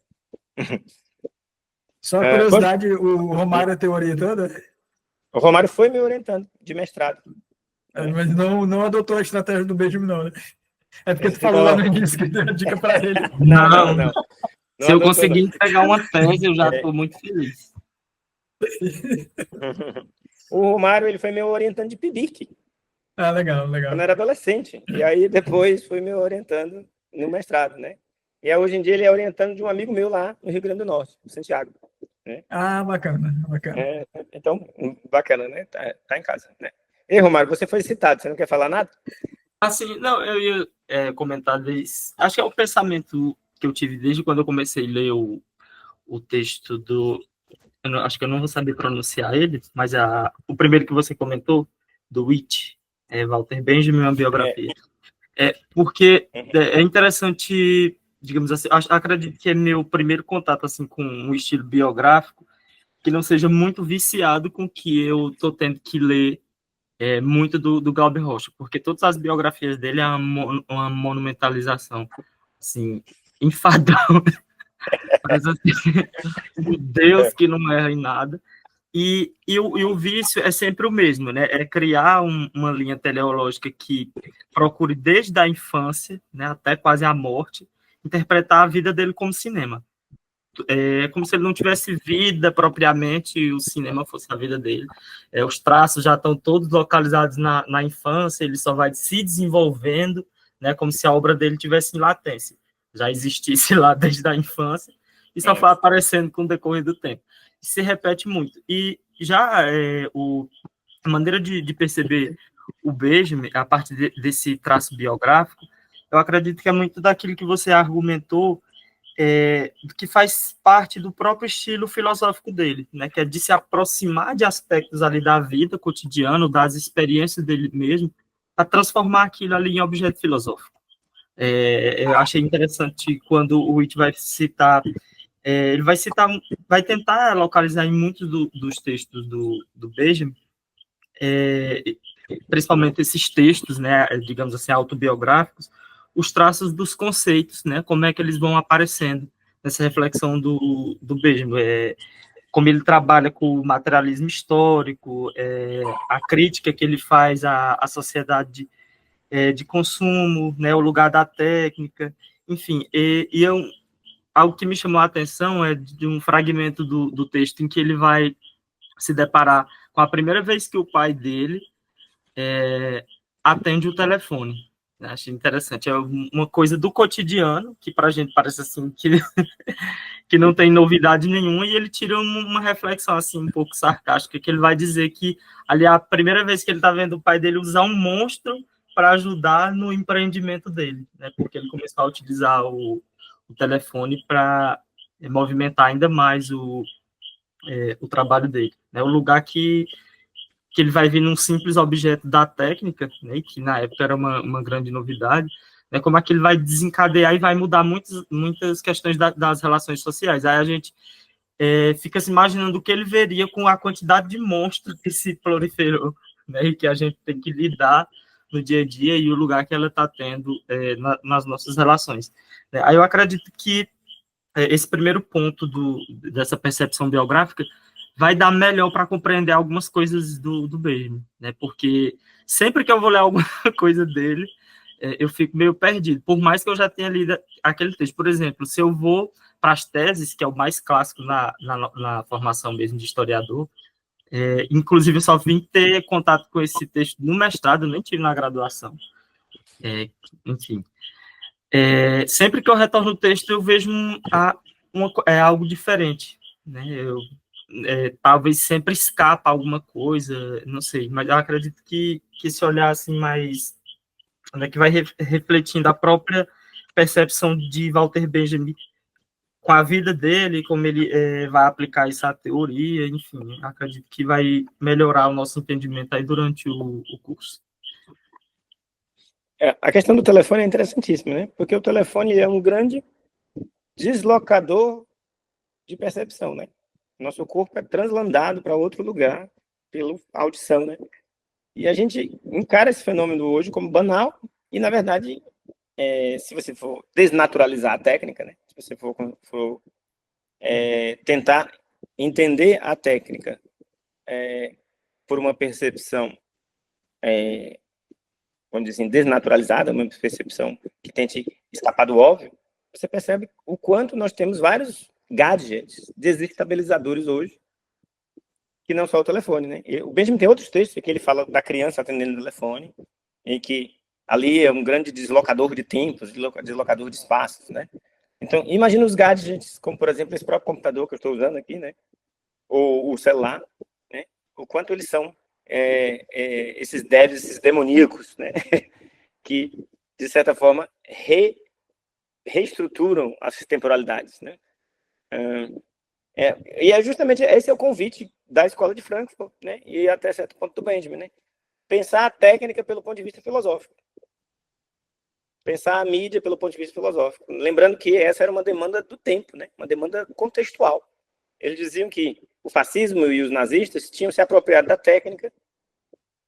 Só curiosidade, o Romário, a teoria toda? O Romário foi me orientando de mestrado. Mas não adotou a estratégia do Benjamin, não, né? É porque tu falou lá no início que deu a dica para ele. Não. Se eu conseguir entregar uma tese, eu já estou muito feliz. O Romário, ele foi me orientando de PIBIC. Legal. Quando eu era adolescente. E aí, depois, foi me orientando no mestrado, né? E aí, hoje em dia, ele é orientando de um amigo meu lá no Rio Grande do Norte, Santiago. Né? Bacana. Então, bacana, né? Tá em casa, né? E Romário, você foi citado, você não quer falar nada? Assim, não, eu ia comentar desse. Acho que é o pensamento que eu tive desde quando eu comecei a ler o texto do... acho que eu não vou saber pronunciar ele, mas o primeiro que você comentou, do Witt, Walter Benjamin, uma biografia. Porque é interessante, digamos assim, acredito que é meu primeiro contato assim, com um estilo biográfico que não seja muito viciado com que eu estou tendo que ler muito do Glauber Rocha, porque todas as biografias dele é uma monumentalização, assim, enfadão. Mas, assim, o Deus que não erra em nada. E o vício é sempre o mesmo, né? É criar uma linha teleológica que procure desde a infância, né, até quase a morte, interpretar a vida dele como cinema. É como se ele não tivesse vida propriamente e o cinema fosse a vida dele. Os traços já estão todos localizados na infância, ele só vai se desenvolvendo, né, como se a obra dele tivesse em latência. Já existisse lá desde a infância e só foi aparecendo com o decorrer do tempo. Se repete muito. E já a maneira de perceber o Benjamin, a partir desse traço biográfico, eu acredito que é muito daquilo que você argumentou, que faz parte do próprio estilo filosófico dele, né, que é de se aproximar de aspectos ali da vida cotidiana, das experiências dele mesmo, para transformar aquilo ali em objeto filosófico. Eu achei interessante quando o Witt vai citar, ele vai tentar localizar em muitos dos textos do Benjamin, principalmente esses textos, né, digamos assim, autobiográficos, os traços dos conceitos, né, como é que eles vão aparecendo nessa reflexão do Benjamin, como ele trabalha com o materialismo histórico, a crítica que ele faz à sociedade de consumo, né, o lugar da técnica, enfim, algo que me chamou a atenção é de um fragmento do texto em que ele vai se deparar com a primeira vez que o pai dele atende o telefone. Acho interessante. É uma coisa do cotidiano, que para a gente parece assim que não tem novidade nenhuma, e ele tira uma reflexão assim um pouco sarcástica, que ele vai dizer que ali é a primeira vez que ele está vendo o pai dele usar um monstro para ajudar no empreendimento dele, né? Porque ele começou a utilizar o telefone para movimentar ainda mais o trabalho dele. Né? O lugar que ele vai vir num simples objeto da técnica, né, que na época era uma grande novidade, né, como é que ele vai desencadear e vai mudar muitas questões das relações sociais. Aí a gente fica se imaginando o que ele veria com a quantidade de monstros que se proliferou, né, e que a gente tem que lidar no dia a dia e o lugar que ela está tendo nas nossas relações. Aí eu acredito que esse primeiro ponto dessa percepção biográfica vai dar melhor para compreender algumas coisas do Benjamin, né? Porque sempre que eu vou ler alguma coisa dele, eu fico meio perdido, por mais que eu já tenha lido aquele texto. Por exemplo, se eu vou para as teses, que é o mais clássico na formação mesmo de historiador, inclusive eu só vim ter contato com esse texto no mestrado, eu nem tive na graduação. Enfim. Sempre que eu retorno o texto, eu vejo algo diferente, né? Talvez sempre escapa alguma coisa, não sei, mas eu acredito que se olhar assim mais, né, que vai refletindo a própria percepção de Walter Benjamin com a vida dele, como ele vai aplicar essa teoria, enfim, acredito que vai melhorar o nosso entendimento aí durante o curso. A questão do telefone é interessantíssima, né? Porque o telefone é um grande deslocador de percepção, né? Nosso corpo é translandado para outro lugar pela audição, né? E a gente encara esse fenômeno hoje como banal e, na verdade, se você for desnaturalizar a técnica, né? Se você for tentar entender a técnica por uma percepção, vamos dizer assim, desnaturalizada, uma percepção que tente escapar do óbvio, você percebe o quanto nós temos vários gadgets desestabilizadores hoje, que não só o telefone, né? O Benjamin tem outros textos em que ele fala da criança atendendo o telefone, em que ali é um grande deslocador de tempos, deslocador de espaços, né? Então, imagina os gadgets, como, por exemplo, esse próprio computador que eu estou usando aqui, né? Ou o celular, né? O quanto eles são esses devs, esses demoníacos, né? Que, de certa forma, reestruturam as temporalidades, né? E é justamente esse é o convite da Escola de Frankfurt, né? E até certo ponto do Benjamin, né? Pensar a técnica pelo ponto de vista filosófico. Pensar a mídia pelo ponto de vista filosófico. Lembrando que essa era uma demanda do tempo, né? Uma demanda contextual. Eles diziam que o fascismo e os nazistas tinham se apropriado da técnica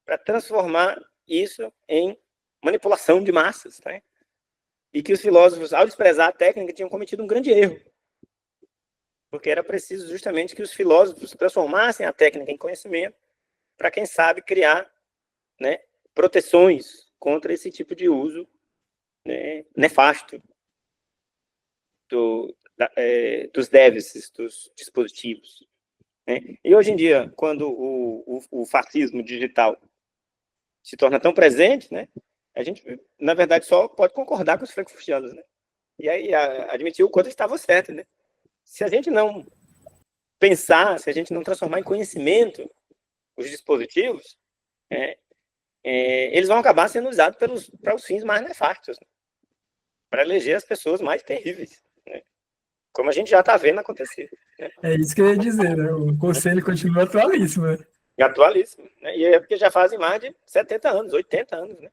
para transformar isso em manipulação de massas, né? E que os filósofos, ao desprezar a técnica, tinham cometido um grande erro. Porque era preciso justamente que os filósofos transformassem a técnica em conhecimento para, quem sabe, criar, né, proteções contra esse tipo de uso, né, nefasto dos devices, dos dispositivos. Né? E hoje em dia, quando o fascismo digital se torna tão presente, né, a gente, na verdade, só pode concordar com os frankfurtianos, né? E aí admitir o quanto estava certo, né? Se a gente não pensar, se a gente não transformar em conhecimento os dispositivos, eles vão acabar sendo usados para os fins mais nefastos, né? Para eleger as pessoas mais terríveis, né? como a gente já está vendo acontecer. Né? É isso que eu ia dizer, né? O conselho continua atualíssimo, né? Atualíssimo. Né? E é porque já fazem mais de 70 anos, 80 anos. Né?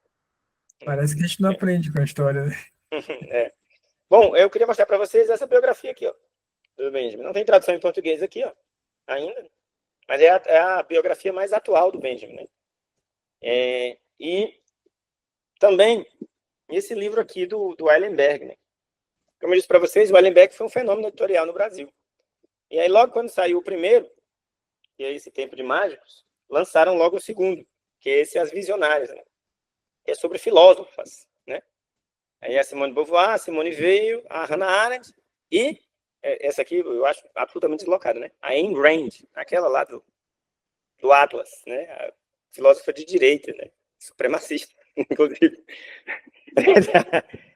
Parece que a gente não aprende com a história, né? É. Bom, eu queria mostrar para vocês essa biografia aqui, ó, do Benjamin. Não tem tradução em português aqui, ó, ainda, mas é a biografia mais atual do Benjamin. Né? E também esse livro aqui do Eilenberg. Né? Como eu disse para vocês, o Eilenberg foi um fenômeno editorial no Brasil. E aí, logo quando saiu o primeiro, que é esse Tempo de Mágicos, lançaram logo o segundo, que é esse As Visionárias, né? Que é sobre filósofas. Né? Aí a Simone de Beauvoir, a Simone Weil, a Hannah Arendt e essa aqui eu acho absolutamente deslocada, né? A Ayn Rand, aquela lá do Atlas, né? A filósofa de direita, né? Supremacista, inclusive.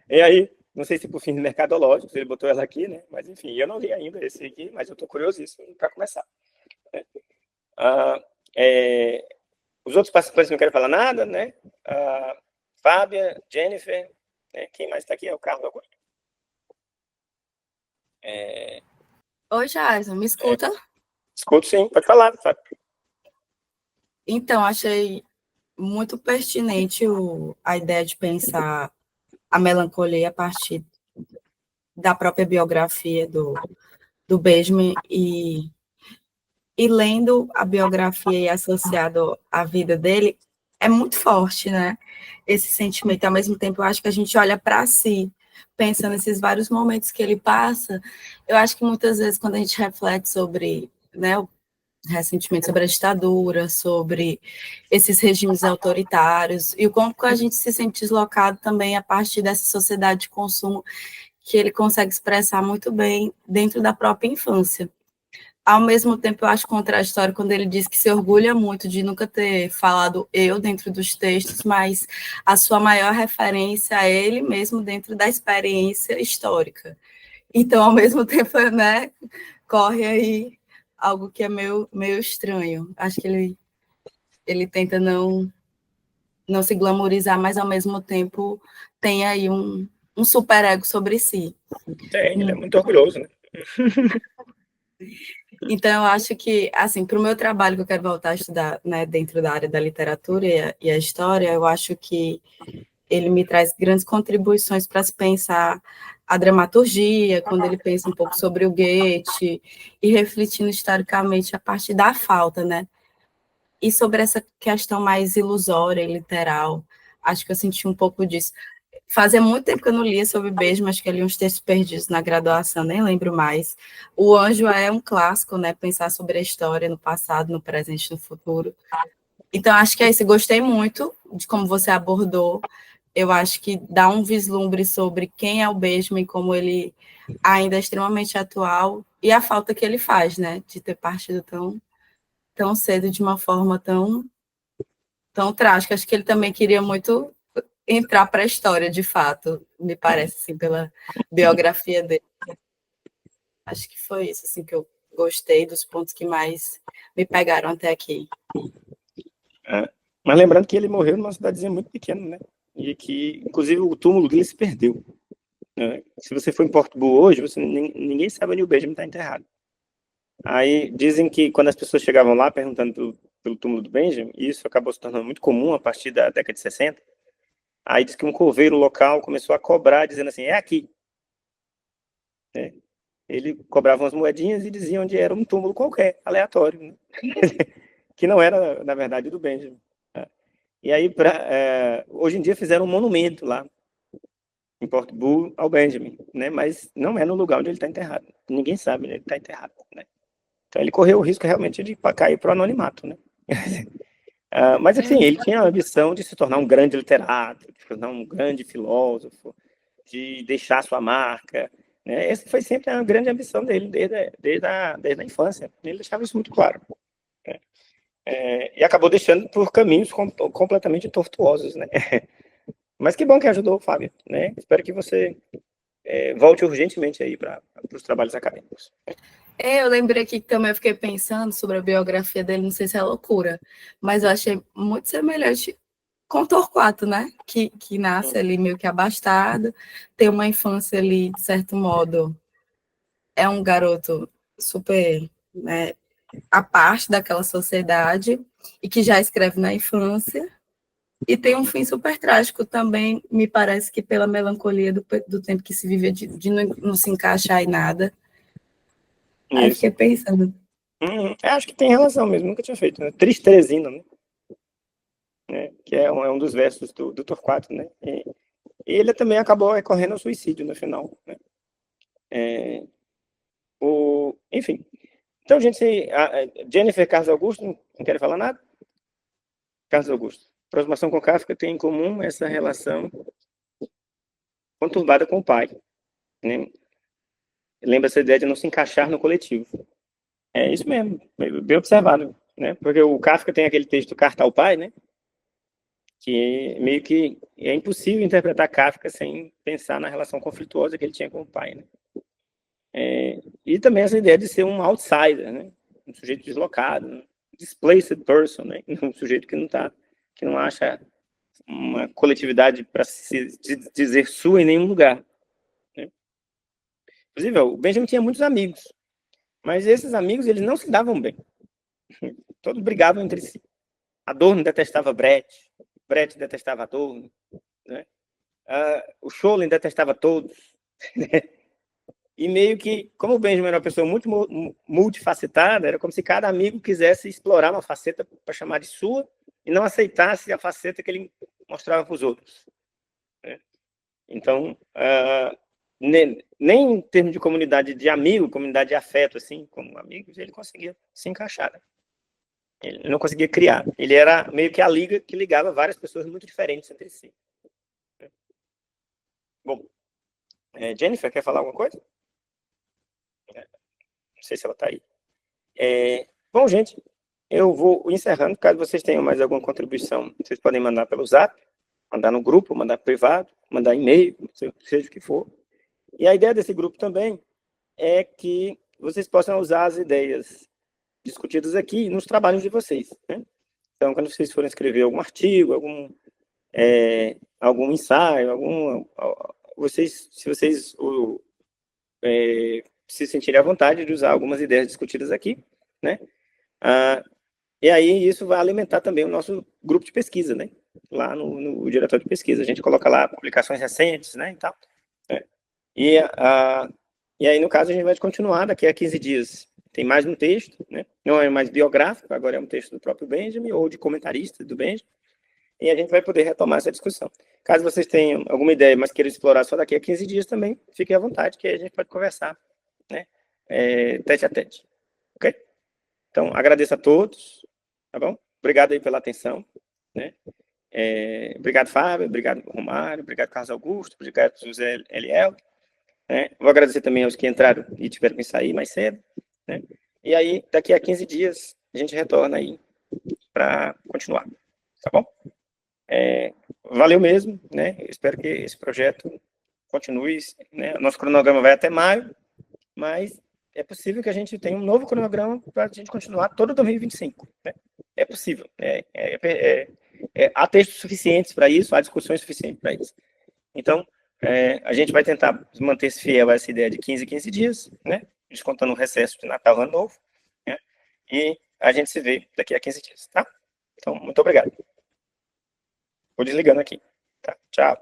E aí, não sei se por fins mercadológicos ele botou ela aqui, né? Mas enfim, eu não li ainda esse aqui, mas eu estou curiosíssimo para começar. Né? Os outros participantes não querem falar nada, né? Fábia, Jennifer, né? Quem mais está aqui é o Carlos Augusto. Oi, Jason, me escuta? Escuto sim, pode falar, Fábio. Então, achei muito pertinente a ideia de pensar a melancolia a partir da própria biografia do Benjamin e lendo a biografia e associado à vida dele, é muito forte, né? Esse sentimento. Ao mesmo tempo, eu acho que a gente olha para si, pensa nesses vários momentos que ele passa. Eu acho que muitas vezes, quando a gente reflete sobre, né, recentemente sobre a ditadura, sobre esses regimes autoritários, e o como a gente se sente deslocado também a partir dessa sociedade de consumo que ele consegue expressar muito bem dentro da própria infância. Ao mesmo tempo, eu acho contraditório quando ele diz que se orgulha muito de nunca ter falado eu dentro dos textos, mas a sua maior referência é ele mesmo dentro da experiência histórica. Então, ao mesmo tempo, né, corre aí algo que é meio estranho. Acho que ele tenta não se glamorizar, mas ao mesmo tempo tem aí um superego sobre si. Ele é muito orgulhoso, né? Então, eu acho que, assim, para o meu trabalho que eu quero voltar a estudar, né, dentro da área da literatura e a história, eu acho que ele me traz grandes contribuições para se pensar a dramaturgia, quando ele pensa um pouco sobre o Goethe, e refletindo historicamente a partir da falta, né? E sobre essa questão mais ilusória e literal, acho que eu senti um pouco disso. Fazia muito tempo que eu não lia sobre beijo, mas que eu li uns textos perdidos na graduação, nem lembro mais. O Anjo é um clássico, né? Pensar sobre a história no passado, no presente, no futuro. Então, acho que é isso. Eu gostei muito de como você abordou. Eu acho que dá um vislumbre sobre quem é o Benjamin, como ele ainda é extremamente atual, e a falta que ele faz, né? De ter partido tão cedo, de uma forma tão trágica. Acho que ele também queria muito entrar para a história, de fato, me parece, assim, pela biografia dele. Acho que foi isso, assim, que eu gostei, dos pontos que mais me pegaram até aqui. Mas lembrando que ele morreu numa cidadezinha muito pequena, né? E que, inclusive, o túmulo dele se perdeu. Né? Se você for em Porto-Bu hoje, ninguém sabe onde o Benjamin está enterrado. Aí dizem que quando as pessoas chegavam lá perguntando pelo túmulo do Benjamin, e isso acabou se tornando muito comum a partir da década de 60, aí diz que um coveiro local começou a cobrar, dizendo assim, é aqui. Né? Ele cobrava umas moedinhas e dizia onde era um túmulo qualquer, aleatório, né? Que não era, na verdade, do Benjamin. E aí, hoje em dia, fizeram um monumento lá, em Porto-Bu, ao Benjamin, né? Mas não é no lugar onde ele está enterrado. Ninguém sabe onde ele está enterrado, né? Então, ele correu o risco, realmente, de cair para o anonimato, né? Mas, assim, ele tinha a ambição de se tornar um grande literato, de se tornar um grande filósofo, de deixar sua marca, né? Essa foi sempre a grande ambição dele, desde a infância. Ele deixava isso muito claro. Né? E acabou deixando por caminhos completamente tortuosos, né? Mas que bom que ajudou, Fábio, né? Espero que você volte urgentemente aí para os trabalhos acadêmicos. Eu lembrei aqui que também eu fiquei pensando sobre a biografia dele, não sei se é loucura, mas eu achei muito semelhante com Torquato, né? Que nasce ali meio que abastado, tem uma infância ali, de certo modo, é um garoto super, né, à parte daquela sociedade e que já escreve na infância. E tem um fim super trágico também, me parece que pela melancolia do tempo que se vive de não se encaixar em nada. Aí Isso. fiquei pensando. Acho que tem relação mesmo, nunca tinha feito, né? Tristresina, né? Que é um dos versos do Torquato, né? E ele também acabou recorrendo ao suicídio no final, né? Enfim. Então, gente, Jennifer Carlos Augusto, não quer falar nada? Carlos Augusto. Aproximação com Kafka tem em comum essa relação conturbada com o pai, né? Lembra essa ideia de não se encaixar no coletivo. É isso mesmo, bem observado, né? Porque o Kafka tem aquele texto Carta ao Pai, né? Que meio que é impossível interpretar Kafka sem pensar na relação conflituosa que ele tinha com o pai, né? E também essa ideia de ser um outsider, né? Um sujeito deslocado, um displaced person, né? Um sujeito que não acha uma coletividade para se dizer sua em nenhum lugar, né? Inclusive, o Benjamin tinha muitos amigos, mas esses amigos eles não se davam bem. Todos brigavam entre si. Adorno detestava Brecht, Brecht detestava Adorno, né? O Scholem detestava todos. E meio que, como o Benjamin era uma pessoa muito multifacetada, era como se cada amigo quisesse explorar uma faceta para chamar de sua e não aceitasse a faceta que ele mostrava para os outros, né? Então, nem em termos de comunidade de amigo, comunidade de afeto, assim, como amigos, ele conseguia se encaixar, né? Ele não conseguia criar. Ele era meio que a liga que ligava várias pessoas muito diferentes entre si. Bom, Jennifer, quer falar alguma coisa? Não sei se ela está aí. Bom, gente, eu vou encerrando. Caso vocês tenham mais alguma contribuição, vocês podem mandar pelo Zap, mandar no grupo, mandar privado, mandar e-mail, seja o que for. E a ideia desse grupo também é que vocês possam usar as ideias discutidas aqui nos trabalhos de vocês, né? Então, quando vocês forem escrever algum artigo, algum ensaio, se vocês se sentirem à vontade de usar algumas ideias discutidas aqui, né? E aí isso vai alimentar também o nosso grupo de pesquisa, né? Lá no diretório de pesquisa. A gente coloca lá publicações recentes, né? E tal, né? E aí, no caso, a gente vai continuar daqui a 15 dias. Tem mais um texto, né? Não é mais biográfico, agora é um texto do próprio Benjamin ou de comentarista do Benjamin. E a gente vai poder retomar essa discussão. Caso vocês tenham alguma ideia, mas queiram explorar só daqui a 15 dias também, fiquem à vontade, que aí a gente pode conversar, né? Tete a tete. Ok? Então, agradeço a todos, tá bom? Obrigado aí pela atenção, né? Obrigado, Fábio, obrigado, Romário, obrigado, Carlos Augusto, obrigado, José Eliel, né? Vou agradecer também aos que entraram e tiveram que sair mais cedo, né? E aí, daqui a 15 dias, a gente retorna aí para continuar, tá bom? Valeu mesmo, né? Eu espero que esse projeto continue, né? Nosso cronograma vai até maio, mas é possível que a gente tenha um novo cronograma para a gente continuar todo 2025, né? É possível. Há textos suficientes para isso, há discussões suficientes para isso. Então, a gente vai tentar manter-se fiel a essa ideia de 15 em 15 dias, né? Descontando o recesso de Natal, Ano Novo, né? E a gente se vê daqui a 15 dias, tá? Então, muito obrigado. Vou desligando aqui. Tá? Tchau.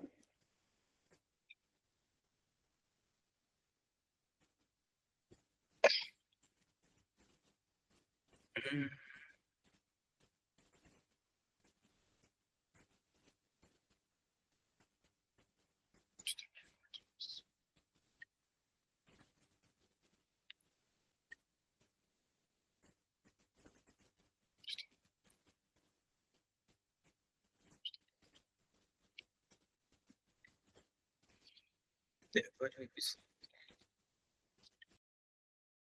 Pode